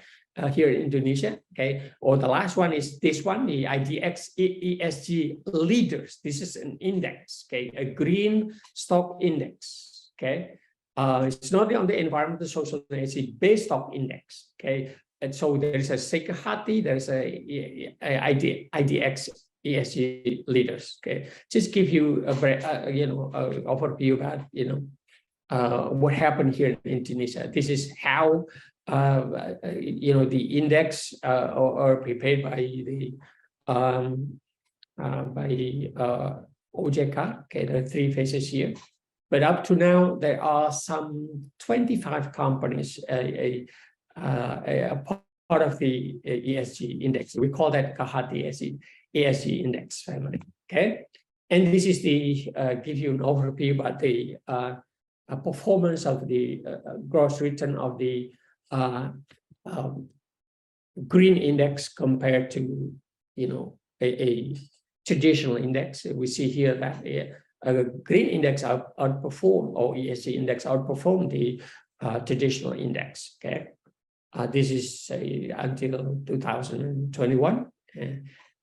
Here in Indonesia, okay, or the last one is this one, the IDX ESG leaders. This is an index, okay, a green stock index, okay. It's not on the environmental, social, and ESG-based stock index, okay. And so there is a Sekahati, there's a IDX ESG leaders, okay. Just give you a overview about what happened here in Indonesia. This is how the index are prepared by the OJK. Okay, there are 3 phases here, but up to now there are some 25 companies a part of the ESG index. We call that Kahati ESG index family. Okay, and this is the give you an overview about the performance of the gross return of the green index compared to a traditional index. We see here that a green index outperform, or ESG index outperform the traditional index. Okay, this is until 2021.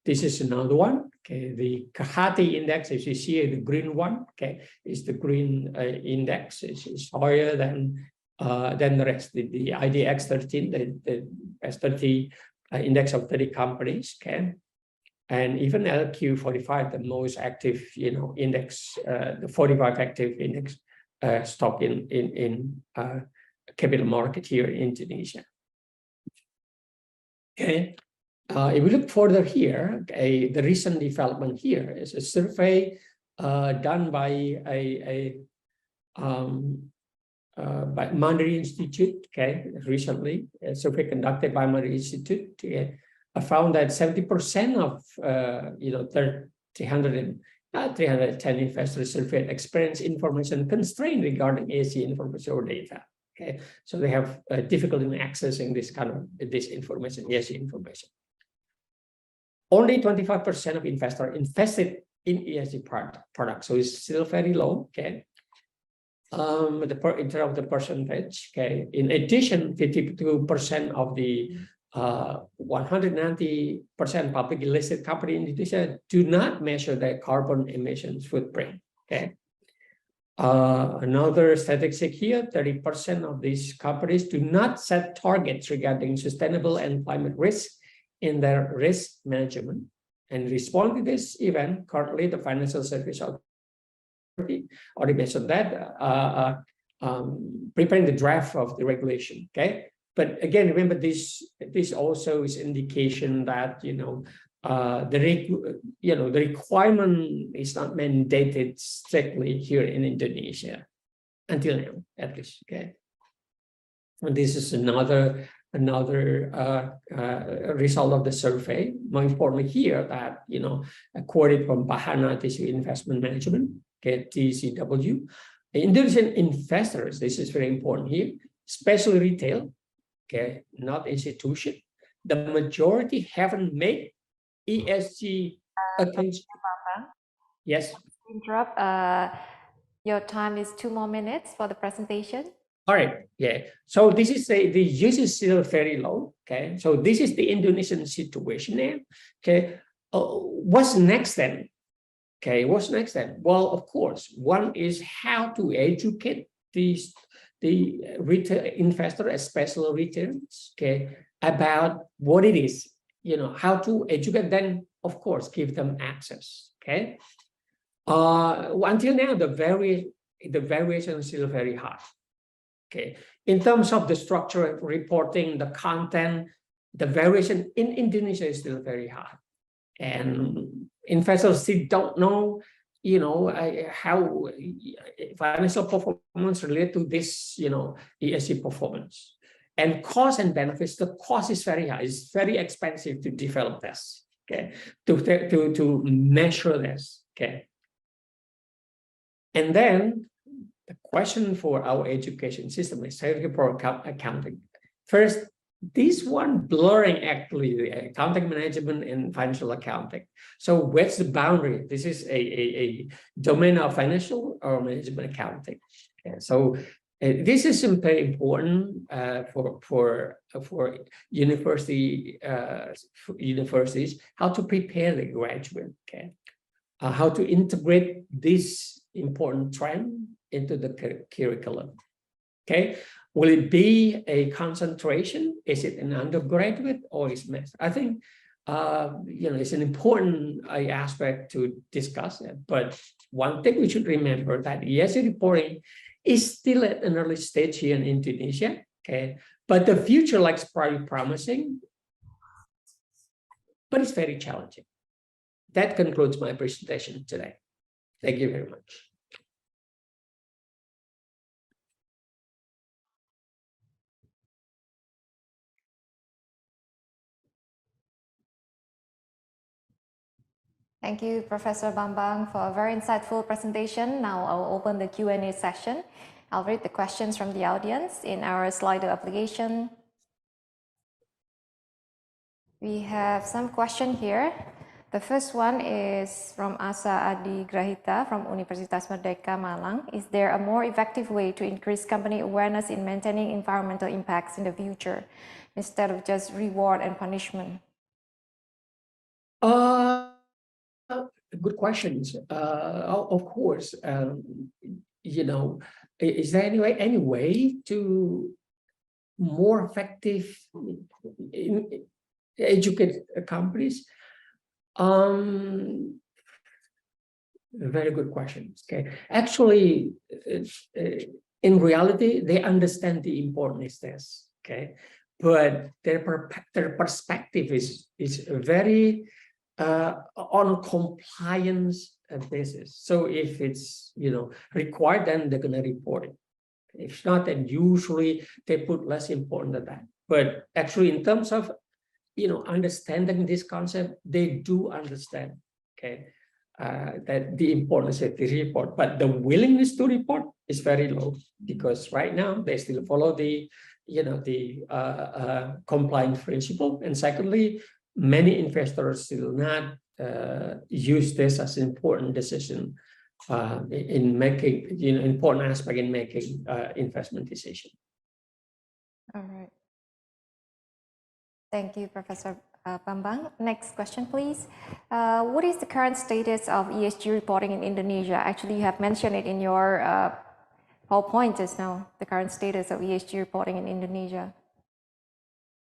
This is another one. Okay, the Kahati index, as you see, the green one. Okay, is the green index. It's higher than the rest. The IDX 13, the S30 index of 30 companies. Okay, and even LQ 45, the most active, index, the 45 active index stock in capital market here in Indonesia. Okay. If we look further here, okay, the recent development here is a survey done by Mandiri Institute. Okay, recently, a survey conducted by Mandiri Institute found that 70% of 310 investors surveyed experience information constraint regarding ESG information or data. Okay, so they have difficulty in accessing this information, ESG information. Only 25% of investors invested in ESG products, so it's still very low. Okay, in terms of the percentage. Okay, in addition, 52% of the 190% publicly listed company in Indonesia do not measure their carbon emissions footprint. Okay. Another statistic here, 30% of these companies do not set targets regarding sustainable and climate risk in their risk management. And respond to this event, currently the Financial Services Authority already mentioned that, preparing the draft of the regulation. Okay, but again, remember this also is indication that the requirement is not mandated strictly here in Indonesia until now, at least. Okay, and this is another result of the survey. More importantly here that quoted from Bahana Tissue Investment Management, okay, TCW, Indonesian investors. This is very important here, especially retail. Okay, not institution. The majority haven't made ESG accounts. Yes. Interrupt. Your time is 2 more minutes for the presentation. All right. Yeah. So this is the use is still very low. Okay. So this is the Indonesian situation now. Okay. What's next then? Okay. What's next then? Well, of course, one is how to educate the retail investor, especially retailers. Okay. about what it is, how to educate, then of course give them access. Okay. Until now, the variation is still very high. Okay. In terms of the structure of reporting, the content, the variation in Indonesia is still very high. And investors still don't know, how financial performance relate to this, ESG performance. And cost and benefits, the cost is very high. It's very expensive to develop this, okay, to measure this, okay. And then the question for our education system is for accounting. First, this one blurring actually the accounting management and financial accounting. So where's the boundary? This is a domain of financial or management accounting. Okay, so this is very important for universities how to prepare the graduate. Okay, how to integrate this important trend into the curriculum. Okay, will it be a concentration? Is it an undergraduate or is math? I think it's an important aspect to discuss it. But one thing we should remember that ESG reporting is still at an early stage here in Indonesia. Okay, but the future looks pretty promising, but it's very challenging. That concludes my presentation today. Thank you very much. Thank you, Professor Bambang, for a very insightful presentation. Now I'll open the Q&A session. I'll read the questions from the audience in our Slido application. We have some questions here. The first one is from Asa Adi Grahita from Universitas Merdeka Malang. Is there a more effective way to increase company awareness in maintaining environmental impacts in the future instead of just reward and punishment? Good questions. Of course, is there any way to more effective educate companies? Very good questions. Okay, actually, in reality, they understand the importance of this. Okay, but their perspective is very on compliance basis. So if it's required, then they're gonna report it. If not, then usually they put less important than that. But actually, in terms of understanding this concept, they do understand. Okay, that the importance of the report, but the willingness to report is very low because right now they still follow the compliance principle. And secondly, many investors still not use this as an important decision in making important aspect in making investment decision. All right. Thank you, Professor Bambang. Next question, please. What is the current status of ESG reporting in Indonesia? Actually, you have mentioned it in your PowerPoint just now, the current status of ESG reporting in Indonesia.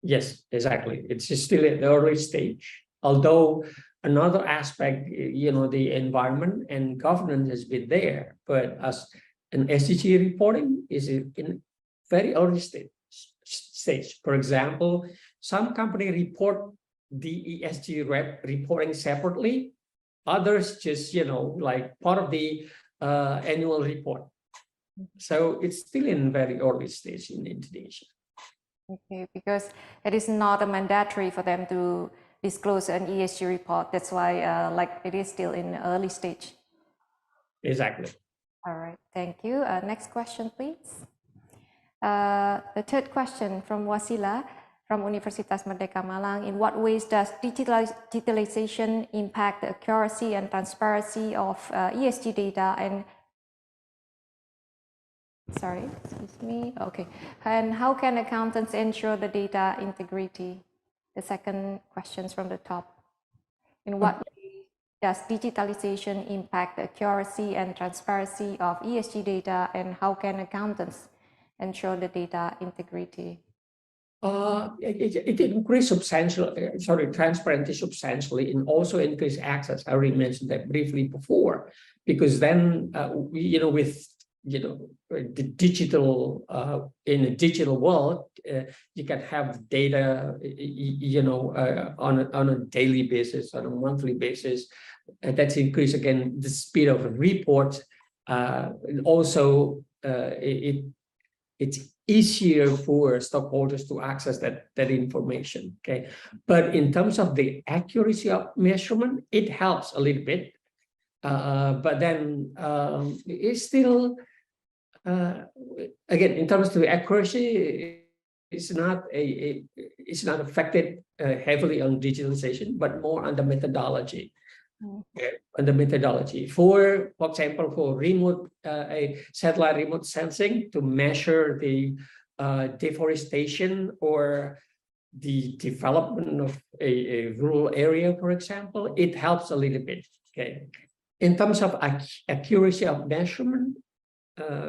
Yes, exactly. It's still at the early stage. Although another aspect, the environment and governance has been there, but as an SDG reporting is in very early stage. For example, some company report the ESG reporting separately. Others just, like part of the annual report. So it's still in very early stage in Indonesia. Okay, because it is not a mandatory for them to disclose an ESG report. That's why it is still in early stage. Exactly. All right, thank you. Next question, please. The third question from Wasila from Universitas Merdeka Malang. In what ways does digitalization impact the accuracy and transparency of ESG data and and how can accountants ensure the data integrity? The second question from the top. In what way does digitalization impact the accuracy and transparency of ESG data and how can accountants ensure the data integrity? It increased transparency substantially, and also increased access. I already mentioned that briefly before, because then with the digital in a digital world, you can have data on a daily basis, on a monthly basis. That's increased again the speed of a report. And also it's easier for stockholders to access that information. Okay, but in terms of the accuracy of measurement, it helps a little bit, but then it's still again, in terms of the accuracy, it's not affected heavily on digitalization, but more on the methodology. On the methodology, for example, for remote satellite remote sensing to measure the deforestation or the development of a rural area, for example, it helps a little bit. Okay, in terms of accuracy of measurement,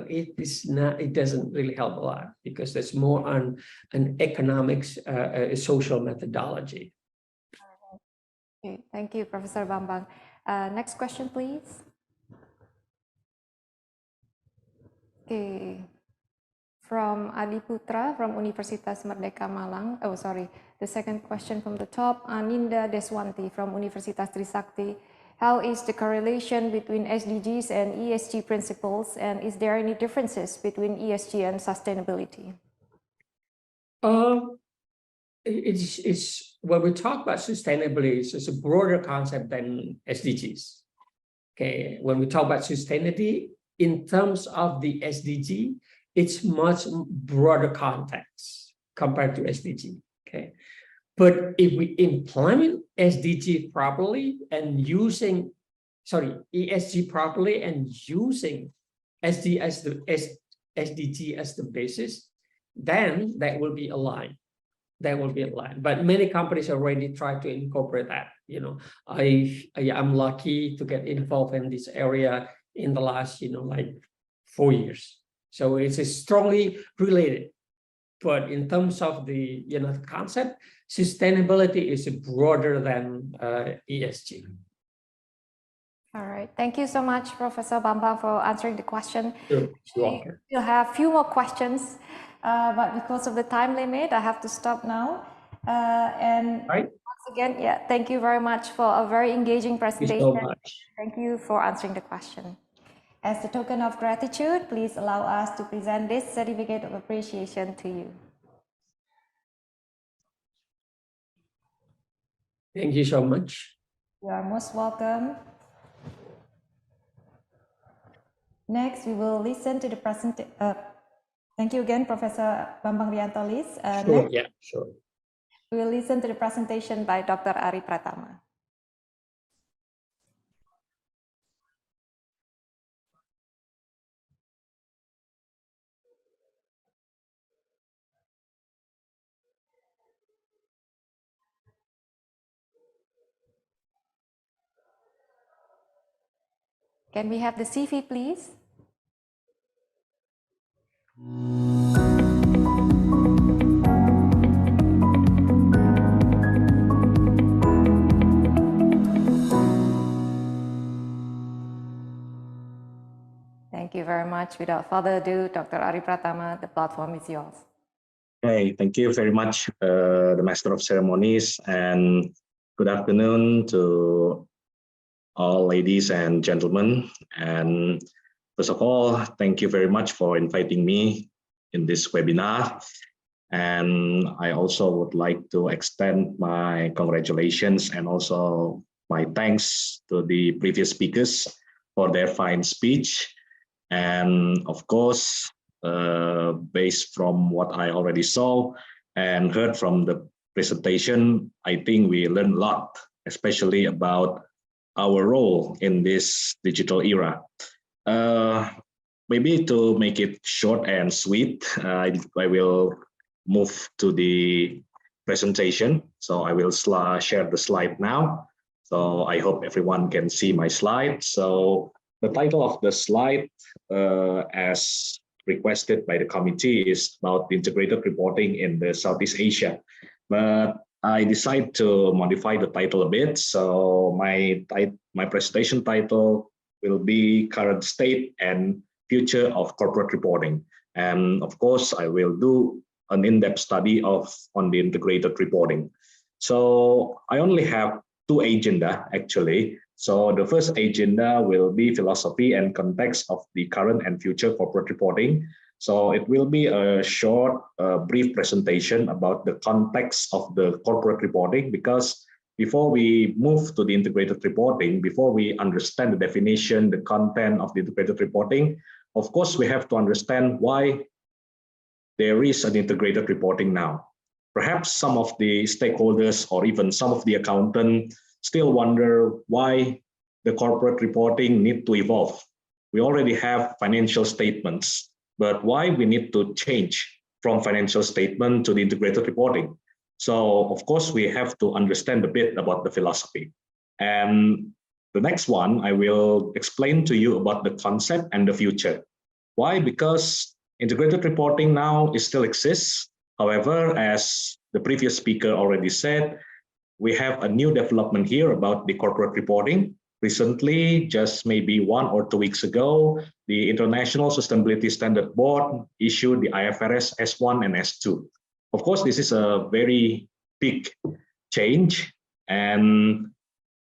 it doesn't really help a lot, because there's more on an economics, social methodology. Okay, thank you, Professor Bambang. Next question, please. Okay, from Adi Putra from Universitas Merdeka Malang. Oh, sorry, the second question from the top. Aninda Deswanti from Universitas Trisakti. How is the correlation between SDGs and ESG principles, and is there any differences between ESG and sustainability? It's when we talk about sustainability, it's a broader concept than SDGs. Okay, when we talk about sustainability in terms of the SDG, it's much broader context compared to SDG. Okay, but if we implement SDG properly and using, ESG properly and using SDG as the basis, then that will be aligned. But many companies already try to incorporate that. I'm lucky to get involved in this area in the last, like 4 years. So it's strongly related. But in terms of the, concept, sustainability is broader than ESG. All right. Thank you so much, Professor Bambang, for answering the question. You're welcome. We'll have a few more questions, but because of the time limit, I have to stop now. And once again, thank you very much for a very engaging presentation. Thank you so much. Thank you for answering the question. As a token of gratitude, please allow us to present this certificate of appreciation to you. Thank you so much. You are most welcome. Next, we will listen to the presentation. Thank you again, Professor Bambang Riantolis. Sure. We will listen to the presentation by Dr. Ari Pratama. Can we have the CV, please? Thank you very much. Without further ado, Dr. Ari Pratama, the platform is yours. Okay, thank you very much, the Master of Ceremonies, and good afternoon to all ladies and gentlemen. And first of all, thank you very much for inviting me in this webinar. And I also would like to extend my congratulations and also my thanks to the previous speakers for their fine speech. And of course, based from what I already saw and heard from the presentation, I think we learned a lot, especially about our role in this digital era. Maybe to make it short and sweet, I will move to the presentation. So I will share the slide now. So I hope everyone can see my slide. So the title of the slide, as requested by the committee is about the integrated reporting in the Southeast Asia. But I decided to modify the title a bit. So my presentation title will be Current State and Future of Corporate Reporting. And of course, I will do an in-depth study on the integrated reporting. So I only have two agenda actually. So the first agenda will be philosophy and context of the current and future corporate reporting. So it will be a short, brief presentation about the context of the corporate reporting, because before we move to the integrated reporting, before we understand the definition, the content of the integrated reporting, of course, we have to understand why there is an integrated reporting now. Perhaps some of the stakeholders or even some of the accountants still wonder why the corporate reporting need to evolve. We already have financial statements, but why we need to change from financial statement to the integrated reporting? So of course, we have to understand a bit about the philosophy. And the next one, I will explain to you about the concept and the future. Why? Because integrated reporting now still exists. However, as the previous speaker already said, we have a new development here about the corporate reporting. Recently, just maybe 1 or 2 weeks ago, the International Sustainability Standard Board issued the IFRS S1 and S2. Of course, this is a very big change, and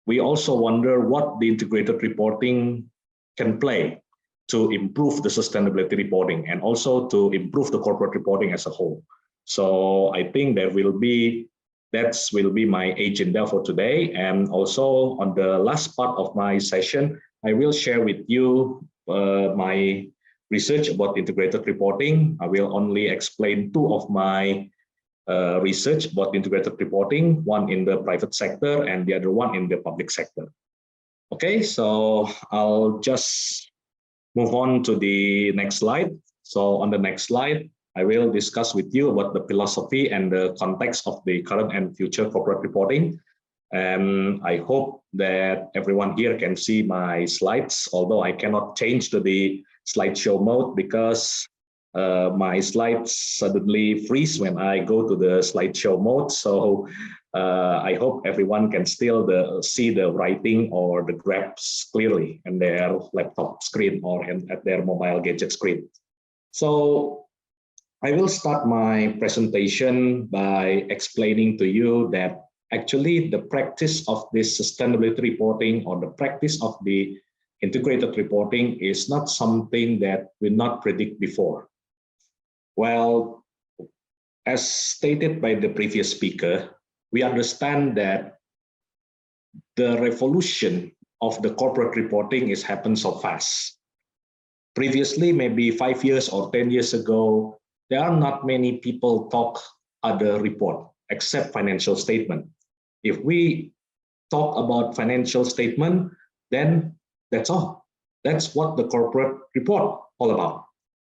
we also wonder what the integrated reporting can play to improve the sustainability reporting and also to improve the corporate reporting as a whole. So I think that will be my agenda for today. And also on the last part of my session, I will share with you my research about integrated reporting. I will only explain 2 of my research about integrated reporting, one in the private sector and the other one in the public sector. Okay, so I'll just move on to the next slide. So on the next slide, I will discuss with you about the philosophy and the context of the current and future corporate reporting. And I hope that everyone here can see my slides, although I cannot change to the slideshow mode because my slides suddenly freeze when I go to the slideshow mode. So I hope everyone can still see the writing or the graphs clearly in their laptop screen or at their mobile gadget screen. So I will start my presentation by explaining to you that actually the practice of this sustainability reporting or the practice of the integrated reporting is not something that we not predict before. Well, as stated by the previous speaker, we understand that the revolution of the corporate reporting is happened so fast. Previously, maybe 5 years or 10 years ago, there are not many people talk other report except financial statement. If we talk about financial statement, then that's all. That's what the corporate report all about.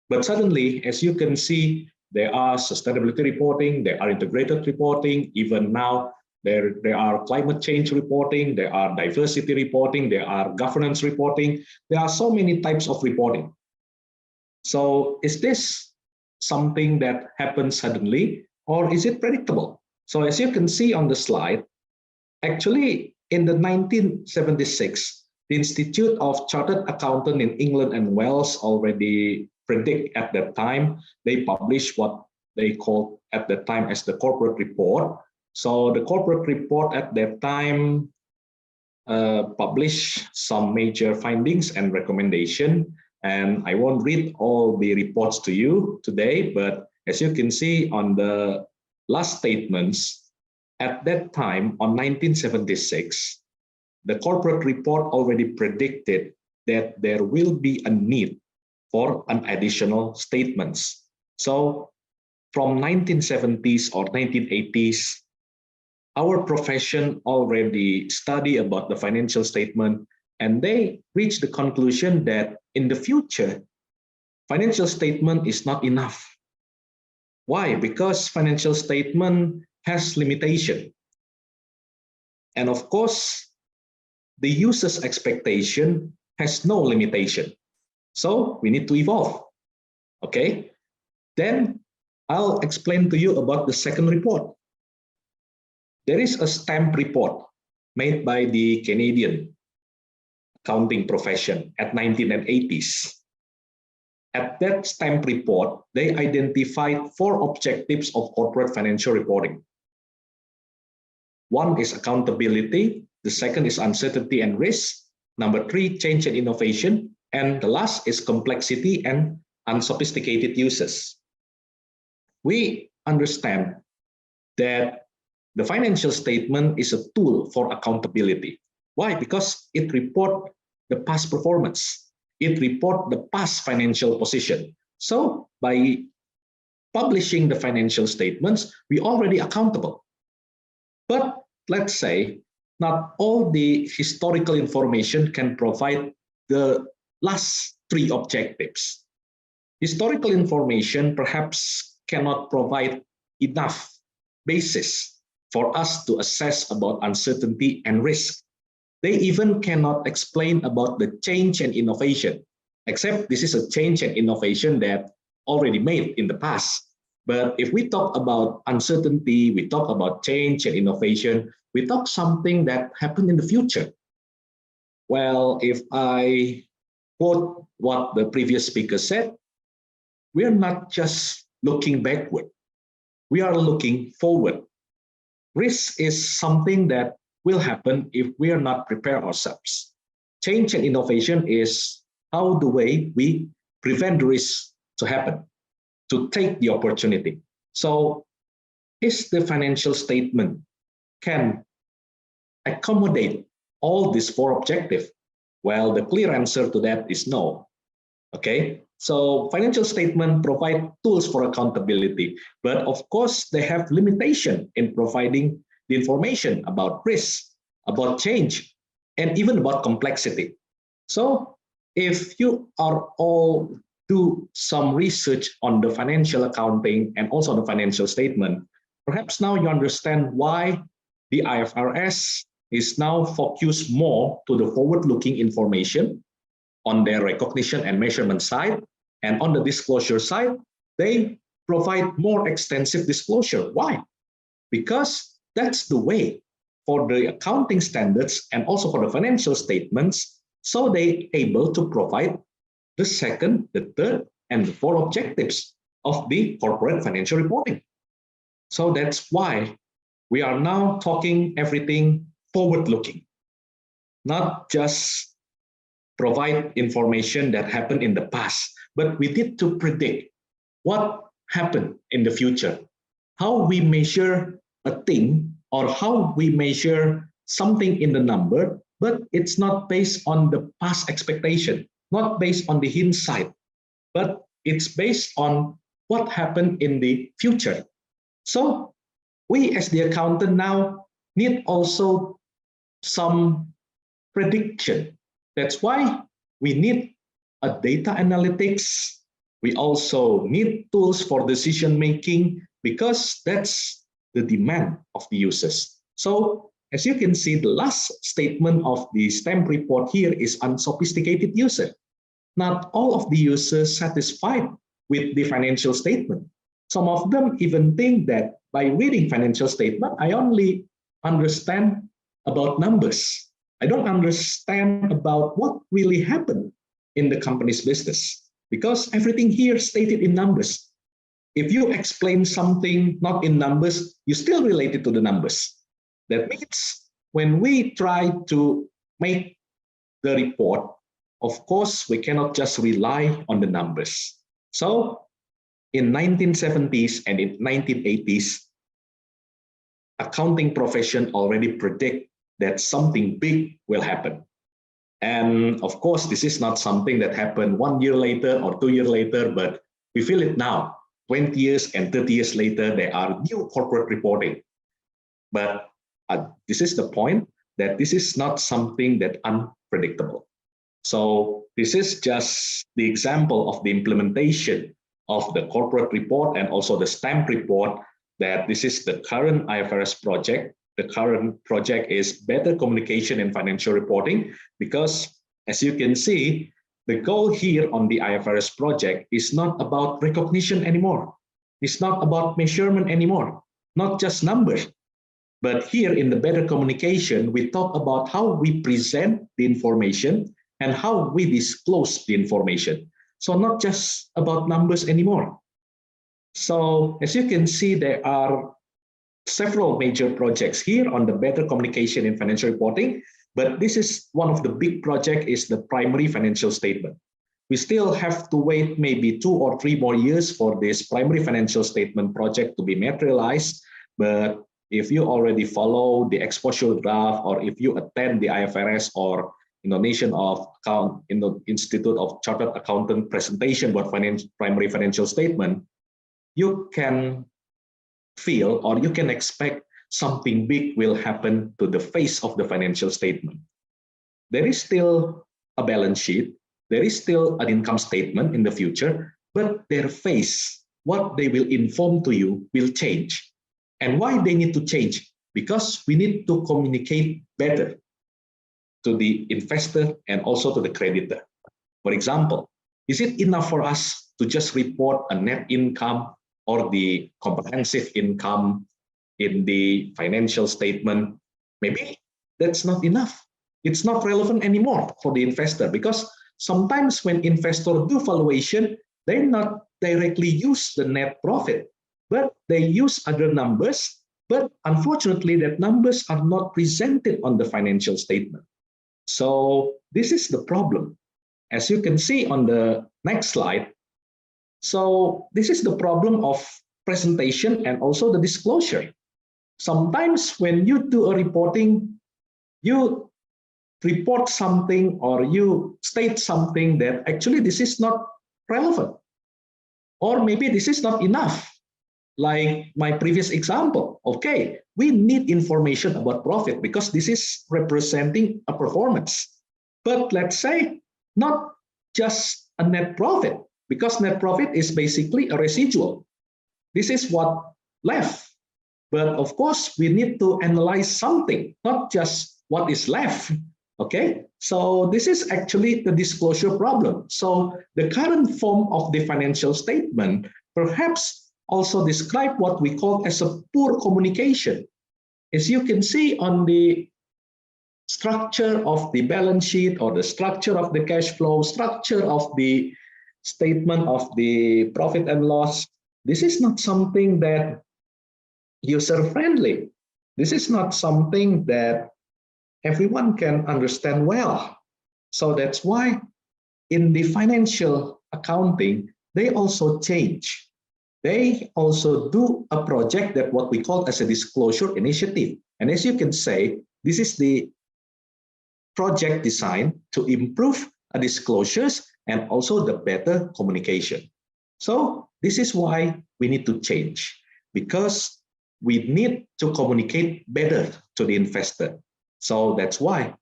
But suddenly, as you can see, there are sustainability reporting, there are integrated reporting, even now there are climate change reporting, there are diversity reporting, there are governance reporting. There are so many types of reporting. So is this something that happens suddenly, or is it predictable? So as you can see on the slide, actually in the 1976, the Institute of Chartered Accountants in England and Wales already predict at that time. They published what they called at that time as the corporate report. So the corporate report at that time published some major findings and recommendation. And I won't read all the reports to you today, but as you can see on the last statements, at that time on 1976, the corporate report already predicted that there will be a need for an additional statements. So from 1970s or 1980s, our profession already studied about the financial statement, and they reached the conclusion that in the future, financial statement is not enough. Why? Because financial statement has limitation. And of course, the user's expectation has no limitation. So we need to evolve. Okay, then I'll explain to you about the second report. There is a stamp report made by the Canadian accounting profession at 1980s. At that stamp report, they identified 4 objectives of corporate financial reporting. One is accountability, the second is uncertainty and risk, number 3, change and innovation, and the last is complexity and unsophisticated uses. We understand that the financial statement is a tool for accountability. Why? Because it reports the past performance. It reports the past financial position. So by publishing the financial statements, we already accountable. But let's say not all the historical information can provide the last 3 objectives. Historical information perhaps cannot provide enough basis for us to assess about uncertainty and risk. They even cannot explain about the change and innovation, except this is a change and innovation that already made in the past. But if we talk about uncertainty, we talk about change and innovation, we talk something that happened in the future. Well, if I quote what the previous speaker said, we are not just looking backward, we are looking forward. Risk is something that will happen if we are not prepared ourselves. Change and innovation is how the way we prevent the risk to happen, to take the opportunity. So is the financial statement can accommodate all these 4 objectives? Well, the clear answer to that is no. Okay, so financial statement provide tools for accountability, but of course they have limitation in providing the information about risk, about change, and even about complexity. So if you are all do some research on the financial accounting and also the financial statement, perhaps now you understand why the IFRS is now focused more to the forward-looking information on their recognition and measurement side, and on the disclosure side, they provide more extensive disclosure. Why? Because that's the way for the accounting standards and also for the financial statements, so they able to provide the second, the third, and the 4 objectives of the corporate financial reporting. So that's why we are now talking everything forward-looking, not just provide information that happened in the past, but we need to predict what happened in the future, how we measure a thing or how we measure something in the number, but it's not based on the past expectation, not based on the hindsight, but it's based on what happened in the future. So we as the accountant now need also some prediction. That's why we need a data analytics. We also need tools for decision making because that's the demand of the users. So as you can see, the last statement of the stamp report here is unsophisticated user. Not all of the users satisfied with the financial statement. Some of them even think that by reading financial statement, I only understand about numbers. I don't understand about what really happened in the company's business because everything here stated in numbers. If you explain something not in numbers, you still relate it to the numbers. That means when we try to make the report, of course, we cannot just rely on the numbers. So in 1970s and in 1980s, accounting profession already predict that something big will happen. And of course, this is not something that happened 1 year later or 2 years later, but we feel it now. 20 years and 30 years later, there are new corporate reporting. But this is the point that this is not something that unpredictable. So this is just the example of the implementation of the corporate report and also the stamp report, that this is the current IFRS project. The current project is better communication and financial reporting, because as you can see, the goal here on the IFRS project is not about recognition anymore. It's not about measurement anymore, not just numbers. But here in the better communication, we talk about how we present the information and how we disclose the information. So not just about numbers anymore. So as you can see, there are several major projects here on the better communication in financial reporting, but this is one of the big projects is the primary financial statement. We still have to wait maybe 2 or 3 more years for this primary financial statement project to be materialized. But if you already follow the exposure draft, or if you attend the IFRS or Indonesian Institute of Chartered Accountant presentation about primary financial statement, you can feel or you can expect something big will happen to the face of the financial statement. There is still a balance sheet, there is still an income statement in the future, but their face, what they will inform to you, will change. And why they need to change? Because we need to communicate better to the investor and also to the creditor. For example, is it enough for us to just report a net income or the comprehensive income in the financial statement? Maybe that's not enough. It's not relevant anymore for the investor, because sometimes when investors do valuation, they not directly use the net profit, but they use other numbers. But unfortunately, that numbers are not presented on the financial statement. So this is the problem. As you can see on the next slide, so this is the problem of presentation and also the disclosure. Sometimes when you do a reporting, you report something or you state something that actually this is not relevant, or maybe this is not enough. Like my previous example, okay, we need information about profit because this is representing a performance. But let's say not just a net profit, because net profit is basically a residual. This is what left. But of course, we need to analyze something, not just what is left. Okay, so this is actually the disclosure problem. So the current form of the financial statement perhaps also describe what we call as a poor communication. As you can see on the structure of the balance sheet or the structure of the cash flow, structure of the statement of the profit and loss, this is not something that user-friendly. This is not something that everyone can understand well. So that's why in the financial accounting, they also change. They also do a project that what we call as a disclosure initiative. And as you can say, this is the project designed to improve disclosures and also the better communication. So this is why we need to change, because we need to communicate better to the investor. So that's why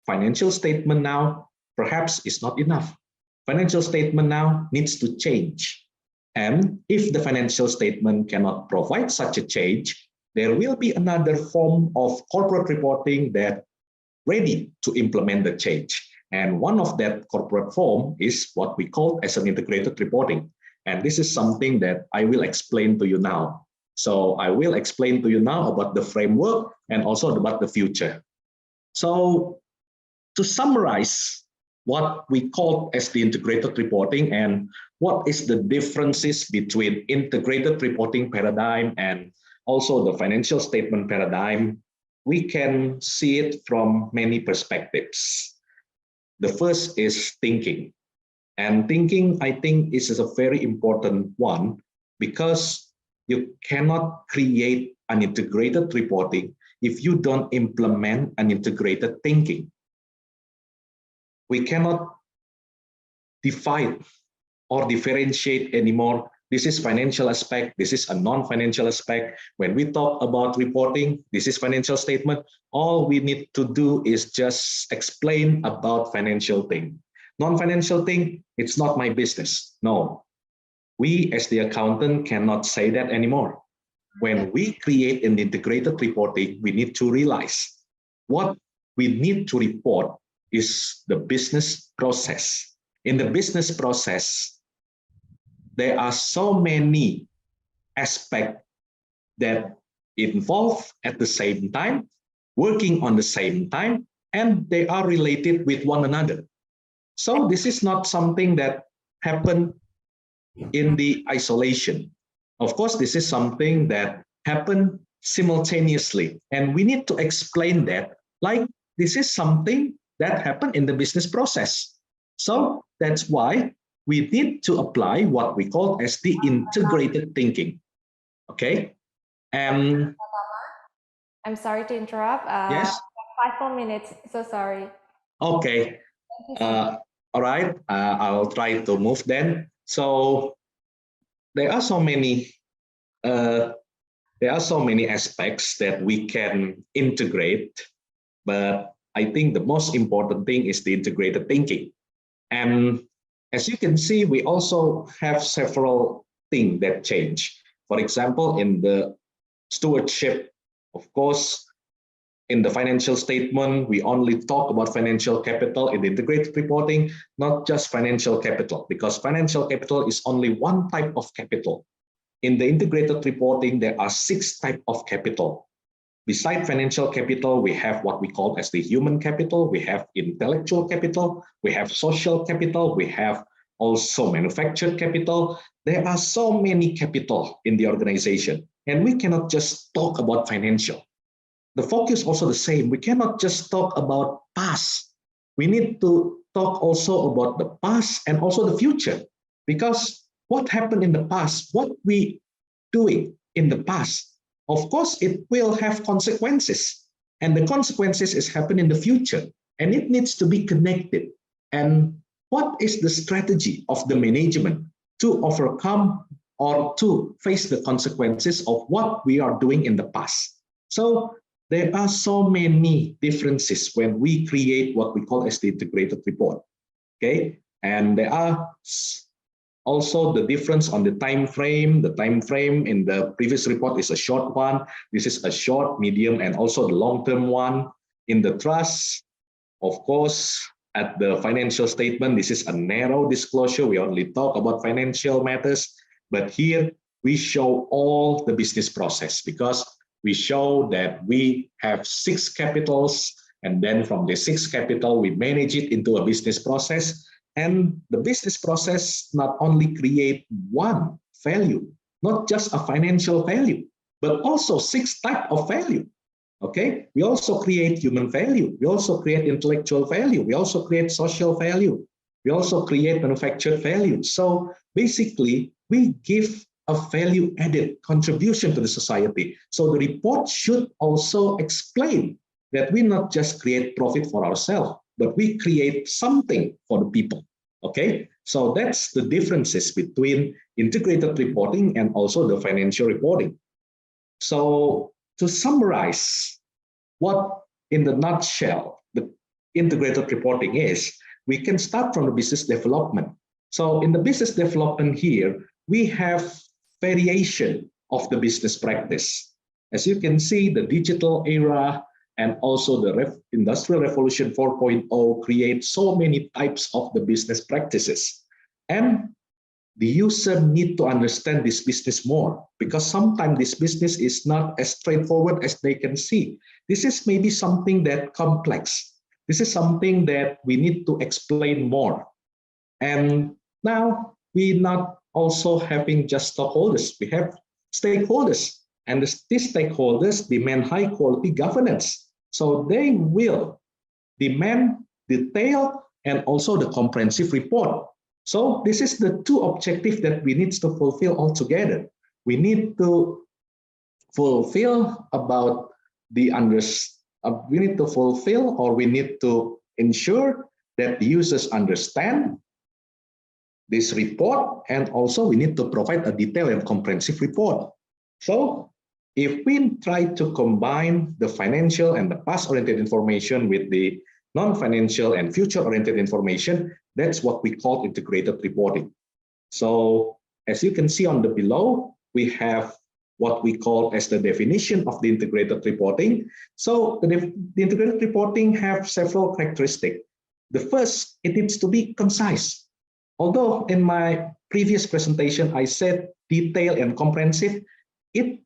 financial statement now perhaps is not enough. Financial statement now needs to change. And if the financial statement cannot provide such a change, there will be another form of corporate reporting that ready to implement the change. And one of that corporate form is what we call as an integrated reporting. And this is something that I will explain to you now. So I will explain to you now about the framework and also about the future. So to summarize what we call as the integrated reporting and what is the differences between integrated reporting paradigm and also the financial statement paradigm, we can see it from many perspectives. The first is thinking. And thinking, I think, is a very important one, because you cannot create an integrated reporting if you don't implement an integrated thinking. We cannot divide or differentiate anymore. This is financial aspect, this is a non-financial aspect. When we talk about reporting, this is financial statement. All we need to do is just explain about financial thing. Non-financial thing, it's not my business. No, we as the accountant cannot say that anymore. When we create an integrated reporting, we need to realize what we need to report is the business process. in the business process, there are so many aspects that involve at the same time, working on the same time, and they are related with one another. So this is not something that happened in the isolation. Of course, this is something that happened simultaneously, and we need to explain that like this is something that happened in the business process. So that's why we need to apply what we call as the integrated thinking. Okay, and I'm sorry to interrupt. yes, 5 more minutes. So sorry. okay. Thank you so much. All right, I'll try to move then. So there are so many aspects that we can integrate, but I think the most important thing is the integrated thinking. And as you can see, we also have several things that change. For example, in the stewardship, of course, in the financial statement, we only talk about financial capital. In the integrated reporting, not just financial capital, because financial capital is only one type of capital. In the integrated reporting, there are 6 types of capital. Besides financial capital, we have what we call as the human capital, we have intellectual capital, we have social capital, we have also manufactured capital. There are so many capital in the organization, and we cannot just talk about financial. The focus also the same. We cannot just talk about past. We need to talk also about the past and also the future, because what happened in the past, what we doing in the past, of course, it will have consequences, and the consequences is happen in the future, and it needs to be connected. And what is the strategy of the management to overcome or to face the consequences of what we are doing in the past? So there are so many differences when we create what we call as the integrated report. Okay, and there are also the difference on the time frame. The time frame in the previous report is a short one. This is a short, medium, and also the long-term one. In the trust, of course, at the financial statement, this is a narrow disclosure. We only talk about financial matters, but here we show all the business process, because we show that we have 6 capitals, and then from the 6 capital, we manage it into a business process. And the business process not only create one value, not just a financial value, but also 6 types of value. Okay, we also create human value, we also create intellectual value, we also create social value, we also create manufactured value. So basically, we give a value added contribution to the society. So the report should also explain that we not just create profit for ourselves, but we create something for the people. Okay, so that's the differences between integrated reporting and also the financial reporting. So to summarize what in the nutshell the integrated reporting is, we can start from the business development. So in the business development here, we have variation of the business practice. As you can see, the digital era and also the Industrial Revolution 4.0 create so many types of the business practices. And the user need to understand this business more, because sometimes this business is not as straightforward as they can see. This is maybe something that complex. This is something that we need to explain more. And now we not also having just stockholders, we have stakeholders, and these stakeholders demand high quality governance. So they will demand detail and also the comprehensive report. So this is the 2 objectives that we need to fulfill all together. We need to fulfill about the we need to fulfill, or we need to ensure that the users understand this report, and also we need to provide a detailed and comprehensive report. So if we try to combine the financial and the past-oriented information with the non-financial and future-oriented information, that's what we call integrated reporting. So as you can see on the below, we have what we call as the definition of the integrated reporting. So the integrated reporting have several characteristics. The first, it needs to be concise. although in my previous presentation, I said detailed and comprehensive, it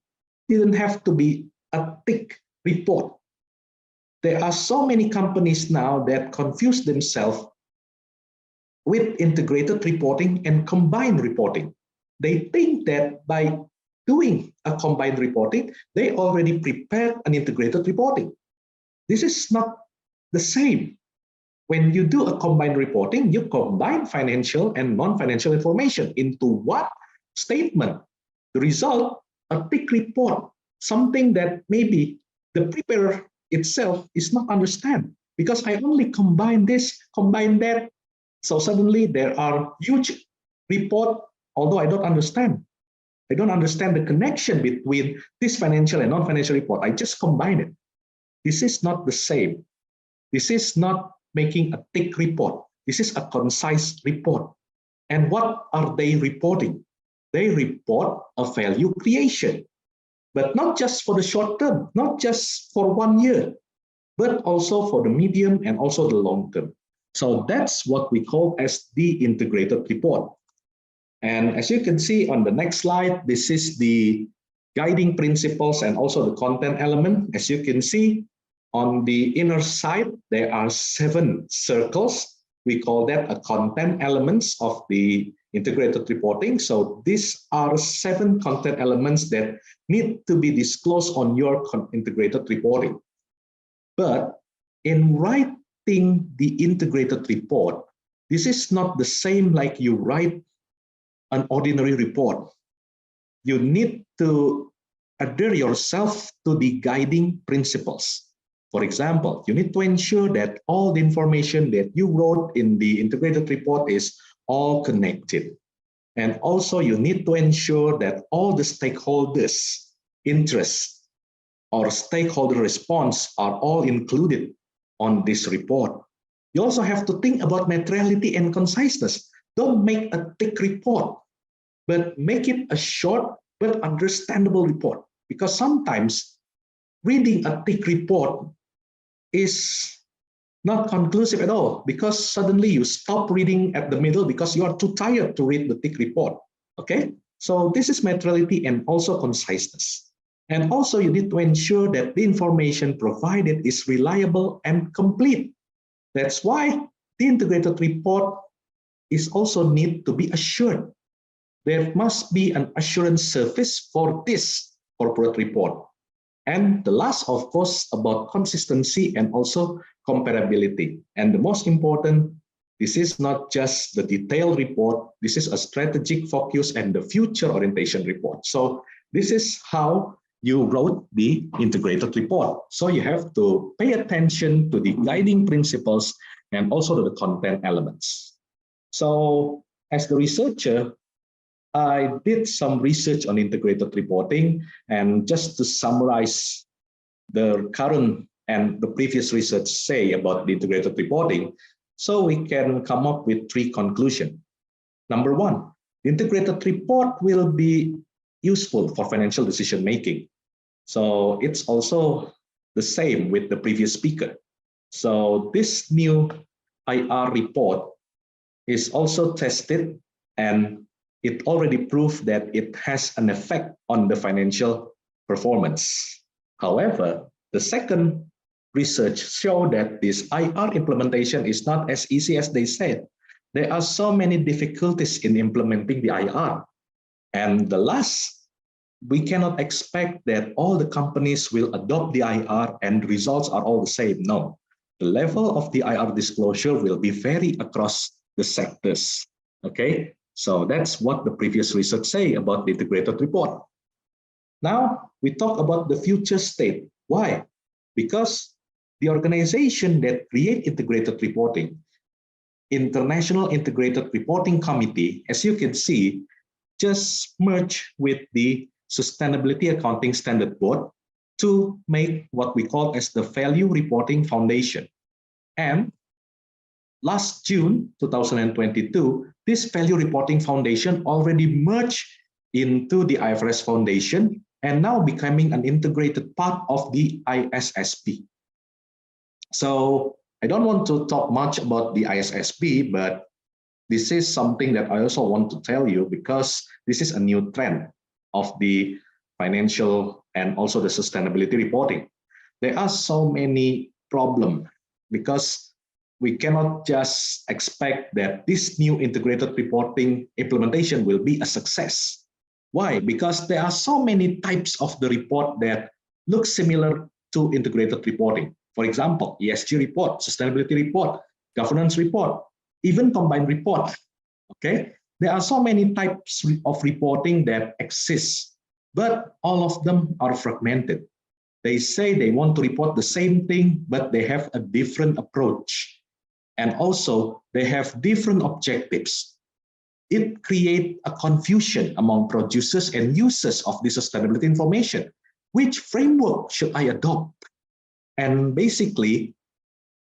didn't have to be a thick report. There are so many companies now that confuse themselves with integrated reporting and combined reporting. They think that by doing a combined reporting, they already prepared an integrated reporting. This is not the same. When you do a combined reporting, you combine financial and non-financial information into one statement. The result, a thick report, something that maybe the preparer itself is not understand, because I only combine this, combine that. So suddenly there are huge report, although I don't understand. I don't understand the connection between this financial and non-financial report. I just combine it. This is not the same. This is not making a thick report. This is a concise report. And what are they reporting? They report a value creation, but not just for the short term, not just for 1 year, but also for the medium and also the long term. So that's what we call as the integrated report. And as you can see on the next slide, this is the guiding principles and also the content element. As you can see, on the inner side, there are 7 circles. We call that a content elements of the integrated reporting. So these are 7 content elements that need to be disclosed on your integrated reporting. But in writing the integrated report, this is not the same like you write an ordinary report. You need to adhere yourself to the guiding principles. For example, you need to ensure that all the information that you wrote in the integrated report is all connected. And also you need to ensure that all the stakeholders' interests or stakeholder response are all included on this report. You also have to think about materiality and conciseness. Don't make a thick report, but make it a short but understandable report. Because sometimes reading a thick report is not conclusive at all, because suddenly you stop reading at the middle because you are too tired to read the thick report. Okay, so this is materiality and also conciseness. And also you need to ensure that the information provided is reliable and complete. That's why the integrated report is also need to be assured. There must be an assurance service for this corporate report. And the last, of course, about consistency and also comparability. And the most important, this is not just the detailed report, this is a strategic focus and the future orientation report. So this is how you wrote the integrated report. So you have to pay attention to the guiding principles and also to the content elements. So as the researcher, I did some research on integrated reporting, and just to summarize the current and the previous research say about the integrated reporting, so we can come up with 3 conclusions. Number 1, the integrated report will be useful for financial decision making. So it's also the same with the previous speaker. So this new IR report is also tested, and it already proved that it has an effect on the financial performance. However, the second research showed that this IR implementation is not as easy as they said. There are so many difficulties in implementing the IR. And the last, we cannot expect that all the companies will adopt the IR and results are all the same. No, the level of the IR disclosure will be vary across the sectors. Okay. So that's what the previous research say about the integrated report. Now we talk about the future state. Why? Because the organization that create integrated reporting, International Integrated Reporting Committee, as you can see, just merged with the Sustainability Accounting Standard Board to make what we call as the Value Reporting Foundation. And last June 2022, this Value Reporting Foundation already merged into the IFRS Foundation and now becoming an integrated part of the ISSB. So I don't want to talk much about the ISSB, but this is something that I also want to tell you, because this is a new trend of the financial and also the sustainability reporting. There are so many problems because we cannot just expect that this new integrated reporting implementation will be a success. Why? Because there are so many types of the report that look similar to integrated reporting. For example, ESG report, sustainability report, governance report, even combined report. Okay, there are so many types of reporting that exist, but all of them are fragmented. They say they want to report the same thing, but they have a different approach. And also, they have different objectives. It creates a confusion among producers and users of the sustainability information. Which framework should I adopt? And basically,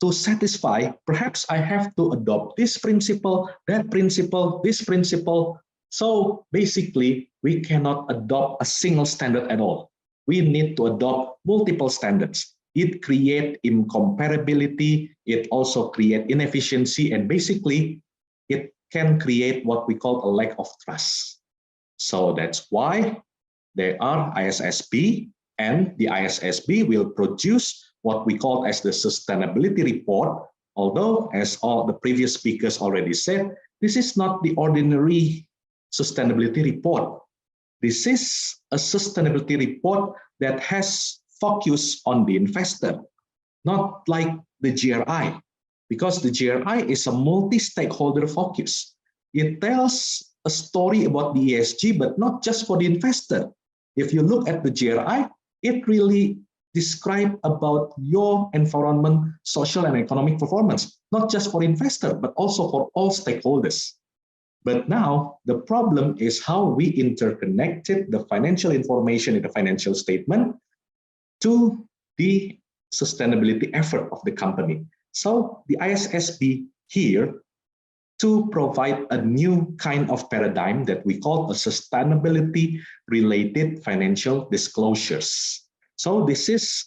to satisfy, perhaps I have to adopt this principle, that principle, this principle. So basically, we cannot adopt a single standard at all. We need to adopt multiple standards. It creates incomparability, it also creates inefficiency, and basically, it can create what we call a lack of trust. So that's why there are ISSB, and the ISSB will produce what we call as the sustainability report. Although, as all the previous speakers already said, this is not the ordinary sustainability report. This is a sustainability report that has focus on the investor, not like the GRI, because the GRI is a multi-stakeholder focus. It tells a story about the ESG, but not just for the investor. If you look at the GRI, it really describes about your environment, social and economic performance, not just for investor, but also for all stakeholders. But now the problem is how we interconnected the financial information in the financial statement to the sustainability effort of the company. So the ISSB here to provide a new kind of paradigm that we call a sustainability related financial disclosures. So this is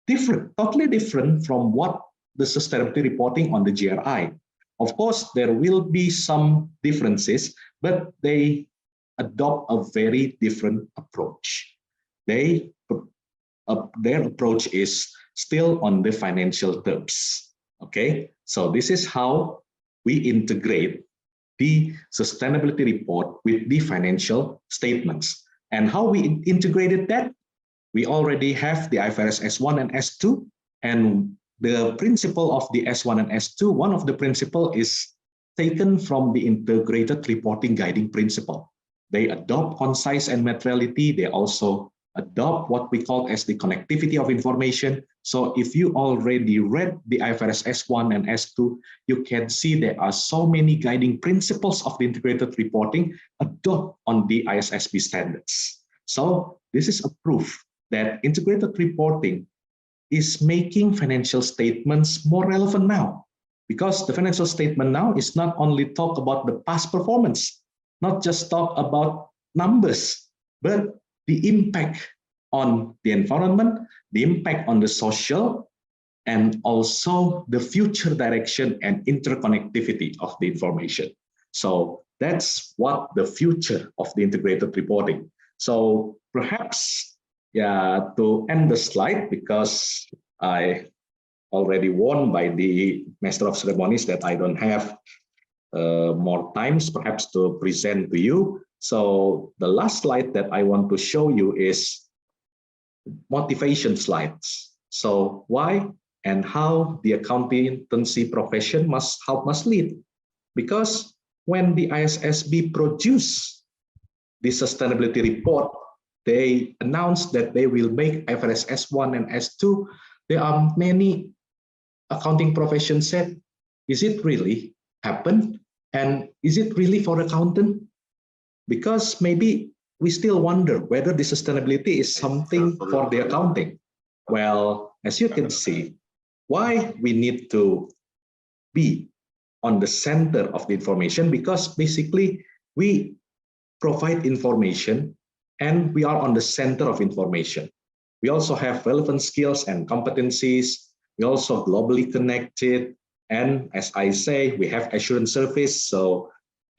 different, totally different from what the sustainability reporting on the GRI. Of course, there will be some differences, but they adopt a very different approach. Their approach is still on the financial terms. Okay, so this is how we integrate the sustainability report with the financial statements. And how we integrated that? We already have the IFRS S1 and S2, and the principle of the S1 and S2, one of the principles is taken from the integrated reporting guiding principle. They adopt concise and materiality. They also adopt what we call as the connectivity of information. So if you already read the IFRS S1 and S2, you can see there are so many guiding principles of the integrated reporting adopt on the ISSB standards. So this is a proof that integrated reporting is making financial statements more relevant now, because the financial statement now is not only talk about the past performance, not just talk about numbers, but the impact on the environment, the impact on the social, and also the future direction and interconnectivity of the information. So that's what the future of the integrated reporting. So perhaps, yeah, to end the slide, because I already warned by the Master of Ceremonies that I don't have more times perhaps to present to you. So the last slide that I want to show you is motivation slides. So why and how the accountancy profession must lead? Because when the ISSB produced the sustainability report, they announced that they will make IFRS S1 and S2. There are many accounting professions said, is it really happened? And is it really for accountant? Because maybe we still wonder whether the sustainability is something for the accounting. Well, as you can see, why we need to be on the center of the information, because basically we provide information and we are on the center of information. We also have relevant skills and competencies. We also globally connected. And as I say, we have assurance service. So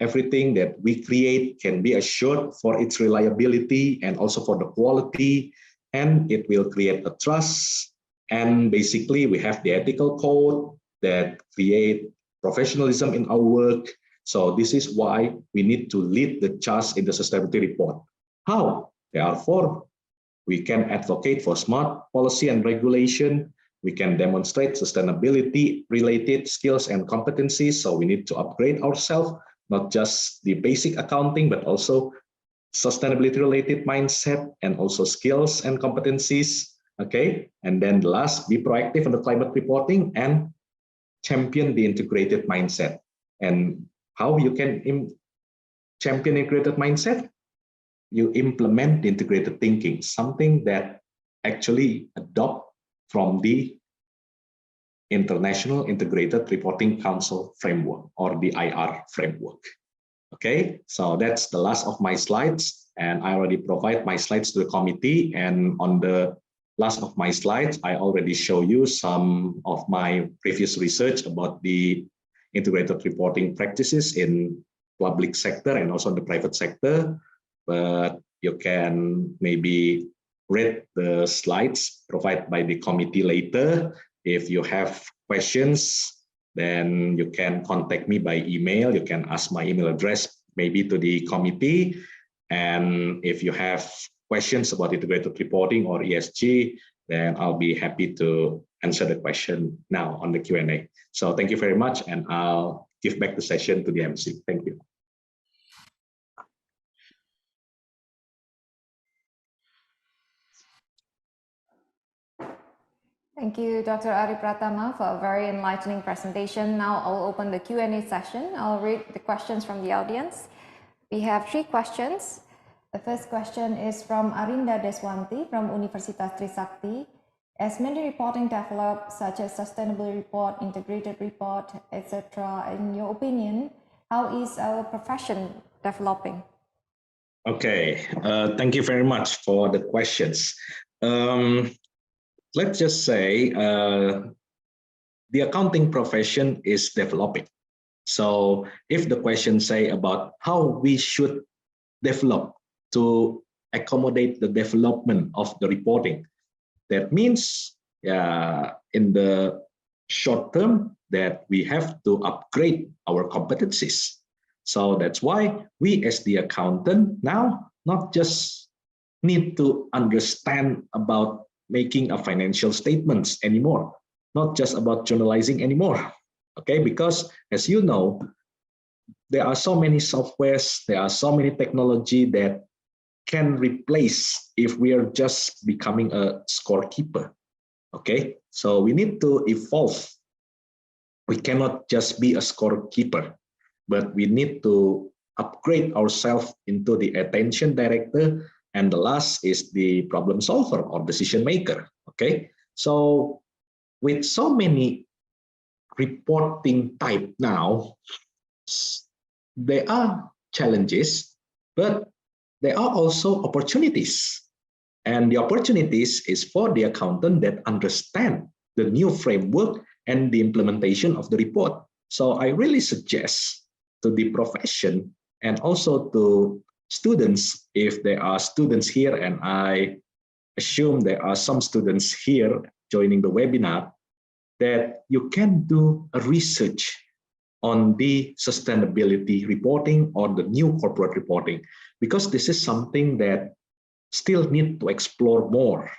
everything that we create can be assured for its reliability and also for the quality, and it will create a trust. And basically, we have the ethical code that create professionalism in our work. So this is why we need to lead the charge in the sustainability report. How? There are four. We can advocate for smart policy and regulation. We can demonstrate sustainability related skills and competencies. So we need to upgrade ourselves, not just the basic accounting, but also sustainability related mindset and also skills and competencies. Okay. And then the last, be proactive on the climate reporting and champion the integrated mindset. And how you can champion integrated mindset? You implement the integrated thinking, something that actually adopt from the International Integrated Reporting Council framework, or the IR framework. Okay, so that's the last of my slides, and I already provide my slides to the committee, and on the last of my slides, I already show you some of my previous research about the integrated reporting practices in public sector and also in the private sector. But you can maybe read the slides provided by the committee later. If you have questions, then you can contact me by email. You can ask my email address maybe to the committee. And if you have questions about integrated reporting or ESG, then I'll be happy to answer the question now on the Q&A. So thank you very much, and I'll give back the session to the MC. Thank you. Thank you, Dr. Ari Pratama, for a very enlightening presentation. Now I'll open the Q&A session. I'll read the questions from the audience. We have 3 questions. The first question is from Arinda Deswanti from Universitas Trisakti. As many reporting develop, such as sustainability report, integrated report, etc., in your opinion, how is our profession developing? Okay, thank you very much for the questions. Let's just say the accounting profession is developing. So if the question say about how we should develop to accommodate the development of the reporting, that means in the short term that we have to upgrade our competencies. So that's why we as the accountant now not just need to understand about making a financial statements anymore, not just about journalizing anymore. Okay, because as you know, there are so many softwares, there are so many technology that can replace if we are just becoming a scorekeeper. Okay, so we need to evolve. We cannot just be a scorekeeper, but we need to upgrade ourselves into the attention director, and the last is the problem solver or decision maker. Okay, so with so many reporting type now, there are challenges, but there are also opportunities. And the opportunities is for the accountant that understand the new framework and the implementation of the report. So I really suggest to the profession and also to students, if there are students here, and I assume there are some students here joining the webinar, that you can do a research on the sustainability reporting or the new corporate reporting, because this is something that still need to explore more.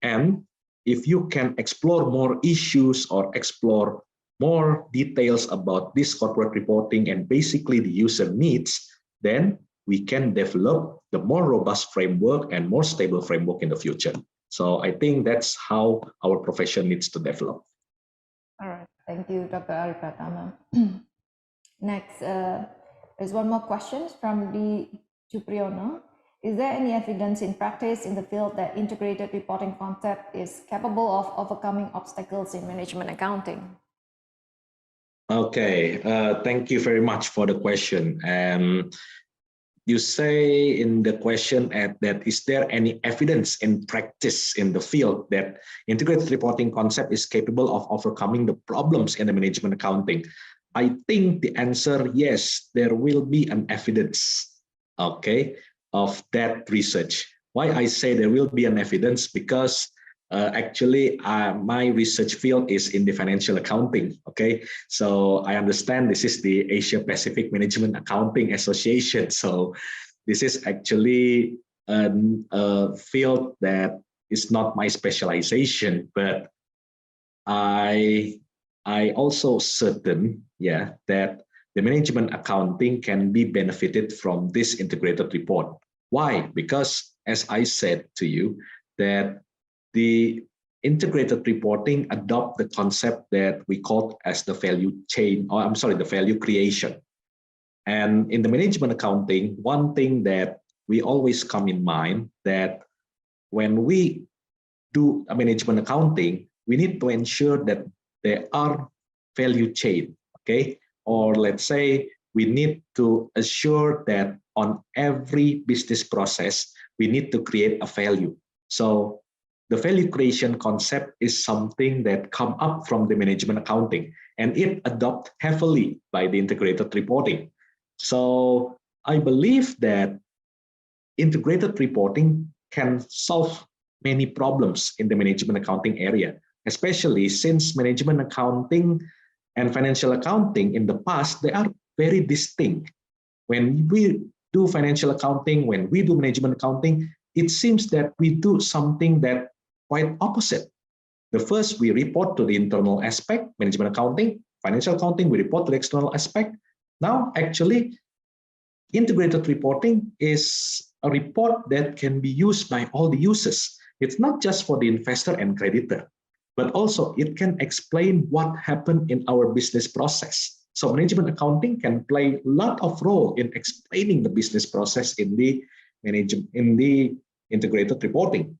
And if you can explore more issues or explore more details about this corporate reporting and basically the user needs, then we can develop the more robust framework and more stable framework in the future. So I think that's how our profession needs to develop. All right, thank you, Dr. Ari Pratama. Next, there's one more question from D. Jupriono. Is there any evidence in practice in the field that integrated reporting concept is capable of overcoming obstacles in management accounting? Okay, thank you very much for the question. You say in the question that is there any evidence in practice in the field that integrated reporting concept is capable of overcoming the problems in the management accounting? I think the answer, yes, there will be an evidence, okay, of that research. Why I say there will be an evidence? Because actually my research field is in the financial accounting, okay? So I understand this is the Asia Pacific Management Accounting Association. So this is actually a field that is not my specialization, but I also certain, yeah, that the management accounting can be benefited from this integrated report. Why? Because as I said to you, that the integrated reporting adopt the concept that we call as the value chain, or I'm sorry, the value creation. And in the management accounting, one thing that we always come in mind that when we do a management accounting, we need to ensure that there are value chain, okay? Or let's say we need to assure that on every business process, we need to create a value. So the value creation concept is something that come up from the management accounting, and it adopted heavily by the integrated reporting. So I believe that integrated reporting can solve many problems in the management accounting area, especially since management accounting and financial accounting in the past, they are very distinct. When we do financial accounting, when we do management accounting, it seems that we do something that quite opposite. The first, we report to the internal aspect, management accounting, financial accounting, we report to the external aspect. Now, actually, integrated reporting is a report that can be used by all the users. It's not just for the investor and creditor, but also it can explain what happened in our business process. So management accounting can play a lot of role in explaining the business process in the integrated reporting.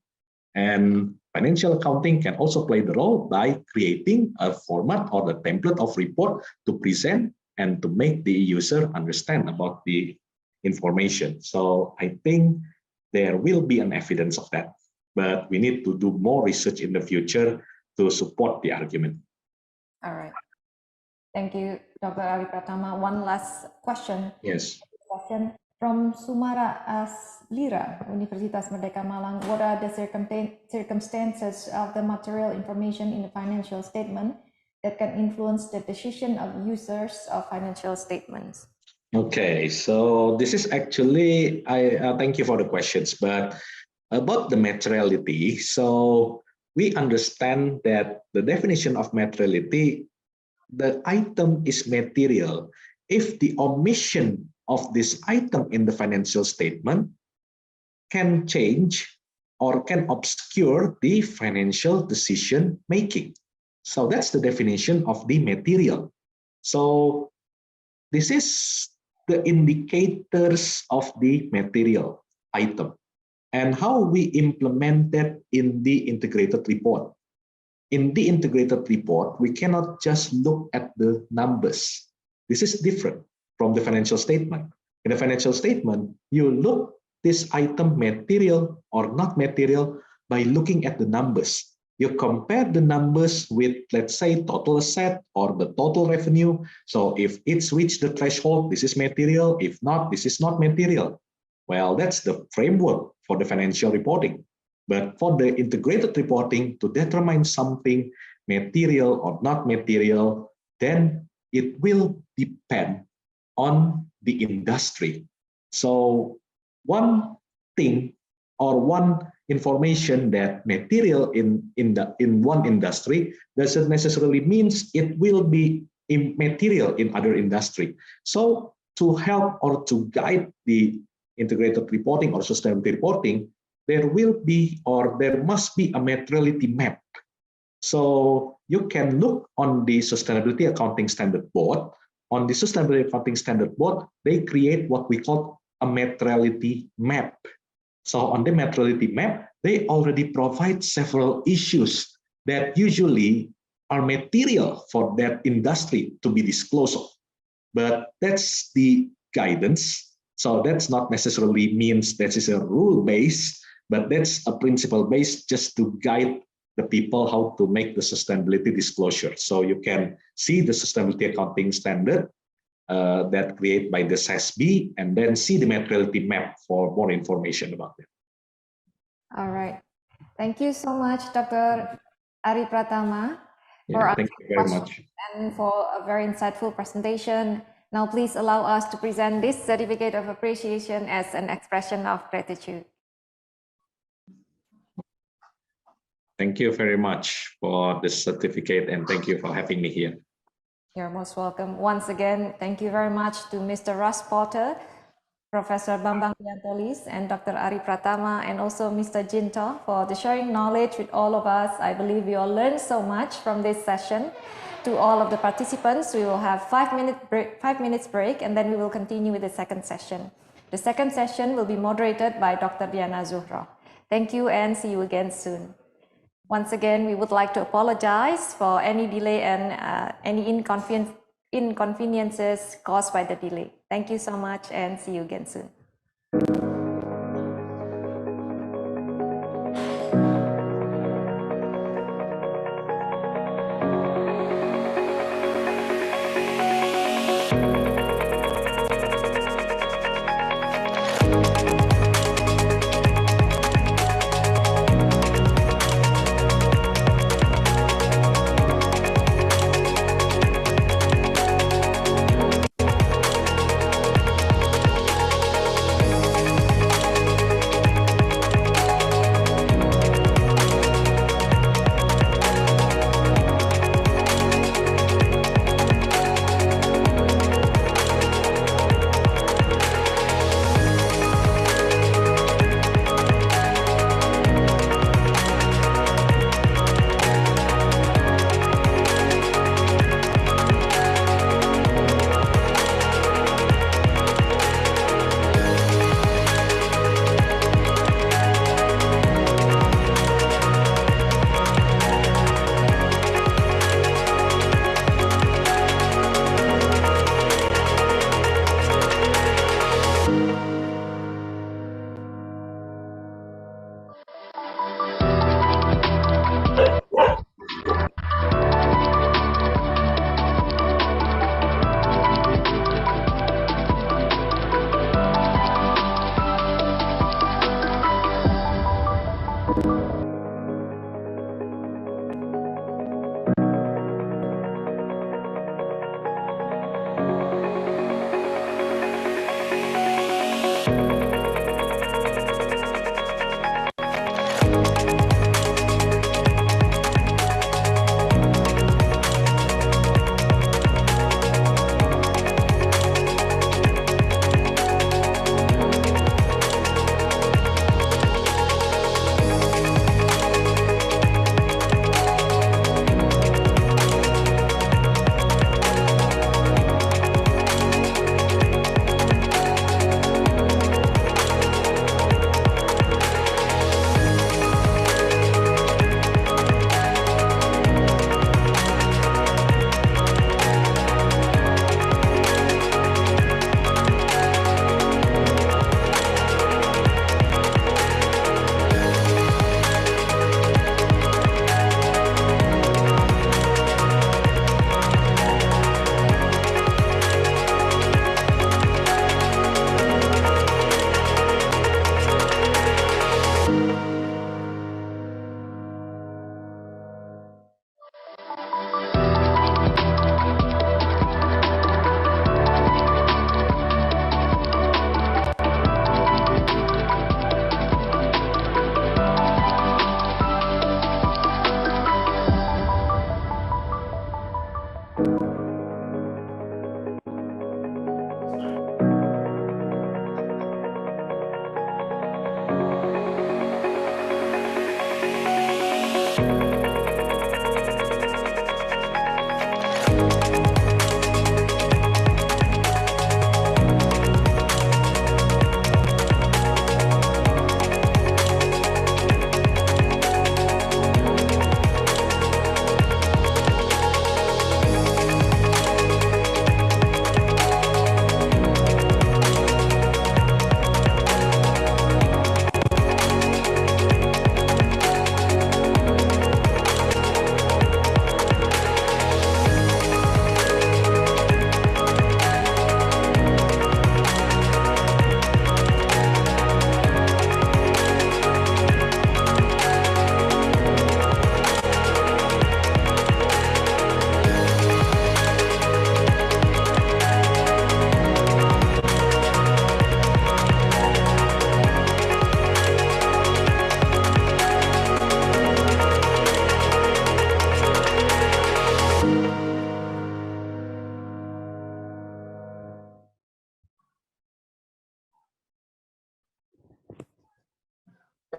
And financial accounting can also play the role by creating a format or the template of report to present and to make the user understand about the information. So I think there will be an evidence of that, but we need to do more research in the future to support the argument. All right. Thank you, Dr. Ari Pratama. One last question. Yes. Question from Sumara Aslira, Universitas Merdeka Malang. What are the circumstances of the material information in the financial statement that can influence the decision of users of financial statements? Okay, so this is actually, I thank you for the questions, but about the materiality, so we understand that the definition of materiality, the item is material if the omission of this item in the financial statement can change or can obscure the financial decision making. So that's the definition of the material. So this is the indicators of the material item and how we implement that in the integrated report. In the integrated report, we cannot just look at the numbers. This is different from the financial statement. In the financial statement, you look this item material or not material by looking at the numbers. You compare the numbers with, let's say, total asset or the total revenue. So if it's reached the threshold, this is material. If not, this is not material. Well, that's the framework for the financial reporting. But for the integrated reporting, to determine something material or not material, then it will depend on the industry. So one thing or one information that material in one industry doesn't necessarily means it will be immaterial in other industry. So to help or to guide the integrated reporting or sustainability reporting, there will be or there must be a materiality map. So you can look on the Sustainability Accounting Standard Board. On the Sustainability Accounting Standard Board, they create what we call a materiality map. So on the materiality map, they already provide several issues that usually are material for that industry to be disclosed of. But that's the guidance. So that's not necessarily means that is a rule base, but that's a principle base just to guide the people how to make the sustainability disclosure. So you can see the sustainability accounting standard that created by the SASB, and then see the materiality map for more information about it. All right. Thank you so much, Dr. Ari Pratama, for Yeah, asking thank you very questions much. and for a very insightful presentation. Now, please allow us to present this certificate of appreciation as an expression of gratitude. Thank you very much for this certificate, and thank you for having me here. You're most welcome. Once again, thank you very much to Mr. Russ Porter, Professor Bambang Riantolis, and Dr. Ari Pratama, and also Mr. Jinto for the sharing knowledge with all of us. I believe we all learned so much from this session. To all of the participants, we will have 5 minutes break, and then we will continue with the second session. The second session will be moderated by Dr. Diana Zuhro. Thank you and see you again soon. Once again, we would like to apologize for any delay and any inconveniences caused by the delay. Thank you so much and see you again soon.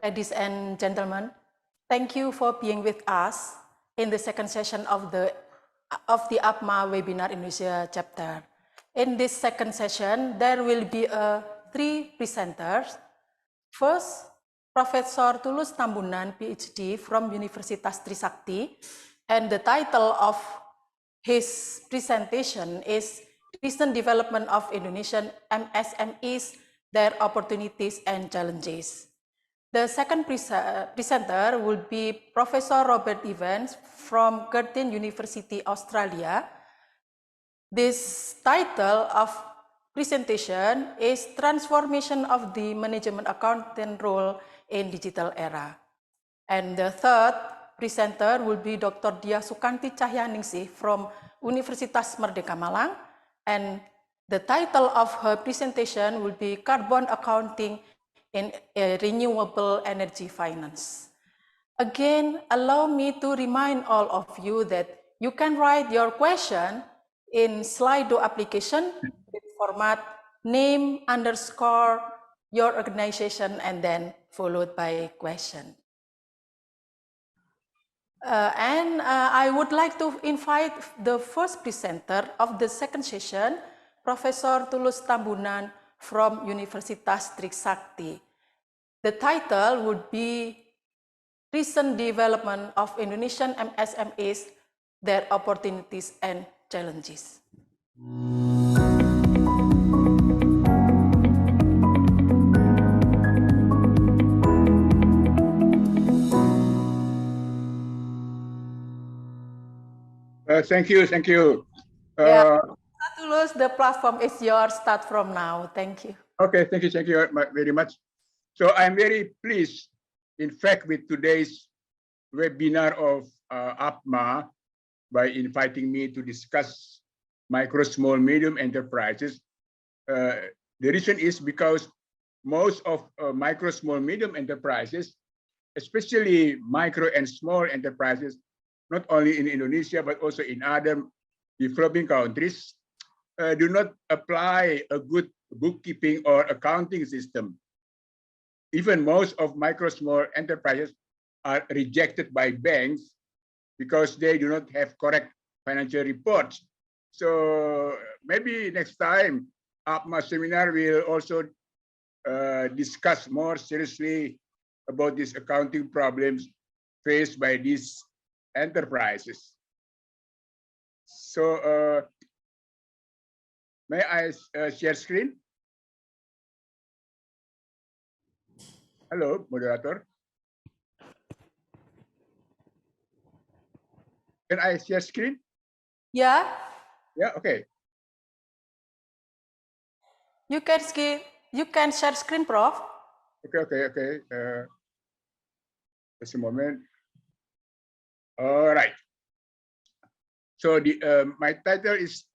ladies and gentlemen, thank you for being with us in the second session of the APMAA webinar Indonesia chapter. In this second session, there will be three presenters. First, Professor Tulus Tambunan, PhD from Universitas Trisakti, and the title of his presentation is Recent Development of Indonesian MSMEs, Their Opportunities and Challenges. The second presenter will be Professor Robert Evans from Curtin University, Australia. This title of presentation is Transformation of the Management Accountant Role in Digital Era. And the third presenter will be Dr. Dia Sukanti Cahyaningsih from Universitas Merdeka Malang, and the title of her presentation will be Carbon Accounting in Renewable Energy Finance. Again, allow me to remind all of you that you can write your question in Slido application with format name underscore your organization and then followed by question. I would like to invite the first presenter of the second session, Professor Tulus Tambunan from Universitas Trisakti. The title would be Recent Development of Indonesian MSMEs, Their Opportunities and Challenges. Thank you. Tulus, the platform is yours. Start from now. Thank you. Okay, thank you very much. So I'm very pleased, in fact, with today's webinar of APMAA by inviting me to discuss micro, small, medium enterprises. The reason is because most of micro, small, medium enterprises, especially micro and small enterprises, not only in Indonesia, but also in other developing countries, do not apply a good bookkeeping or accounting system. Even most of micro, small enterprises are rejected by banks because they do not have correct financial reports. So maybe next time, APMAA seminar will also discuss more seriously about these accounting problems faced by these enterprises. So may I share screen? Hello, moderator. Can I share screen? Yeah. Yeah, okay. You can share screen, Prof. Okay. Just a moment. All right. So my title is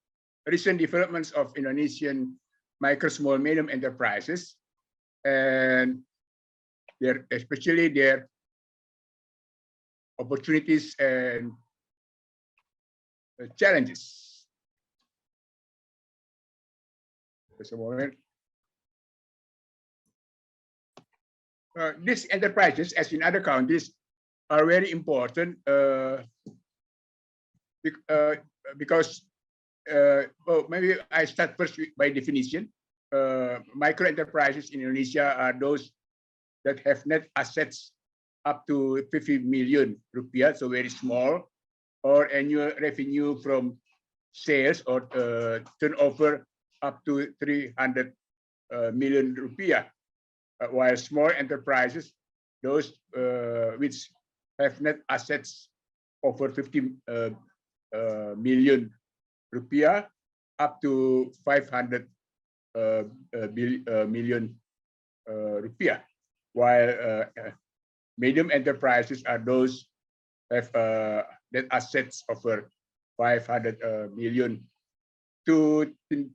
Recent Developments of Indonesian Micro, Small, Medium Enterprises, and especially their opportunities and challenges. Just a moment. These enterprises, as in other countries, are very important because well, maybe I start first by definition. Micro enterprises in Indonesia are those that have net assets up to 50 million rupiah, so very small, or annual revenue from sales or turnover up to 300 million rupiah, while small enterprises, those which have net assets over 50 million rupiah up to 500 million rupiah, while medium enterprises are those have net assets over 500 million to 10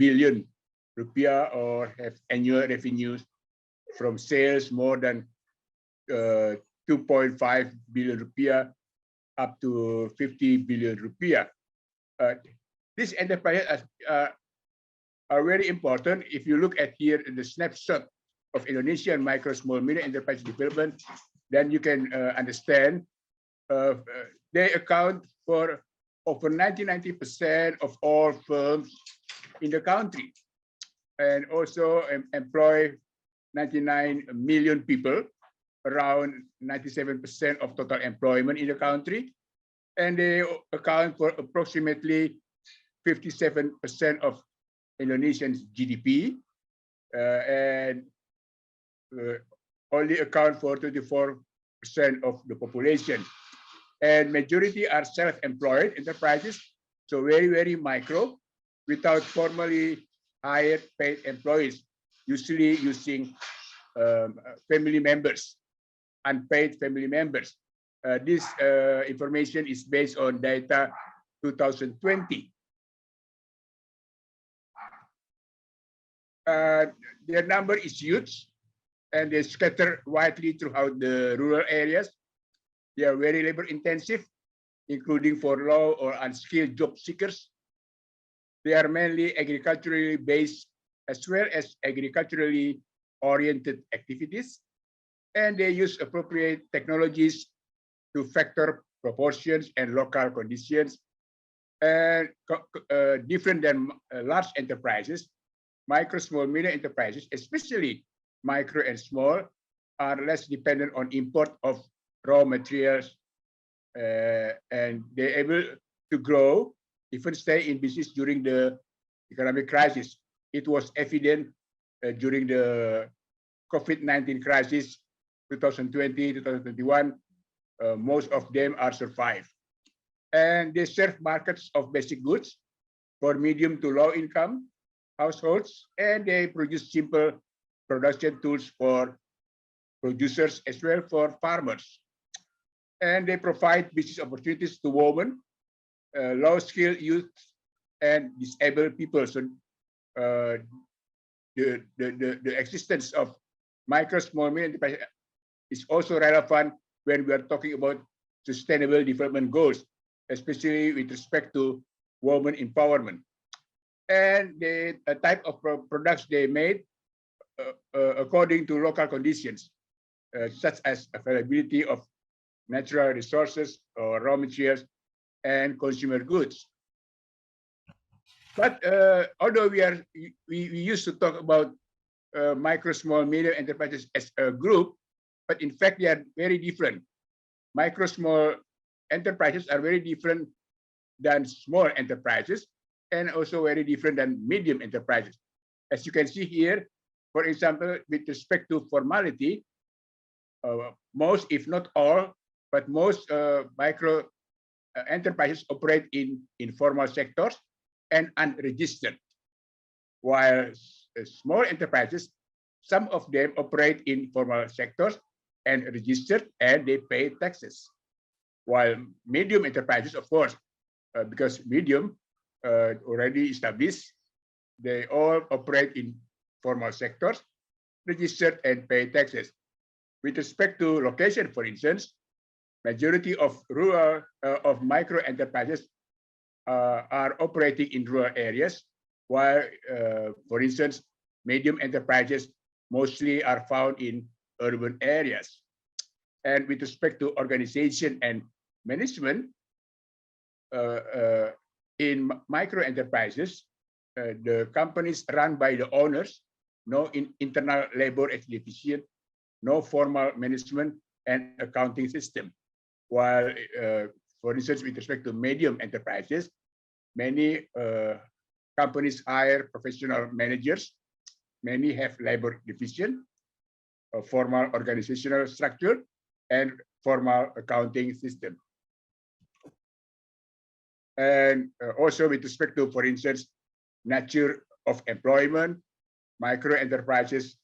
billion rupiah, or have annual revenues from sales more than 2.5 billion rupiah up to 50 billion rupiah. These enterprises are very important. If you look at here in the snapshot of Indonesian micro, small, medium enterprise development, then you can understand they account for over 90% of all firms in the country, and also employ 99 million people, around 97% of total employment in the country, and they account for approximately 57% of Indonesian's GDP, and only account for 24% of the population. And majority are self-employed enterprises, so very micro, without formally hired paid employees, usually using family members, unpaid family members. This information is based on data 2020. Their number is huge, and they scatter widely throughout the rural areas. They are very labor intensive, including for low or unskilled job seekers. They are mainly agriculturally based as well as agriculturally oriented activities, and they use appropriate technologies to factor proportions and local conditions. And different than large enterprises, micro, small, medium enterprises, especially micro and small, are less dependent on import of raw materials, and they're able to grow, even stay in business during the economic crisis. It was evident during the COVID-19 crisis, 2020, 2021. Most of them are survived. And they serve markets of basic goods for medium to low income households, and they produce simple production tools for producers as well for farmers. And they provide business opportunities to women, low-skilled youth, and disabled people. So the existence of micro, small, medium enterprise is also relevant when we are talking about sustainable development goals, especially with respect to women empowerment. And the type of products they made according to local conditions, such as availability of natural resources or raw materials and consumer goods. But although we used to talk about micro, small, medium enterprises as a group, but in fact they are very different. Micro, small enterprises are very different than small enterprises, and also very different than medium enterprises. As you can see here, for example, with respect to formality, most, if not all, but most micro enterprises operate in informal sectors and unregistered, while small enterprises, some of them operate in formal sectors and registered, and they pay taxes. While medium enterprises, of course, because medium already established, they all operate in formal sectors, registered, and pay taxes. With respect to location, for instance, majority of rural of micro enterprises are operating in rural areas, while, for instance, medium enterprises mostly are found in urban areas. And with respect to organization and management, in micro enterprises, the companies run by the owners, no internal labor division, no formal management and accounting system. While, for instance, with respect to medium enterprises, many companies hire professional managers, many have labor division, a formal organizational structure, and formal accounting system. And also with respect to, for instance, nature of employment, micro enterprises,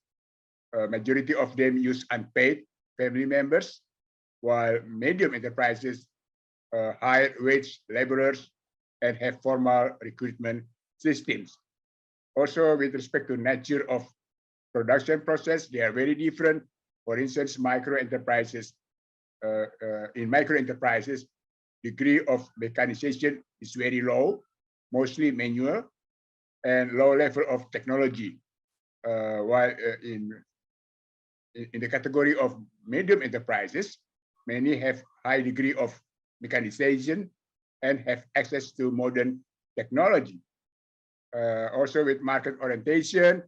majority of them use unpaid family members, while medium enterprises hire wage laborers and have formal recruitment systems. Also, with respect to nature of production process, they are very different. For instance, micro enterprises, in micro enterprises, degree of mechanization is very low, mostly manual, and low level of technology. While in in the category of medium enterprises, many have high degree of mechanization and have access to modern technology. Also with market orientation,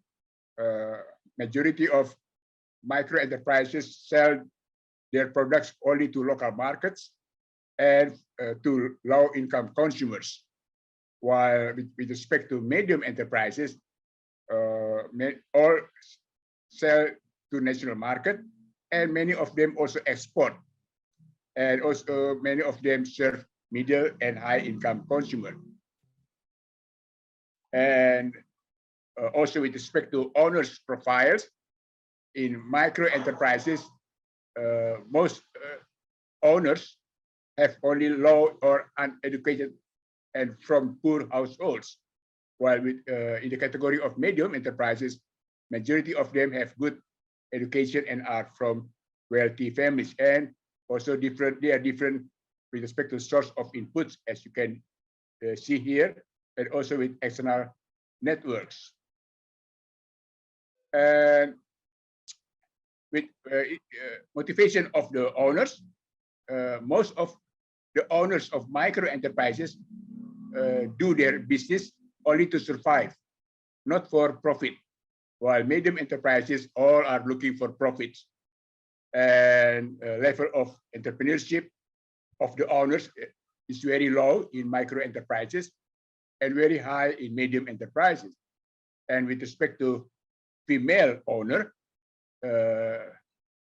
majority of micro enterprises sell their products only to local markets and to low-income consumers. While with respect to medium enterprises, all sell to national market, and many of them also export. And also many of them serve middle and high-income consumer. And also with respect to owners' profiles, in micro enterprises, most owners have only low or uneducated and from poor households, while with, in the category of medium enterprises, majority of them have good education and are from wealthy families, and also they are different with respect to source of inputs, as you can see here, and also with external networks. And with motivation of the owners, most of the owners of micro enterprises do their business only to survive, not for profit, while medium enterprises all are looking for profits. And level of entrepreneurship of the owners is very low in micro enterprises and very high in medium enterprises. And with respect to female owner,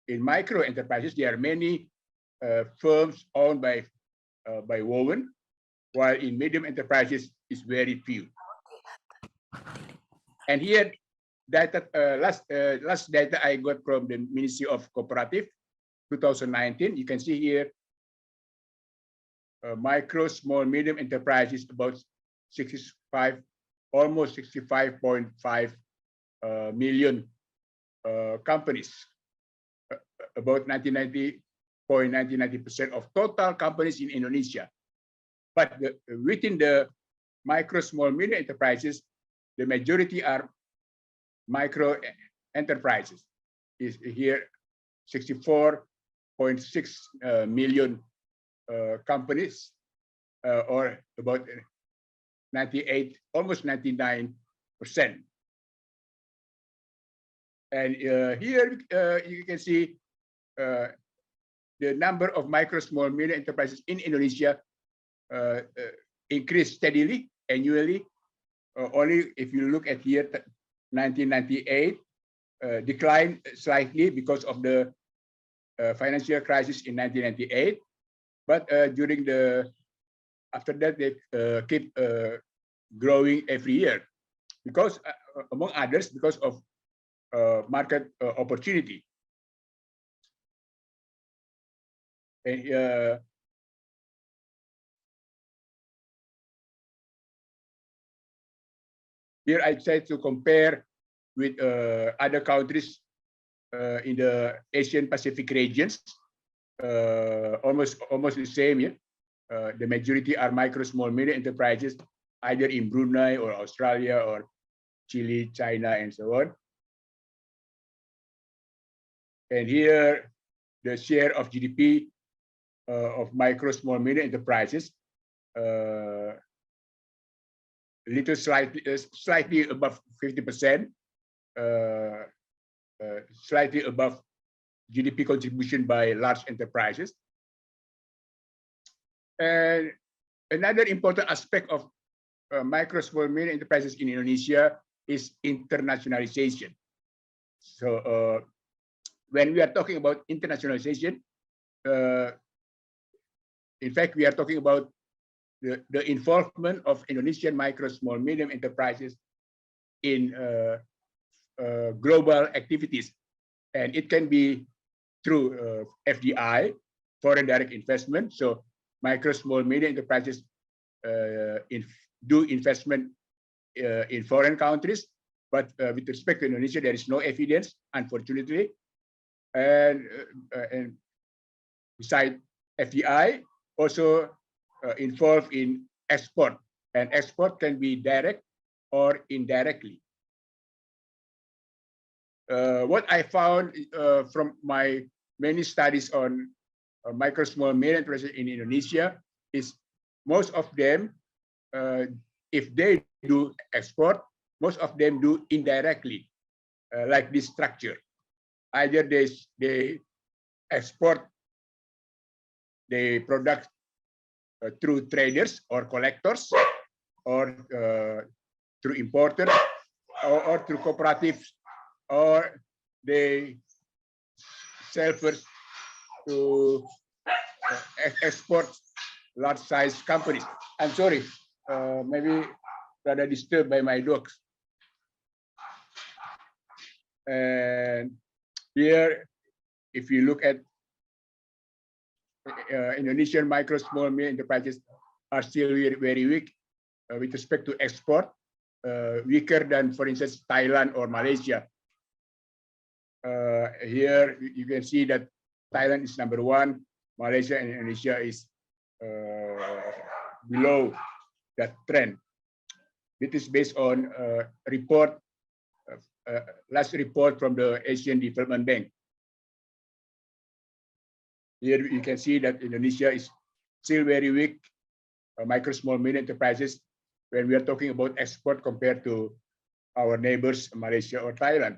in micro enterprises, there are many firms owned by women, while in medium enterprises is very few. And here, data last data I got from the Ministry of Cooperative, 2019. You can see here, micro, small, medium enterprises about 65, almost 65.5 million companies, about 90% of total companies in Indonesia. But within the micro, small, medium enterprises, the majority are micro enterprises. Is here 64.6 million companies, or about 98, almost 99%. And here you can see the number of micro, small, medium enterprises in Indonesia increased steadily annually. Only if you look at here, 1998 declined slightly because of the financial crisis in 1998. But during after that, they keep growing every year because, among others, because of market opportunity. And here I try to compare with other countries in the Asian Pacific regions, almost the same. Yeah? The majority are micro, small, medium enterprises, either in Brunei or Australia or Chile, China, and so on. And here, the share of GDP of micro, small, medium enterprises, slightly above 50%, slightly above GDP contribution by large enterprises. And another important aspect of micro, small, medium enterprises in Indonesia is internationalization. So when we are talking about internationalization, in fact, we are talking about the involvement of Indonesian micro, small, medium enterprises in global activities. And it can be through FDI, foreign direct investment. So micro, small, medium enterprises do investment in foreign countries. But with respect to Indonesia, there is no evidence, unfortunately. And besides FDI, also involved in export, and export can be direct or indirectly. What I found from my many studies on micro, small, medium enterprises in Indonesia is most of them, if they do export, most of them do indirectly, like this structure. Either they export the product through traders or collectors, or through importers, or through cooperatives, or they sell first to export large size companies. I'm sorry, maybe rather disturbed by my dogs. And here, if you look at Indonesian micro, small, medium enterprises are still very weak with respect to export, weaker than, for instance, Thailand or Malaysia. Here you can see that Thailand is #1, Malaysia and Indonesia is below that trend. It is based on report, last report from the Asian Development Bank. Here you can see that Indonesia is still very weak, micro, small, medium enterprises, when we are talking about export compared to our neighbors, Malaysia or Thailand.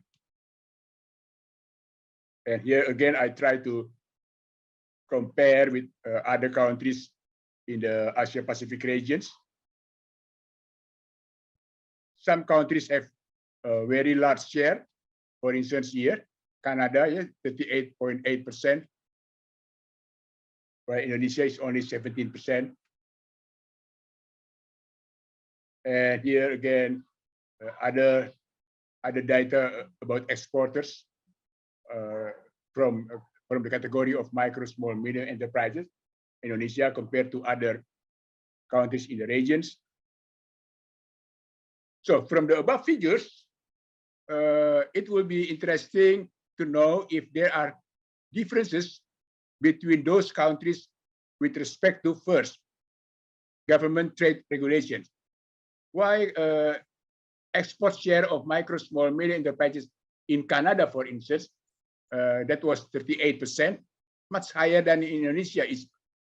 And here again, I try to compare with other countries in the Asia Pacific regions. Some countries have a very large share. For instance, here, Canada, 38.8%, while Indonesia is only 17%. And here again, other data about exporters from the category of micro, small, medium enterprises, Indonesia compared to other countries in the regions. So from the above figures, it will be interesting to know if there are differences between those countries with respect to, first, government trade regulations. Why export share of micro, small, medium enterprises in Canada, for instance, that was 38%, much higher than in Indonesia,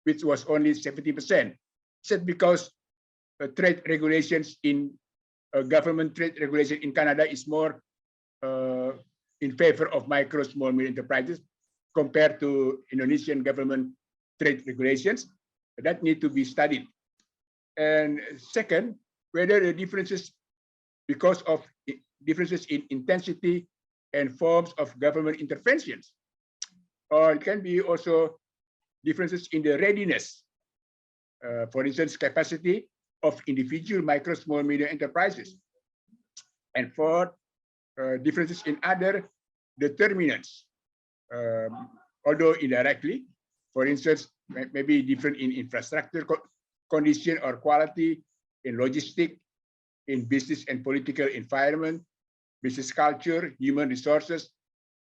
which was only 70%. Is it because trade regulations in government trade regulation in Canada is more in favor of micro, small, medium enterprises compared to Indonesian government trade regulations? That need to be studied. And second, whether the differences because of differences in intensity and forms of government interventions, or it can be also differences in the readiness, for instance, capacity of individual micro, small, medium enterprises. And fourth, differences in other determinants, although indirectly, for instance, maybe different in infrastructure condition or quality, in logistic, in business and political environment, business culture, human resources,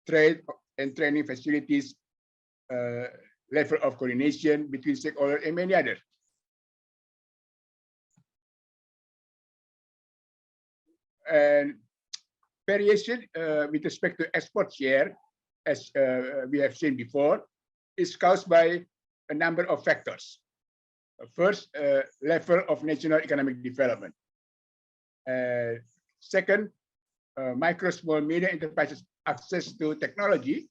trade and training facilities, level of coordination between stakeholders, and many others. And variation with respect to export share, as we have seen before, is caused by a number of factors. First, level of national economic development. Second, micro, small, medium enterprises access to technology,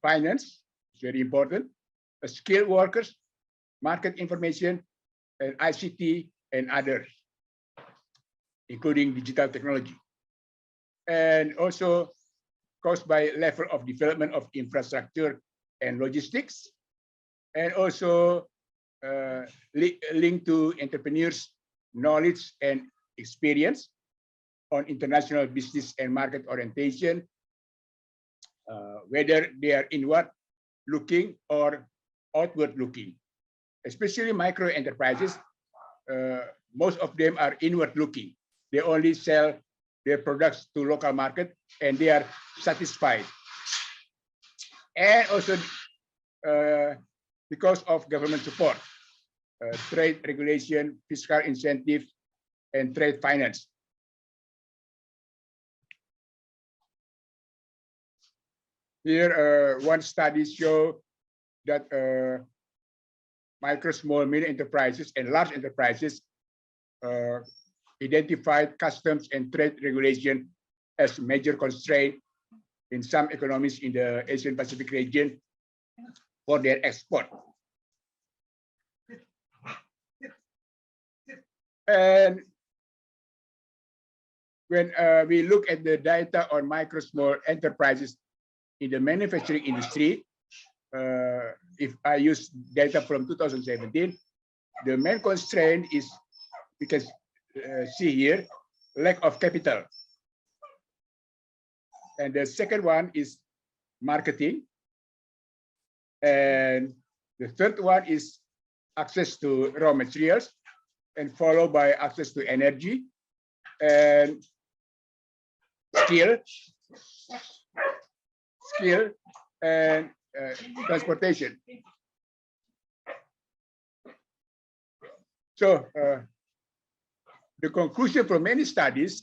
finance, is very important, skilled workers, market information, and ICT, and others, including digital technology. And also caused by level of development of infrastructure and logistics, and also linked to entrepreneurs' knowledge and experience on international business and market orientation, whether they are inward looking or outward looking. Especially micro enterprises, most of them are inward looking. They only sell their products to local market and they are satisfied. And also because of government support, trade regulation, fiscal incentive, and trade finance. Here, one study show that micro, small, medium enterprises and large enterprises identified customs and trade regulation as major constraint in some economies in the Asian Pacific region for their export. And when we look at the data on micro, small enterprises in the manufacturing industry, if I use data from 2017, the main constraint is, we can see here, lack of capital. And the second one is marketing. And the third one is access to raw materials, and followed by access to energy and skill and transportation. So the conclusion from many studies,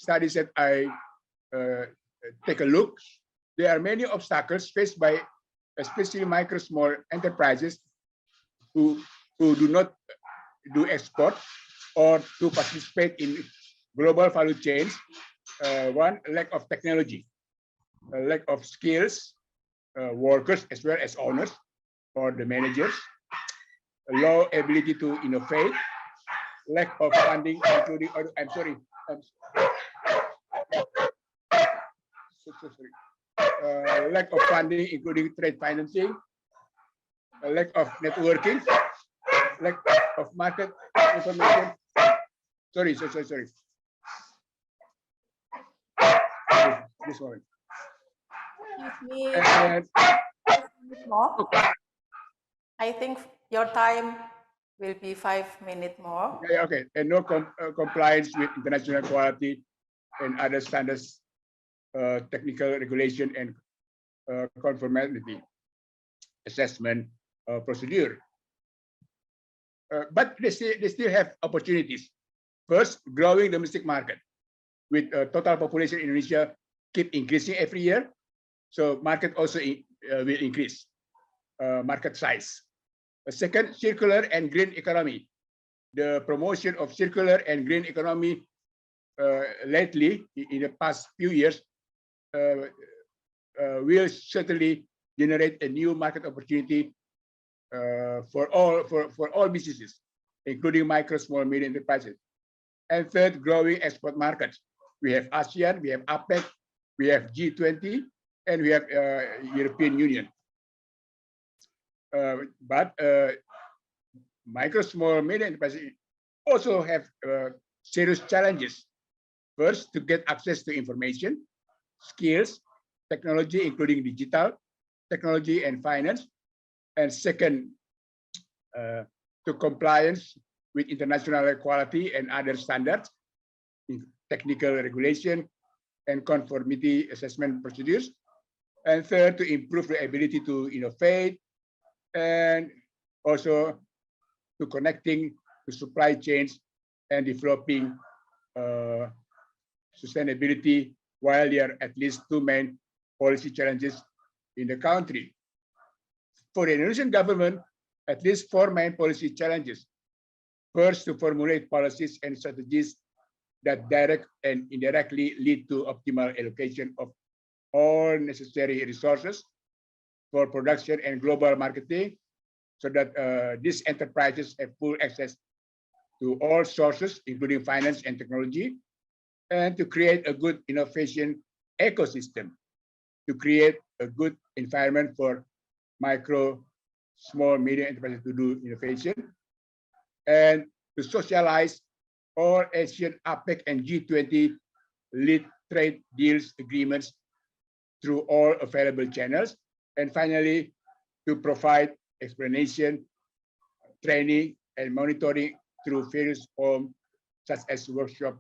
that I take a look, there are many obstacles faced by especially micro, small enterprises who do not do export or to participate in global value chains. One, lack of technology, lack of skills, workers as well as owners or the managers, low ability to innovate, lack of funding, including, I'm sorry. Lack of funding, including trade financing, a lack of networking, lack of market information. Sorry. This one. Excuse me. And, more. I think your time will be 5 minutes more. okay, and no compliance with international quality and other standards, technical regulation and conformity assessment procedure. But they still have opportunities. First, growing domestic market with total population in Indonesia keep increasing every year. So market also will increase, market size. Second, circular and green economy. The promotion of circular and green economy lately, in the past few years, will certainly generate a new market opportunity for all businesses, including micro, small, medium enterprises. And third, growing export markets. We have ASEAN, we have APEC, we have G20, and we have European Union. But micro, small, medium enterprises also have serious challenges. First, to get access to information, skills, technology, including digital, technology and finance. And second, to compliance with international equality and other standards, in technical regulation and conformity assessment procedures. And third, to improve the ability to innovate and also to connecting to supply chains and developing sustainability, while there are at least two main policy challenges in the country. For the Indonesian government, at least four main policy challenges. First, to formulate policies and strategies that direct and indirectly lead to optimal allocation of all necessary resources for production and global marketing, so that these enterprises have full access to all sources, including finance and technology, and to create a good innovation ecosystem, to create a good environment for micro, small, medium enterprises to do innovation, and to socialize all Asian, APEC, and G20 lead trade deals agreements through all available channels. And finally, to provide explanation, training, and monitoring through various forms, such as workshop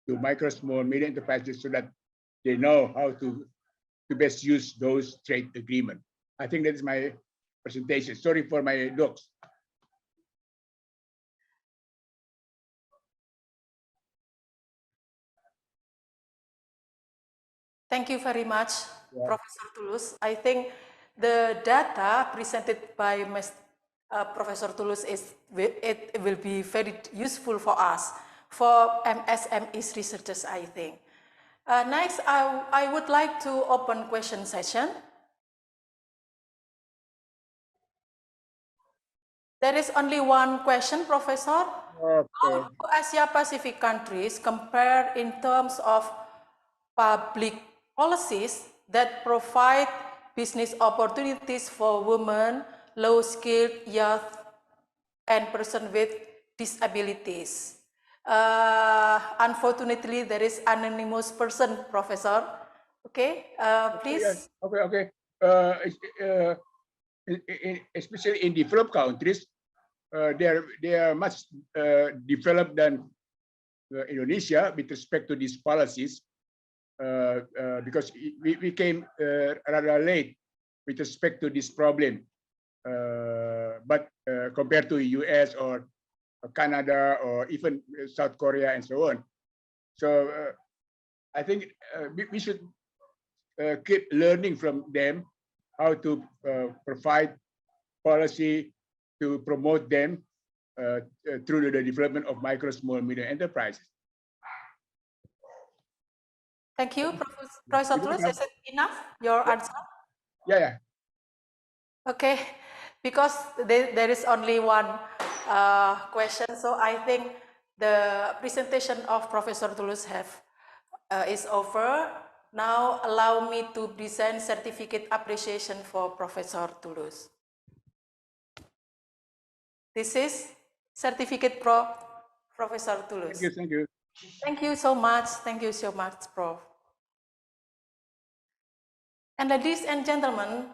to micro, small, medium enterprises, so that they know how to best use those trade agreements. I think that is my presentation. Sorry for my dogs. Thank you very much, Professor Tulus. I think the data presented by Professor Tulus it will be very useful for us, for MSMEs researchers, I think. Next, I would like to open question session. There is only one question, Professor. Okay. How do Asia Pacific countries compare in terms of public policies that provide business opportunities for women, low-skilled youth, and persons with disabilities? Unfortunately, there is anonymous person, Professor. Okay, please. Okay. Especially in developed countries, they are much developed than Indonesia with respect to these policies, because we came rather late with respect to this problem. But compared to US or Canada or even South Korea and so on. So I think we should keep learning from them how to provide policy to promote them through the development of micro, small, medium enterprises. Thank you, Professor Tulus. Is it enough, your answer? Yeah. Okay, because there is only one question, so I think the presentation of Professor Tulus is over. Now allow me to present certificate appreciation for Professor Tulus. This is certificate Professor Tulus. Thank you. Thank you so much. Thank you so much, Prof. And ladies and gentlemen,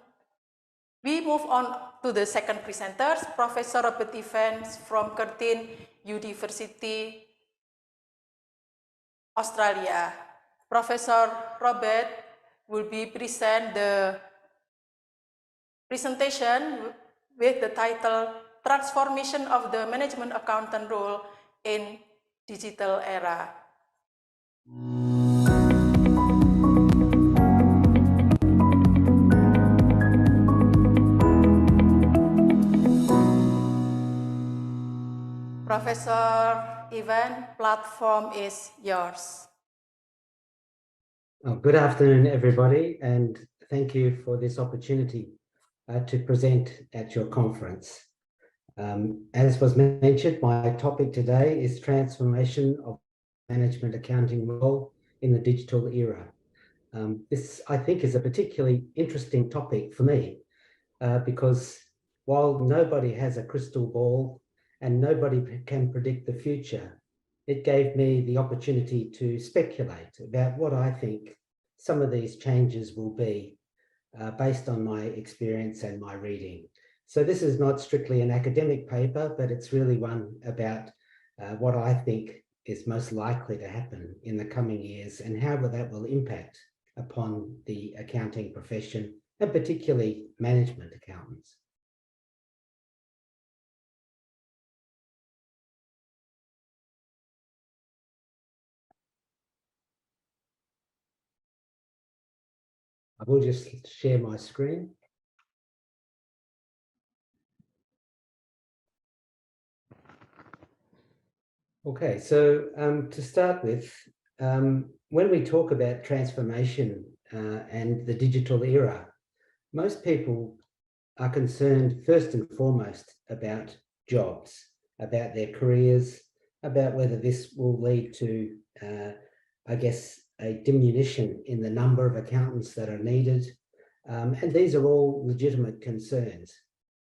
we move on to the second presenters, Professor Robert Evans from Curtin University, Australia. Professor Robert will be present the presentation with the title Transformation of the Management Accountant Role in Digital Era. Professor Ivan, platform is yours. Good afternoon, everybody, and thank you for this opportunity to present at your conference. As was mentioned, my topic today is transformation of management accounting role in the digital era. This, I think, is a particularly interesting topic for me because while nobody has a crystal ball and nobody can predict the future, it gave me the opportunity to speculate about what I think some of these changes will be based on my experience and my reading. So this is not strictly an academic paper, but it's really one about what I think is most likely to happen in the coming years and how that will impact upon the accounting profession and particularly management accountants. I will just share my screen. Okay, so to start with, when we talk about transformation and the digital era, most people are concerned first and foremost about jobs, about their careers, about whether this will lead to, I guess, a diminution in the number of accountants that are needed. And these are all legitimate concerns.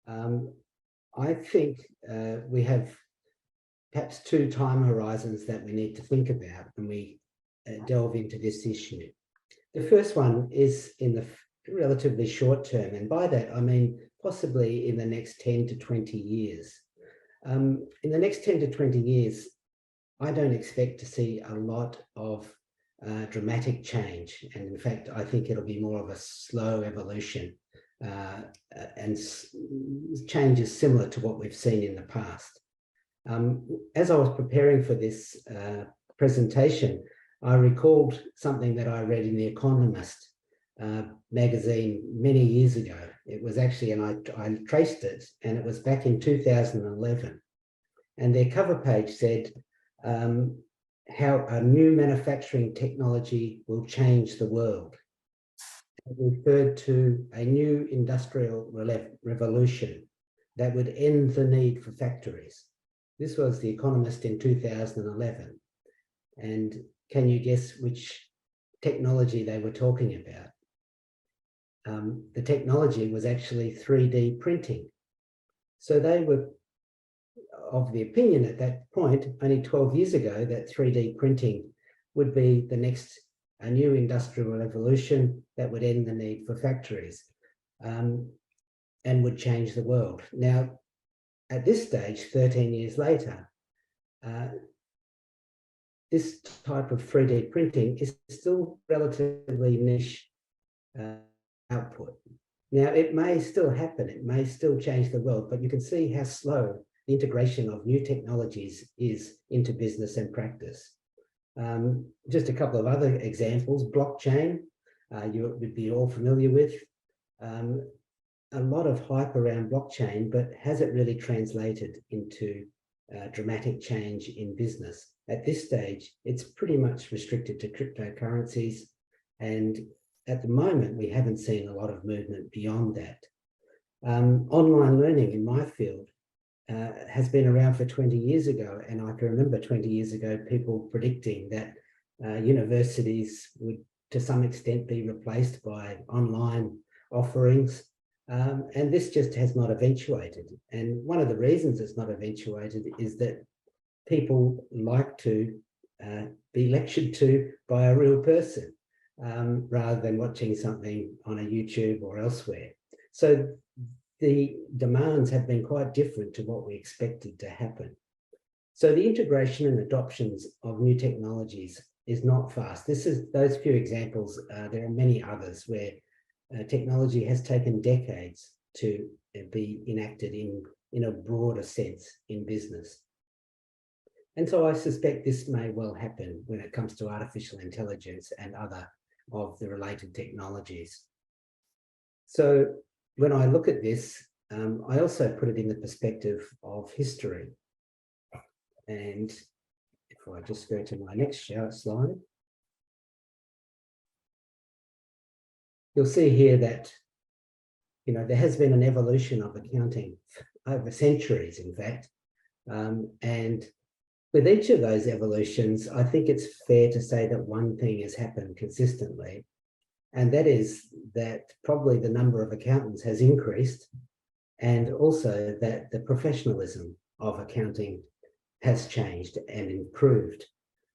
I think we have perhaps two time horizons that we need to think about when we delve into this issue. The first one is in the relatively short term, and by that I mean possibly in the next 10 to 20 years. In the next 10 to 20 years, I don't expect to see a lot of dramatic change, and in fact I think it'll be more of a slow evolution and changes similar to what we've seen in the past. As I was preparing for this presentation, I recalled something that I read in The Economist magazine many years ago. It was actually, and I traced it, and it was back in 2011. And their cover page said how a new manufacturing technology will change the world. It referred to a new industrial revolution that would end the need for factories. This was The Economist in 2011. And can you guess which technology they were talking about? The technology was actually 3D printing. So they were of the opinion at that point, only 12 years ago, that 3D printing would be the next new industrial revolution that would end the need for factories and would change the world. Now, at this stage, 13 years later, this type of 3D printing is still relatively niche output. Now, it may still happen, it may still change the world, but you can see how slow the integration of new technologies is into business and practice. Just a couple of other examples. Blockchain, you would be all familiar with. A lot of hype around blockchain, but has it really translated into dramatic change in business? At this stage, it's pretty much restricted to cryptocurrencies. And at the moment, we haven't seen a lot of movement beyond that. Online learning in my field has been around for 20 years ago. And I can remember 20 years ago, people predicting that universities would to some extent be replaced by online offerings. And this just has not eventuated. And one of the reasons it's not eventuated is that people like to be lectured to by a real person rather than watching something on a YouTube or elsewhere. So the demands have been quite different to what we expected to happen. So the integration and adoptions of new technologies is not fast. This is those few examples. There are many others where technology has taken decades to be enacted in a broader sense in business. And so I suspect this may well happen when it comes to artificial intelligence and other of the related technologies. So when I look at this, I also put it in the perspective of history. And if I just go to my next slide, you'll see here that, there has been an evolution of accounting over centuries, in fact. And with each of those evolutions, I think it's fair to say that one thing has happened consistently, and that is that probably the number of accountants has increased, and also that the professionalism of accounting has changed and improved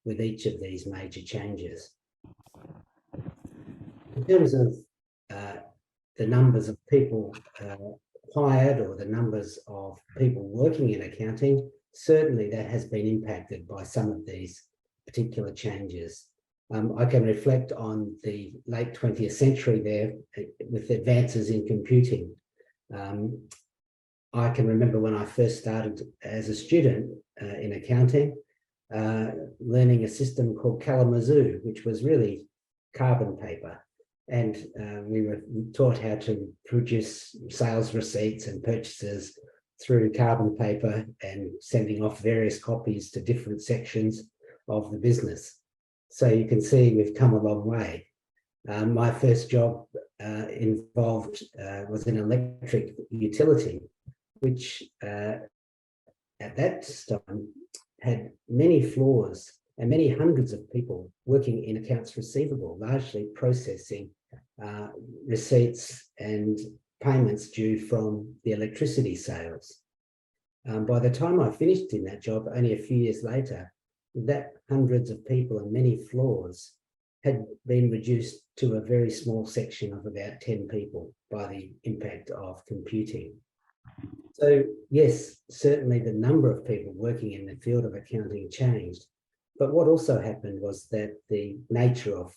with each of these major changes. In terms of the numbers of people hired or the numbers of people working in accounting, certainly that has been impacted by some of these particular changes. I can reflect on the late 20th century there with advances in computing. I can remember when I first started as a student in accounting, learning a system called Kalamazoo, which was really carbon paper. And we were taught how to produce sales receipts and purchases through carbon paper and sending off various copies to different sections of the business. So you can see we've come a long way. My first job was an electric utility, which at that time had many floors and many hundreds of people working in accounts receivable, largely processing receipts and payments due from the electricity sales. By the time I finished in that job, only a few years later, that hundreds of people and many floors had been reduced to a very small section of about 10 people by the impact of computing. So yes, certainly the number of people working in the field of accounting changed, but what also happened was that the nature of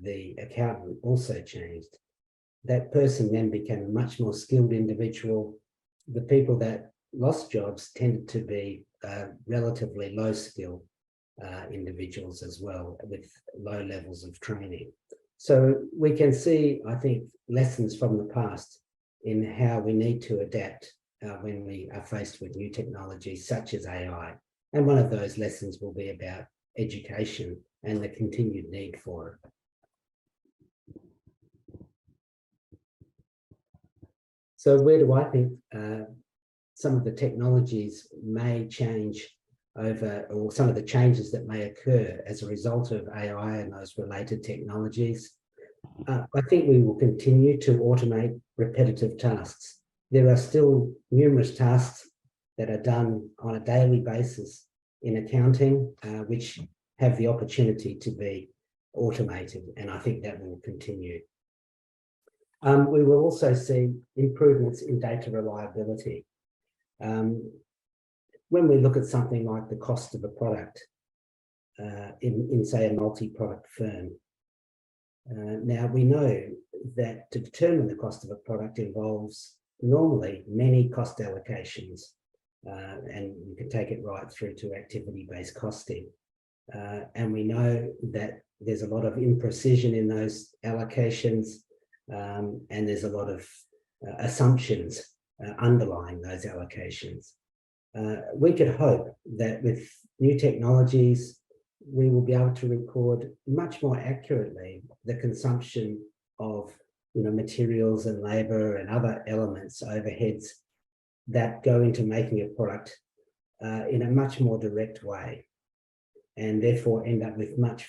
the accountant also changed. That person then became a much more skilled individual. The people that lost jobs tended to be relatively low skill, individuals as well with low levels of training. So we can see, I think, lessons from the past in how we need to adapt when we are faced with new technologies such as AI. And one of those lessons will be about education and the continued need for it. So where do I think some of the technologies may change over, or some of the changes that may occur as a result of AI and those related technologies? I think we will continue to automate repetitive tasks. There are still numerous tasks that are done on a daily basis in accounting, which have the opportunity to be automated, and I think that will continue. We will also see improvements in data reliability. When we look at something like the cost of a product in say, a multi-product firm, now we know that to determine the cost of a product involves normally many cost allocations, and you can take it right through to activity-based costing. And we know that there's a lot of imprecision in those allocations, and there's a lot of assumptions underlying those allocations. We could hope that with new technologies, we will be able to record much more accurately the consumption of materials and labor and other elements, overheads, that go into making a product in a much more direct way, and therefore end up with much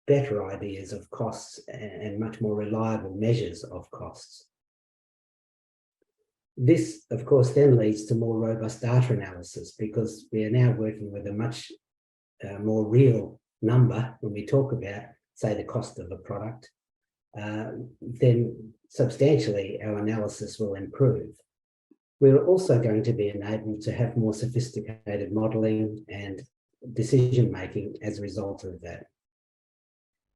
better ideas of costs and much more reliable measures of costs. This, of course, then leads to more robust data analysis, because we are now working with a much more real number when we talk about, say, the cost of a product. Then substantially our analysis will improve. We're also going to be enabled to have more sophisticated modelling and decision-making as a result of that.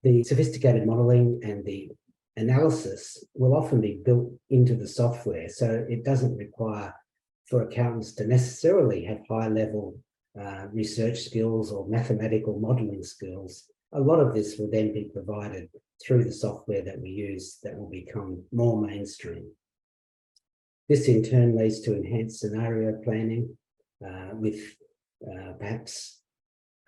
The sophisticated modelling and the analysis will often be built into the software, so it doesn't require for accountants to necessarily have high-level research skills or mathematical modelling skills. A lot of this will then be provided through the software that we use that will become more mainstream. This in turn leads to enhanced scenario planning with perhaps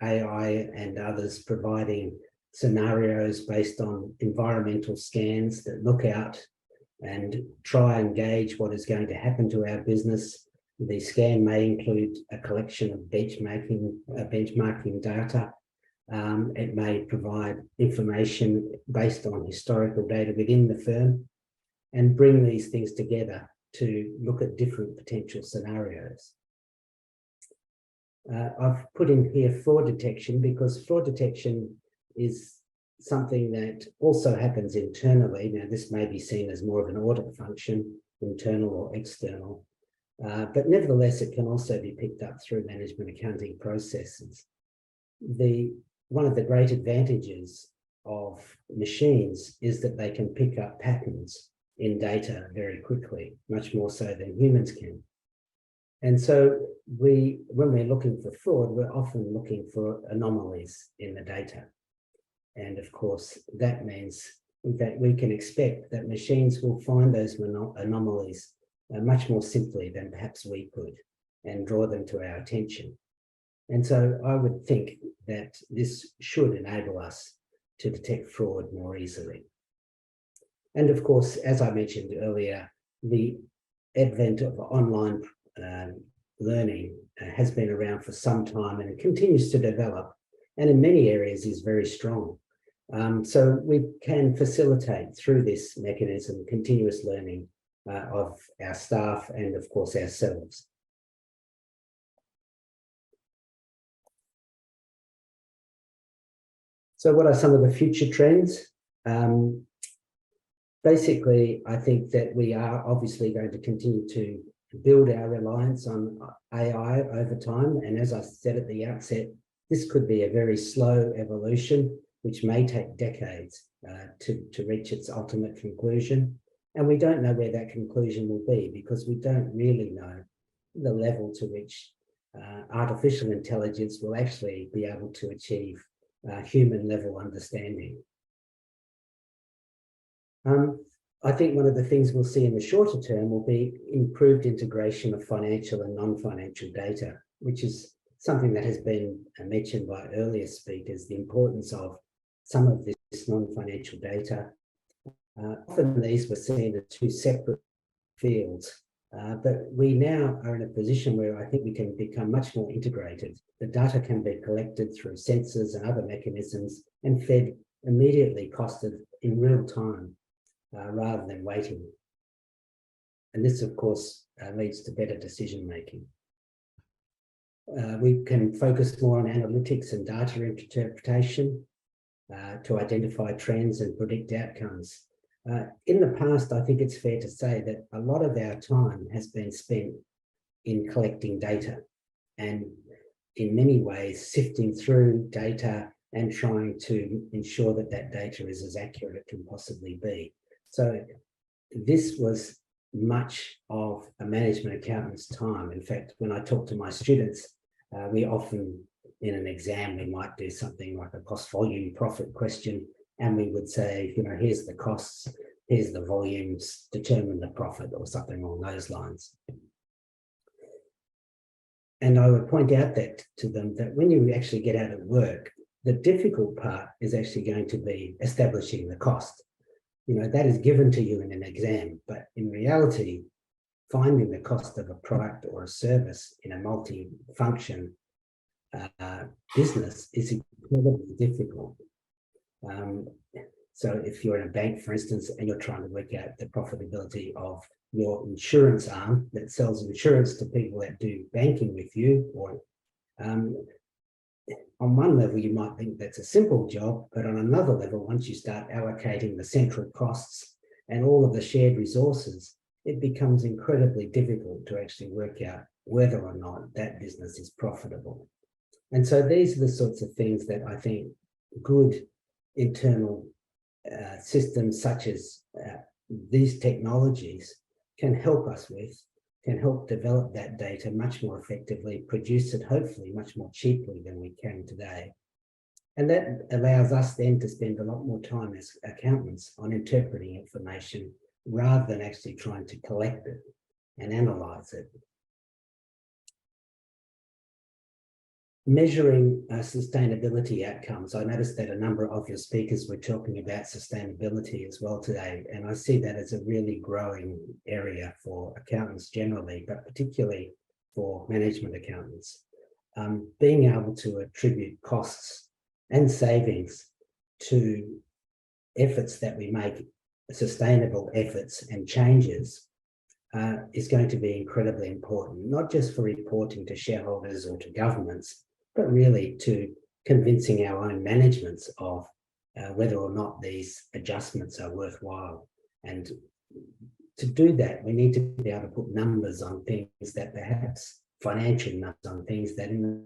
AI and others providing scenarios based on environmental scans that look out and try and gauge what is going to happen to our business. The scan may include a collection of benchmarking data. It may provide information based on historical data within the firm and bring these things together to look at different potential scenarios. I've put in here fraud detection, because fraud detection is something that also happens internally. Now, this may be seen as more of an audit function, internal or external, but nevertheless, it can also be picked up through management accounting processes. One of the great advantages of machines is that they can pick up patterns in data very quickly, much more so than humans can. And so when we're looking for fraud, we're often looking for anomalies in the data. And of course, that means that we can expect that machines will find those anomalies much more simply than perhaps we could, and draw them to our attention. And so I would think that this should enable us to detect fraud more easily. And of course, as I mentioned earlier, the advent of online learning has been around for some time, and it continues to develop, and in many areas is very strong. So we can facilitate through this mechanism continuous learning of our staff and of course ourselves. So what are some of the future trends? Basically, I think that we are obviously going to continue to build our reliance on AI over time. And as I said at the outset, this could be a very slow evolution, which may take decades to reach its ultimate conclusion. And we don't know where that conclusion will be, because we don't really know the level to which artificial intelligence will actually be able to achieve human level understanding. I think one of the things we'll see in the shorter term will be improved integration of financial and non-financial data, which is something that has been mentioned by earlier speakers, the importance of some of this non-financial data. Often these were seen as two separate fields, but we now are in a position where I think we can become much more integrated. The data can be collected through sensors and other mechanisms and fed immediately, costed in real time, rather than waiting. And this, of course, leads to better decision making. We can focus more on analytics and data interpretation to identify trends and predict outcomes. In the past, I think it's fair to say that a lot of our time has been spent in collecting data and in many ways sifting through data and trying to ensure that that data is as accurate as it can possibly be. So this was much of a management accountant's time. In fact, when I talk to my students, we often, in an exam, we might do something like a cost volume profit question, and we would say, you know, here's the costs, here's the volumes, determine the profit, or something along those lines. And I would point out that to them that when you actually get out of work, the difficult part is actually going to be establishing the cost. You know, that is given to you in an exam, but in reality, finding the cost of a product or a service in a multi-function business is incredibly difficult. So if you're in a bank, for instance, and you're trying to work out the profitability of your insurance arm that sells insurance to people that do banking with you, or on one level, you might think that's a simple job, but on another level, once you start allocating the central costs and all of the shared resources, it becomes incredibly difficult to actually work out whether or not that business is profitable. And so these are the sorts of things that I think good internal systems such as these technologies can help us with, can help develop that data much more effectively, produce it hopefully much more cheaply than we can today. And that allows us then to spend a lot more time as accountants on interpreting information rather than actually trying to collect it and analyze it. Measuring sustainability outcomes. I noticed that a number of your speakers were talking about sustainability as well today, and I see that as a really growing area for accountants generally, but particularly for management accountants. Being able to attribute costs and savings to efforts that we make, sustainable efforts and changes, is going to be incredibly important, not just for reporting to shareholders or to governments, but really to convincing our own managements of whether or not these adjustments are worthwhile. And to do that, we need to be able to put numbers on things that perhaps financial numbers on things that in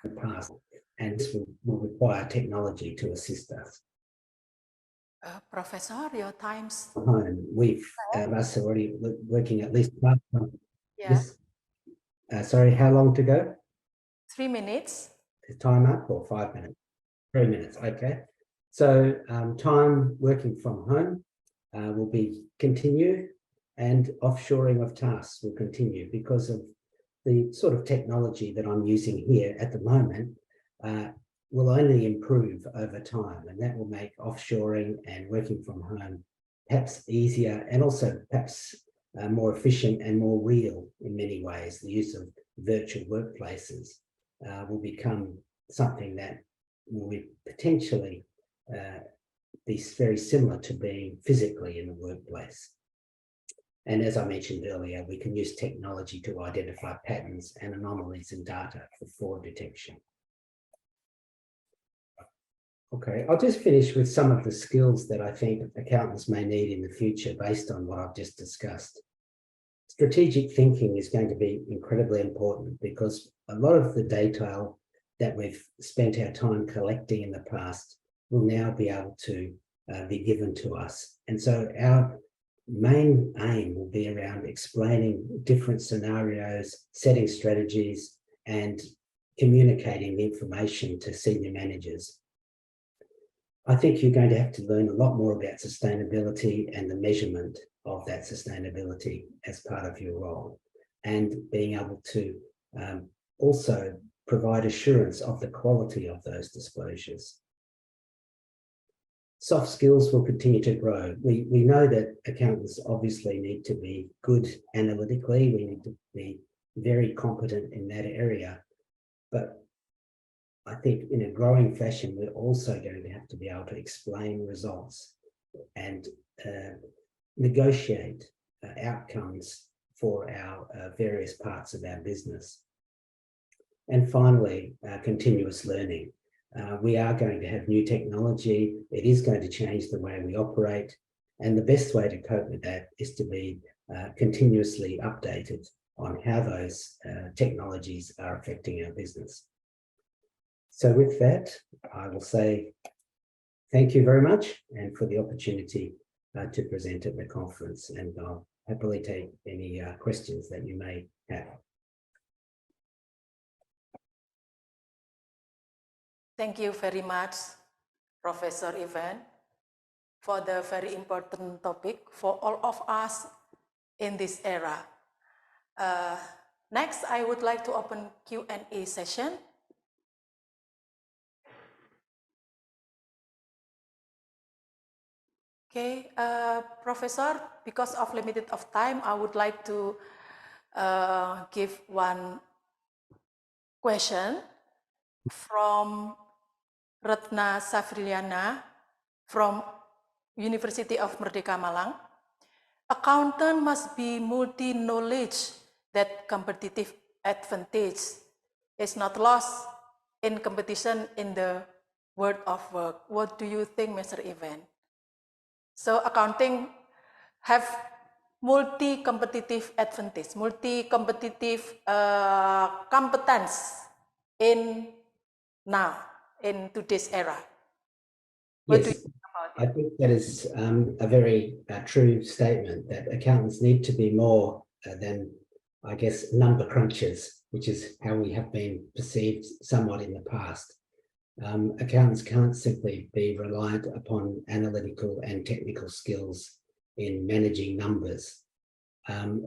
the past, and this will require technology to assist us. Professor, your time's We've us already working at least 5 months. yeah. Sorry, how long to go? 3 minutes. Is time up or 5 minutes? 3 minutes, okay. So time working from home will be continue, and offshoring of tasks will continue because of the sort of technology that I'm using here at the moment will only improve over time, and that will make offshoring and working from home perhaps easier and also perhaps more efficient and more real in many ways. The use of virtual workplaces will become something that will be potentially be very similar to being physically in the workplace. And as I mentioned earlier, we can use technology to identify patterns and anomalies in data for fraud detection. Okay, I'll just finish with some of the skills that I think accountants may need in the future based on what I've just discussed. Strategic thinking is going to be incredibly important because a lot of the data that we've spent our time collecting in the past will now be able to be given to us. And so our main aim will be around explaining different scenarios, setting strategies, and communicating the information to senior managers. I think you're going to have to learn a lot more about sustainability and the measurement of that sustainability as part of your role, and being able to also provide assurance of the quality of those disclosures. Soft skills will continue to grow. We know that accountants obviously need to be good analytically. We need to be very competent in that area. But I think in a growing fashion, we're also going to have to be able to explain results and negotiate outcomes for our various parts of our business. And finally, continuous learning. We are going to have new technology. It is going to change the way we operate. And the best way to cope with that is to be continuously updated on how those technologies are affecting our business. So with that, I will say thank you very much and for the opportunity to present at the conference, and I'll happily take any questions that you may have. Thank you very much, Professor Ivan, for the very important topic for all of us in this era. Next, I would like to open Q&A session. Okay, Professor, because of limited of time, I would like to give one question from Retna Safriliana from University of Merdeka Malang. Accountant must be multi-knowledge that competitive advantage is not lost in competition in the world of work. What do you think, Mr. Ivan? So accounting have multi-competitive advantage, multi-competitive competence in now, in today's era. What do you think about it? I think that is a very true statement, that accountants need to be more than, I guess, number crunchers, which is how we have been perceived somewhat in the past. Accountants can't simply be reliant upon analytical and technical skills in managing numbers.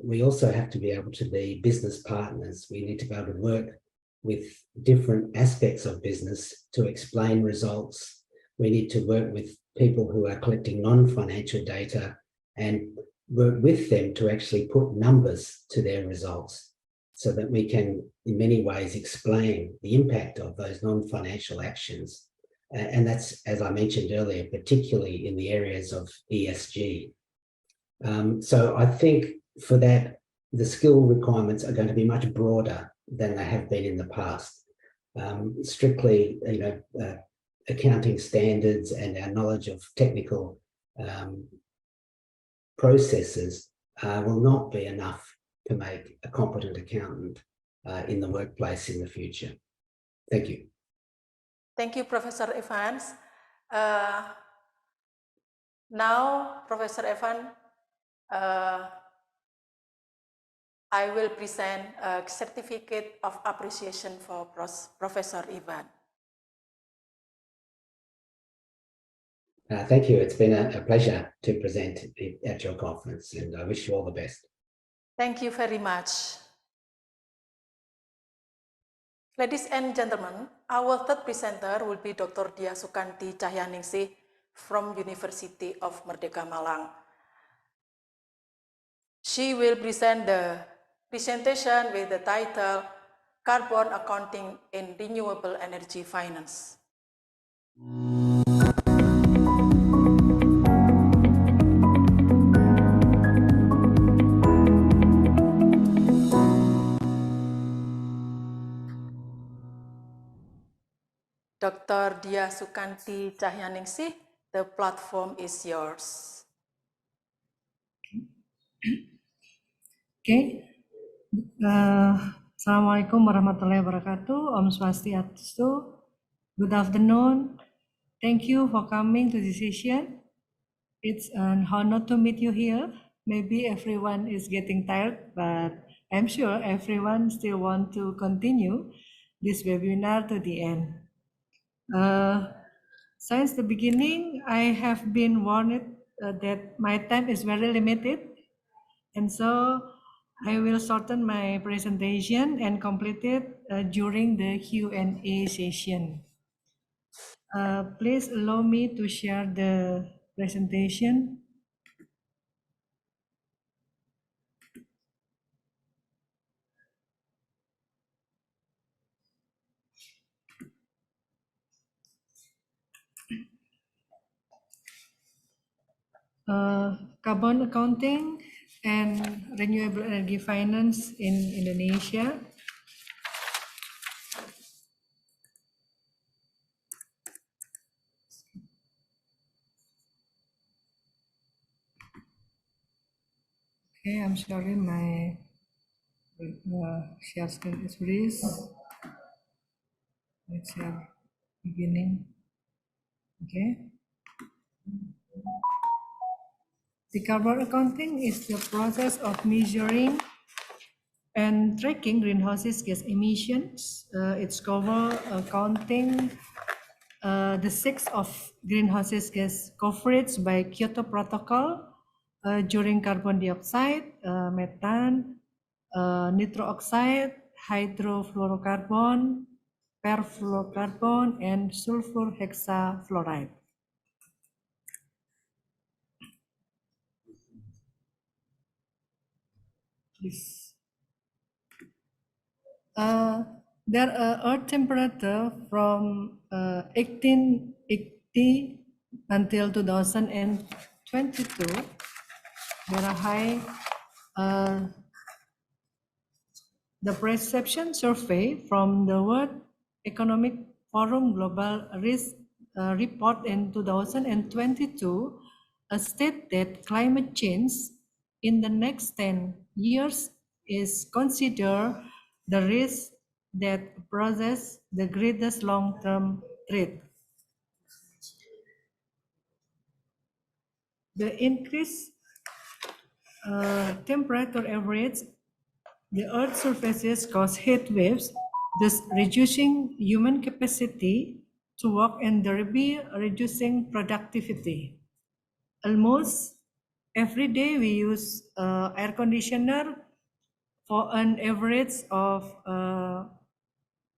We also have to be able to be business partners. We need to be able to work with different aspects of business to explain results. We need to work with people who are collecting non-financial data and work with them to actually put numbers to their results, so that we can, in many ways, explain the impact of those non-financial actions. And that's, as I mentioned earlier, particularly in the areas of ESG. So I think for that, the skill requirements are going to be much broader than they have been in the past. Strictly, accounting standards and our knowledge of technical processes will not be enough to make a competent accountant in the workplace in the future. Thank you. Thank you, Professor Evans. Now, Professor Evan, I will present a certificate of appreciation for Professor Ivan. Thank you. It's been a pleasure to present at your conference, and I wish you all the best. Thank you very much. Ladies and gentlemen, our third presenter will be Dr. Dia Sukanti Cahyaningsih from University of Merdeka Malang. She will present the presentation with the title Carbon Accounting in Renewable Energy Finance. Dr. Dia Sukanti Cahyaningsih, the platform is yours. Okay. Assalamualaikum warahmatullahi wabarakatuh. Om Swastiastu. Good afternoon. Thank you for coming to this session. It's an honor to meet you here. maybe everyone is getting tired, but I'm sure everyone still want to continue this webinar to the end. Since the beginning, I have been warned that my time is very limited, and so I will shorten my presentation and complete it during the Q&A session. Please allow me to share the presentation. Carbon accounting and renewable energy finance in Indonesia. Okay, I'm sorry, my share screen is freeze. Let's share beginning. Okay. The carbon accounting is the process of measuring and tracking greenhouse gas emissions. It's cover counting the 6 of greenhouse gas coverage by Kyoto Protocol during carbon dioxide, methane, nitro oxide, hydrofluorocarbon, perfluorocarbon, and sulfur hexafluoride. Please. There Earth temperature from 1880 until 2022. There are high. The perception survey from the World Economic Forum Global Risk report in 2022 stated that climate change in the next 10 years is considered the risk that poses the greatest long-term threat. The increased temperature average the Earth's surfaces cause heat waves, thus reducing human capacity to work and thereby reducing productivity. Almost every day we use air conditioner for an average of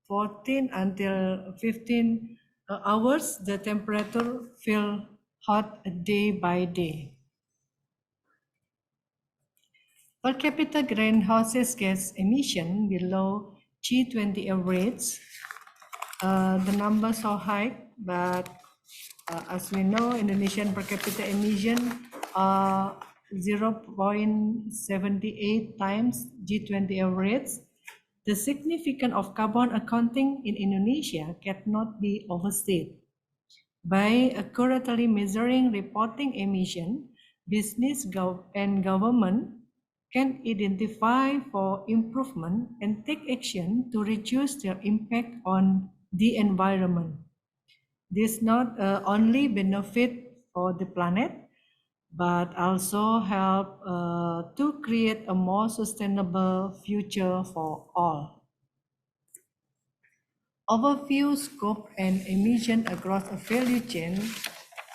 14 until 15 hours. The temperature feels hot day by day. Per capita greenhouse gas emission below G20 average, the numbers are high, but as we know, Indonesian per capita emission are 0.78 times G20 average. The significance of carbon accounting in Indonesia cannot be overstated. By accurately measuring reporting emission, business and government can identify for improvement and take action to reduce their impact on the environment. This not only benefit for the planet, but also help to create a more sustainable future for all. Overview scope and emission across a value chain.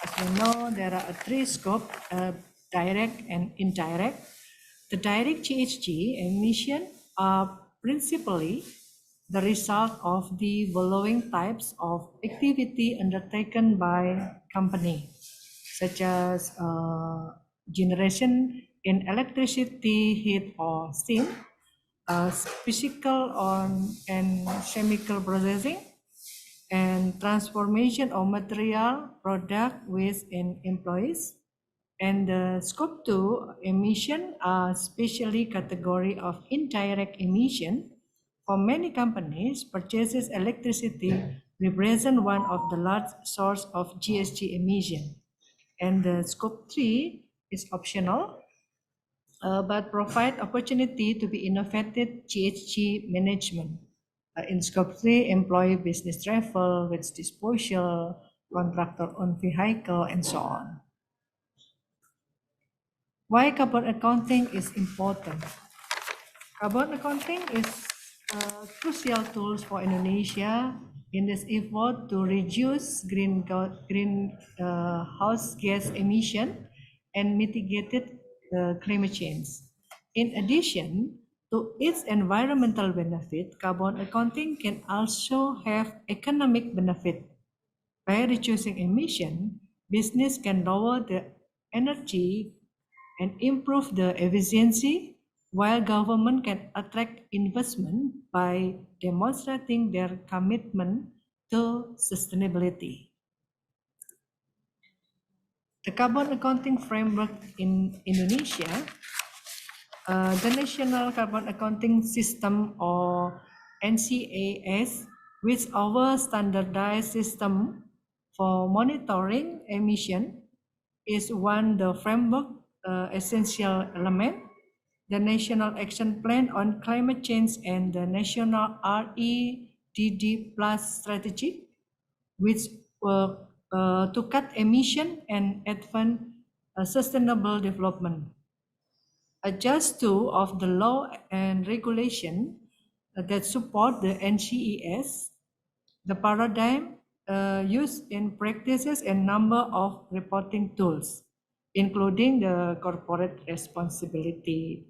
As we know, there are 3 scopes, direct and indirect. The direct GHG emission are principally the result of the following types of activity undertaken by company, such as generation in electricity, heat or steam, physical and chemical processing, and transformation of material, product, waste, and employees. And the scope 2 emission are specially category of indirect emission. For many companies, purchases electricity represent one of the large source of GHG emission. And the scope 3 is optional, but provide opportunity to be innovative GHG management. In scope 3, employee business travel, waste disposal, contractor owned vehicle, and so on. Why carbon accounting is important? Carbon accounting is a crucial tool for Indonesia in this effort to reduce greenhouse gas emission and mitigate climate change. In addition to its environmental benefit, carbon accounting can also have economic benefit. By reducing emission, business can lower the energy and improve the efficiency, while government can attract investment by demonstrating their commitment to sustainability. The carbon accounting framework in Indonesia, the National Carbon Accounting System or NCAS, which our standardized system for monitoring emission, is one the framework essential element. The National Action Plan on Climate Change and the National REDD Plus strategy, which work to cut emission and advance sustainable development. Just two of the law and regulation that support the NCES, the paradigm used in practices and number of reporting tools, including the corporate responsibility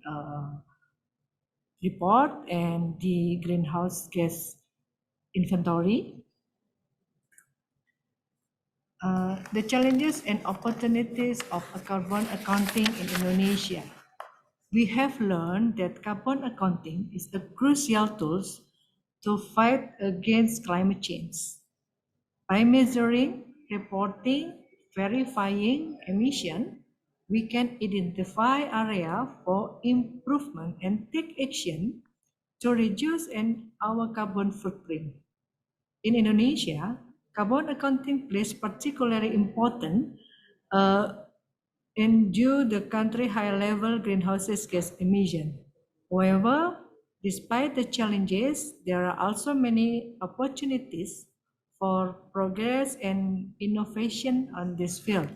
report and the greenhouse gas inventory. The challenges and opportunities of carbon accounting in Indonesia. We have learned that carbon accounting is a crucial tool to fight against climate change. By measuring, reporting, verifying emission, we can identify areas for improvement and take action to reduce our carbon footprint. In Indonesia, carbon accounting plays particularly important in due the country high-level greenhouse gas emission. However, despite the challenges, there are also many opportunities for progress and innovation on this field.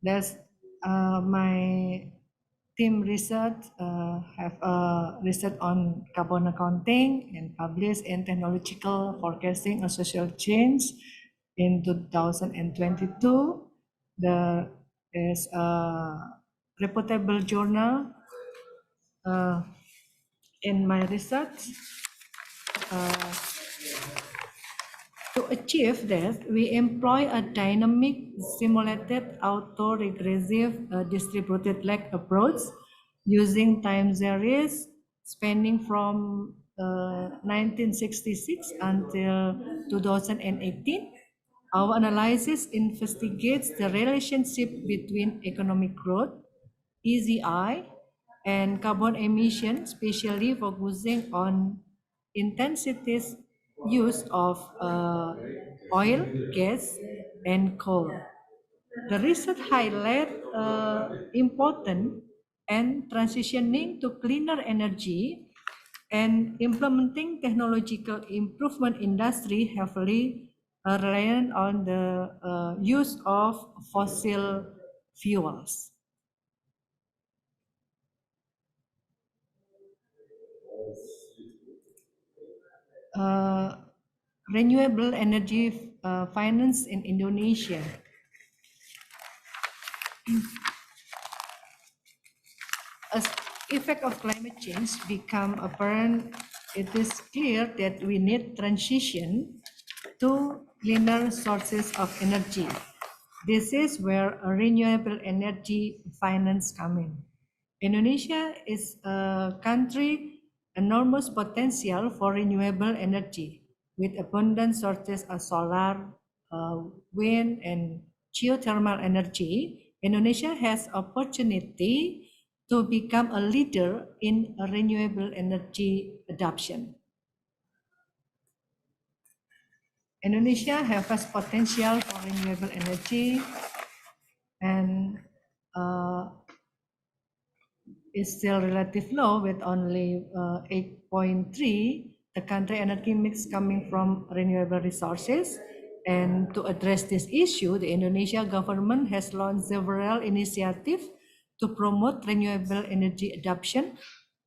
There's my team research have research on carbon accounting and published in Technological Forecasting of Social Change in 2022. There is a reputable journal in my research. To achieve that, we employ a dynamic, simulated, auto-regressive, distributed lag approach using time series spanning from 1966 until 2018. Our analysis investigates the relationship between economic growth, EZI, and carbon emission, especially focusing on intensities use of oil, gas, and coal. The research highlights important and transitioning to cleaner energy and implementing technological improvement industry heavily reliant on the use of fossil fuels. Renewable energy finance in Indonesia. As effect of climate change become apparent, it is clear that we need transition to cleaner sources of energy. This is where a renewable energy finance come in. Indonesia is a country enormous potential for renewable energy with abundant sources of solar, wind, and geothermal energy. Indonesia has opportunity to become a leader in renewable energy adoption. Indonesia has potential for renewable energy and is still relatively low with only 8.3. The country energy mix coming from renewable resources. And to address this issue, the Indonesia government has launched several initiatives to promote renewable energy adoption,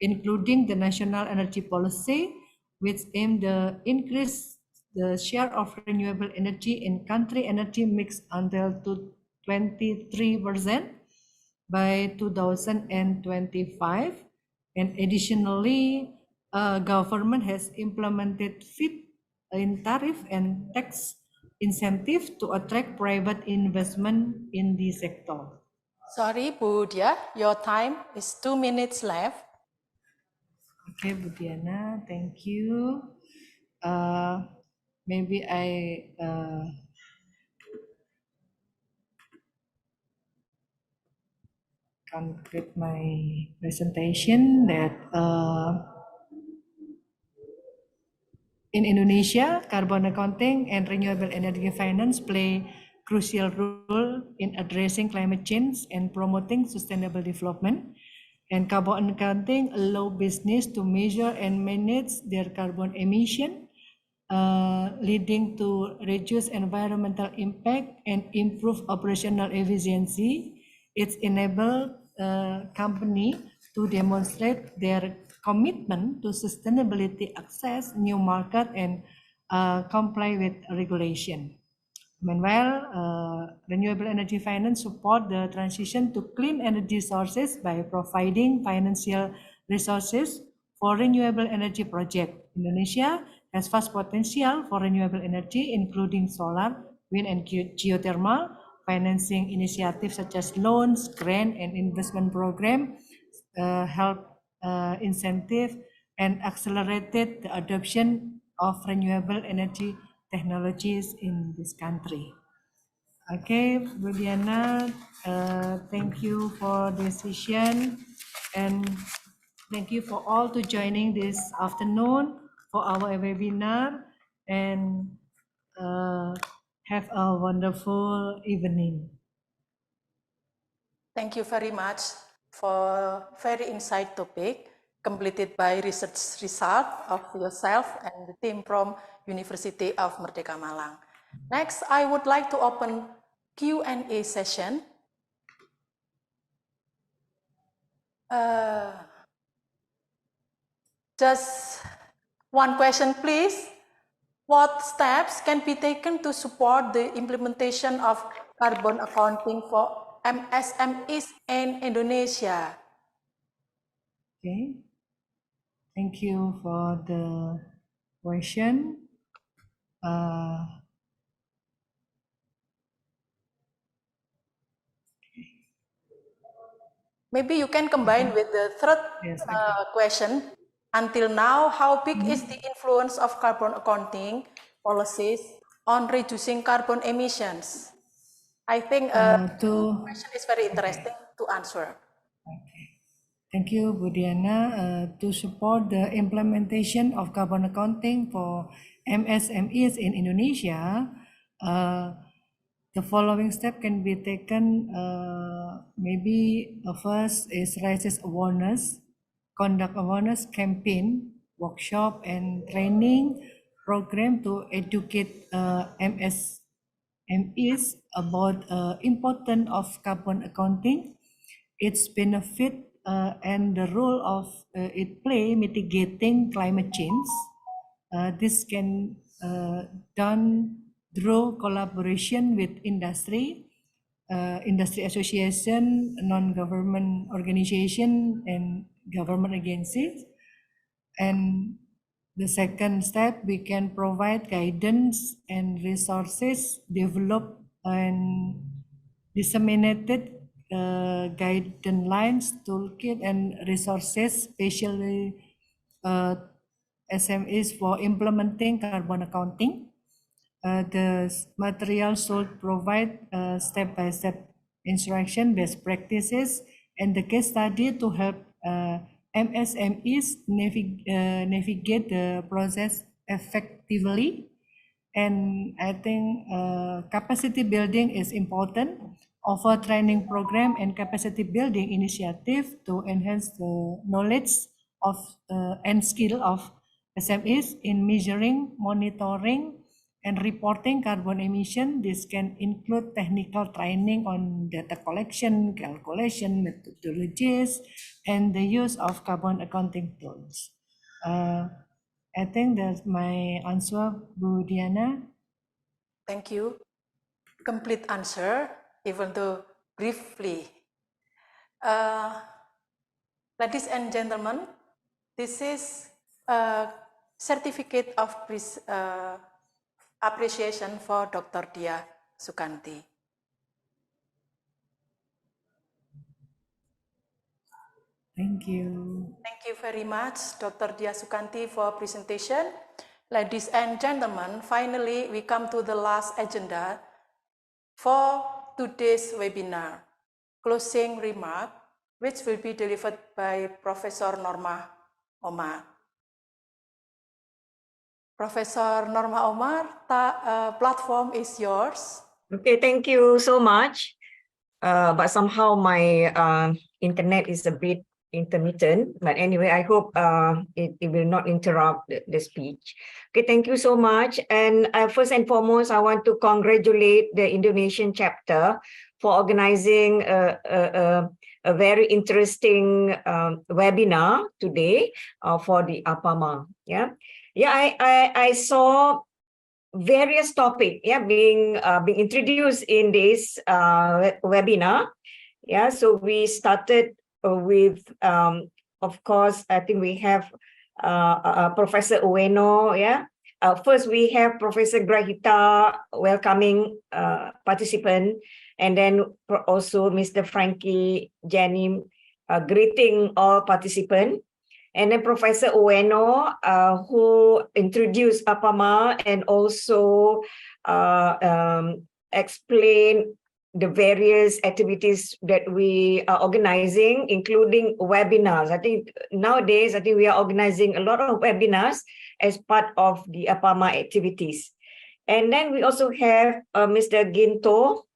including the National Energy Policy, which aimed to increase the share of renewable energy in country energy mix until to 23% by 2025. And additionally, government has implemented fit in tariff and tax incentive to attract private investment in the sector. Sorry, Bu Dia, your time is 2 minutes left. Okay, Bu Diana, thank you. Maybe I conclude my presentation that in Indonesia, carbon accounting and renewable energy finance play crucial role in addressing climate change and promoting sustainable development. And carbon accounting allow business to measure and manage their carbon emission, leading to reduce environmental impact and improve operational efficiency. It enables company to demonstrate their commitment to sustainability, access new market, and comply with regulation. Meanwhile, renewable energy finance support the transition to clean energy sources by providing financial resources for renewable energy projects. Indonesia has vast potential for renewable energy, including solar, wind, and geothermal. Financing initiatives such as loans, grant, and investment program help incentive and accelerated the adoption of renewable energy technologies in this country. Okay, Bu Diana, thank you for this session, and thank you for all to joining this afternoon for our webinar, and have a wonderful evening. Thank you very much for very insight topic completed by research result of yourself and the team from University of Merdeka Malang. Next, I would like to open Q&A session. Just one question, please. What steps can be taken to support the implementation of carbon accounting for MSMEs in Indonesia? Okay, thank you for the question. Maybe you can combine with the third question. Until now, how big is the influence of carbon accounting policies on reducing carbon emissions? I think the question is very interesting to answer. Thank you, Bu Diana. To support the implementation of carbon accounting for MSMEs in Indonesia, the following step can be taken. Maybe first is raises awareness, conduct awareness campaign, workshop, and training program to educate MSMEs about importance of carbon accounting, its benefit, and the role of it play mitigating climate change. This can done through collaboration with industry, industry association, non-government organization, and government agencies. And the second step, we can provide guidance and resources, develop and disseminated guidelines, toolkit, and resources, especially SMEs for implementing carbon accounting. The material should provide step-by-step instruction, best practices, and the case study to help MSMEs navigate the process effectively. And I think capacity building is important. Offer training program and capacity building initiative to enhance the knowledge of and skill of SMEs in measuring, monitoring, and reporting carbon emission. This can include technical training on data collection, calculation methodologies, and the use of carbon accounting tools. I think that's my answer, Bu Diana. Thank you. Complete answer, even though briefly. Ladies and gentlemen, this is a certificate of appreciation for Dr. Dia Sukanti. Thank you. Thank you very much, Dr. Dia Sukanti, for presentation. Ladies and gentlemen, finally, we come to the last agenda for today's webinar, closing remark, which will be delivered by Professor Norma Omar. Professor Norma Omar, the platform is yours. Okay, thank you so much. But somehow my internet is a bit intermittent. But anyway, I hope it will not interrupt the speech. Okay, thank you so much. And first and foremost, I want to congratulate the Indonesian chapter for organizing a very interesting webinar today for the APMAA. I saw various topics being introduced in this webinar. So we started with of course, I think we have Professor Ueno. First we have Professor Grahita welcoming participant, and then also Mr. Frankie Janim greeting all participants. And then Professor Ueno, who introduced APMAA and also explained the various activities that we are organizing, including webinars. I think nowadays, we are organizing a lot of webinars as part of the APMAA activities. And then we also have Mr. Ginto,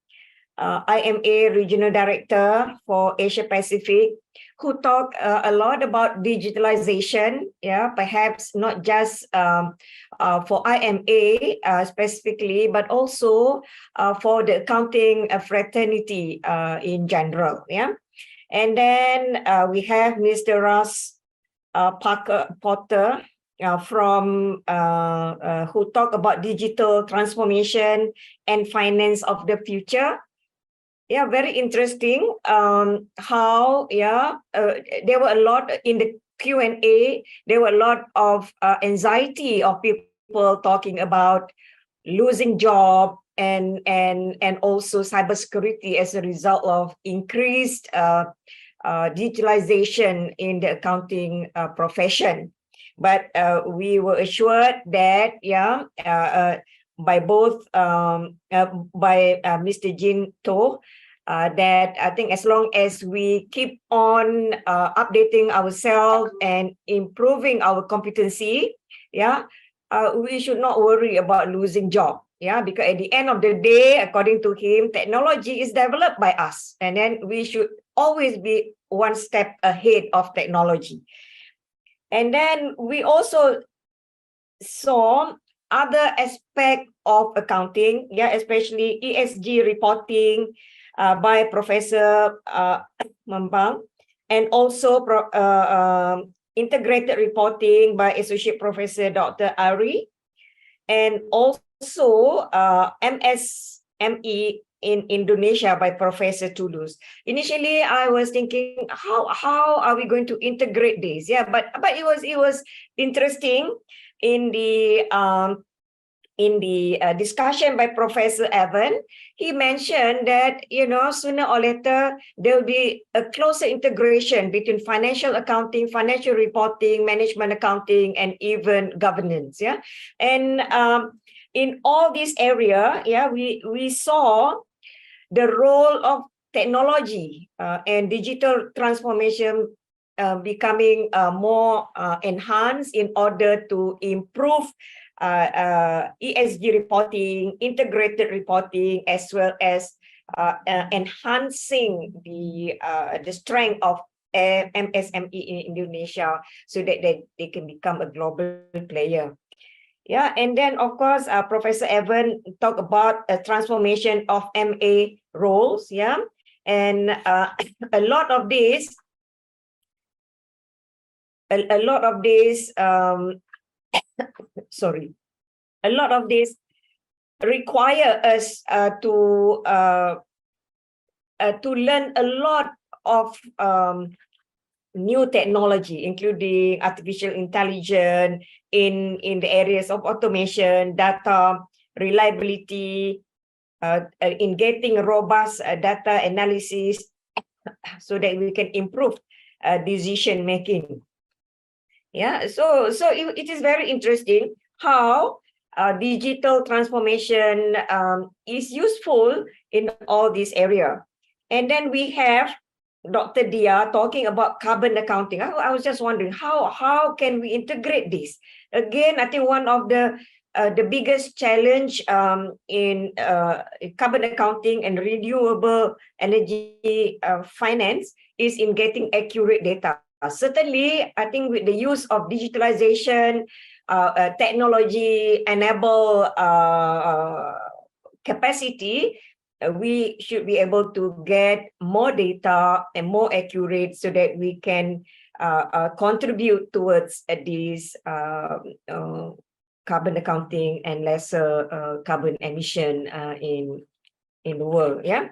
IMA Regional Director for Asia Pacific, who talked a lot about digitalization, perhaps not just for IMA specifically, but also for the accounting fraternity in general. And then we have Mr. Ross Potter from who talked about digital transformation and finance of the future. Very interesting. How there were a lot in the Q&A. There were a lot of anxiety of people talking about losing job and also cybersecurity as a result of increased digitalization in the accounting profession. But we were assured that by both by Mr. Jin To, that I think as long as we keep on updating ourselves and improving our competency, we should not worry about losing job. Because at the end of the day, according to him, technology is developed by us, and then we should always be one step ahead of technology. And then we also saw other aspect of accounting, especially ESG reporting by Professor Mambang, and also integrated reporting by Associate Professor Dr. Ari, and also MSME in Indonesia by Professor Tulus. Initially, I was thinking, how are we going to integrate this? But it was interesting. In the discussion by Professor Evan, he mentioned that sooner or later there will be a closer integration between financial accounting, financial reporting, management accounting, and even governance. And in all this area, we saw the role of technology and digital transformation becoming more enhanced in order to improve ESG reporting, integrated reporting, as well as enhancing the strength of MSME in Indonesia so that they can become a global player. Yeah, and then of course, Professor Evan talked about a transformation of MA roles. Yeah, and a lot of this, a lot of this, sorry, a lot of this require us to learn a lot of new technology, including artificial intelligence in the areas of automation, data reliability, in getting robust data analysis so that we can improve decision making. Yeah, so it is very interesting how digital transformation is useful in all this area. And then we have Dr. Dia talking about carbon accounting. I was just wondering how can we integrate this? Again, I think one of the biggest challenge in carbon accounting and renewable energy finance is in getting accurate data. Certainly, I think with the use of digitalization, technology enable capacity, we should be able to get more data and more accurate so that we can contribute towards this carbon accounting and lesser carbon emission in the world. Yeah.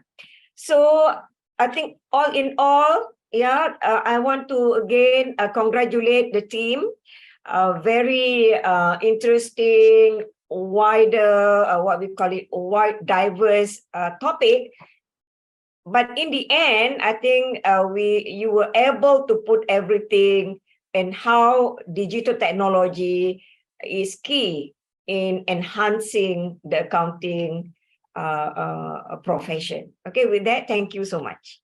So I think all in all, yeah, I want to again congratulate the team. Very interesting, wider, what we call it, wide, diverse topic. But in the end, I think you were able to put everything and how digital technology is key in enhancing the accounting profession. Okay, with that, thank you so much.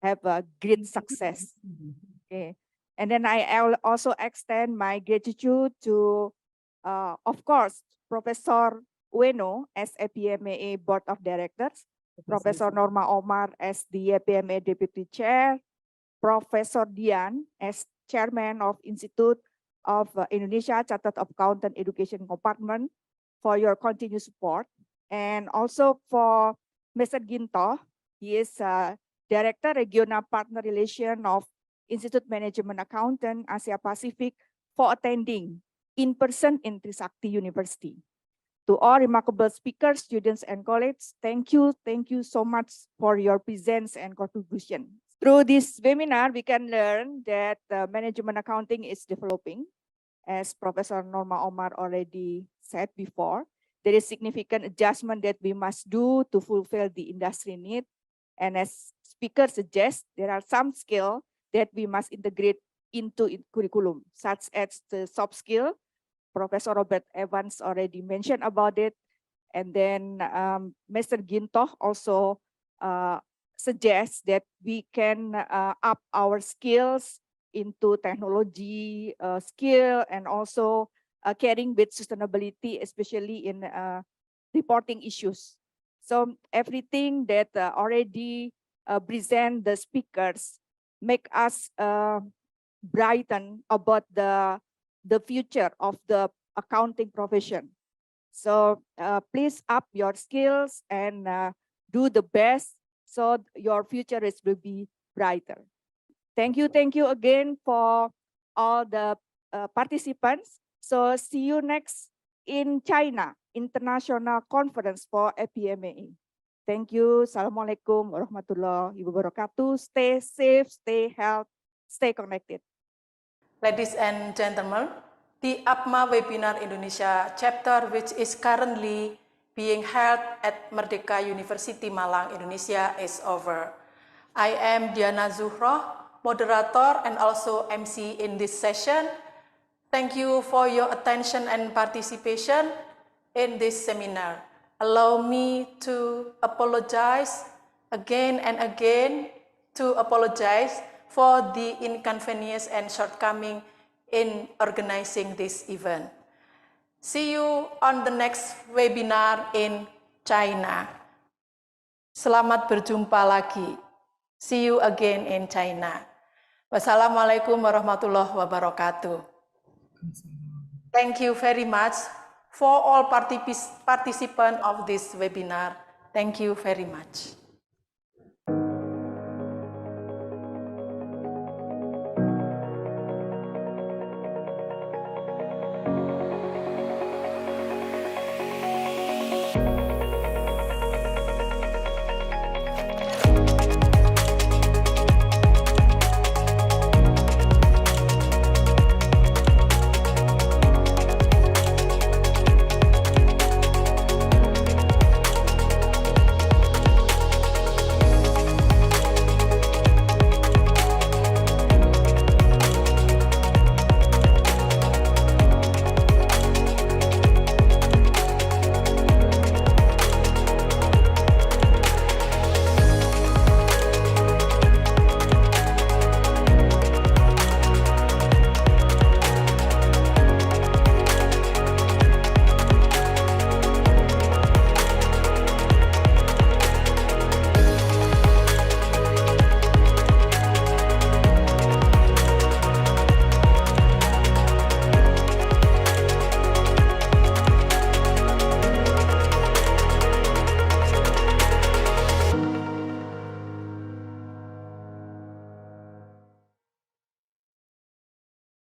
Have a great success. Okay. And then I'll also extend my gratitude to, of course, Professor Ueno as APMAA Board of Directors, Professor Norma Omar as the APMAA Deputy Chair, Professor Dian as Chairman of Institute of Indonesia Chartered Accountant Education Compartment for your continued support. And also for Mr. Ginto, he is Director Regional Partner Relation of Institute Management Accountant Asia Pacific for attending in person in Trisakti University. To all remarkable speakers, students, and colleagues, thank you so much for your presence and contribution. Through this webinar, we can learn that management accounting is developing. As Professor Norma Omar already said before, there is significant adjustment that we must do to fulfill the industry need. And as speaker suggests, there are some skills that we must integrate into curriculum, such as the soft skill. Professor Robert Evans already mentioned about it. And then Mr. Ginto also suggests that we can up our skills into technology skill and also caring with sustainability, especially in reporting issues. So everything that already present the speakers make us brighten about the future of the accounting profession. So please up your skills and do the best so your future will be brighter. Thank you again for all the participants. So see you next in China International Conference for APMAA. Thank you. Assalamualaikum warahmatullahi wabarakatuh. Stay safe, stay healthy, stay connected. Ladies and gentlemen, the APMAA Webinar Indonesia chapter, which is currently being held at Merdeka University Malang, Indonesia, is over. I am Diana Zuhroh, moderator and also MC in this session. Thank you for your attention and participation in this seminar. Allow me to apologize again and again for the inconvenience and shortcoming in organizing this event. See you on the next webinar in China. Selamat berjumpa lagi. See you again in China. Wassalamualaikum warahmatullahi wabarakatuh. Thank you very much for all participants of this webinar. Thank you very much.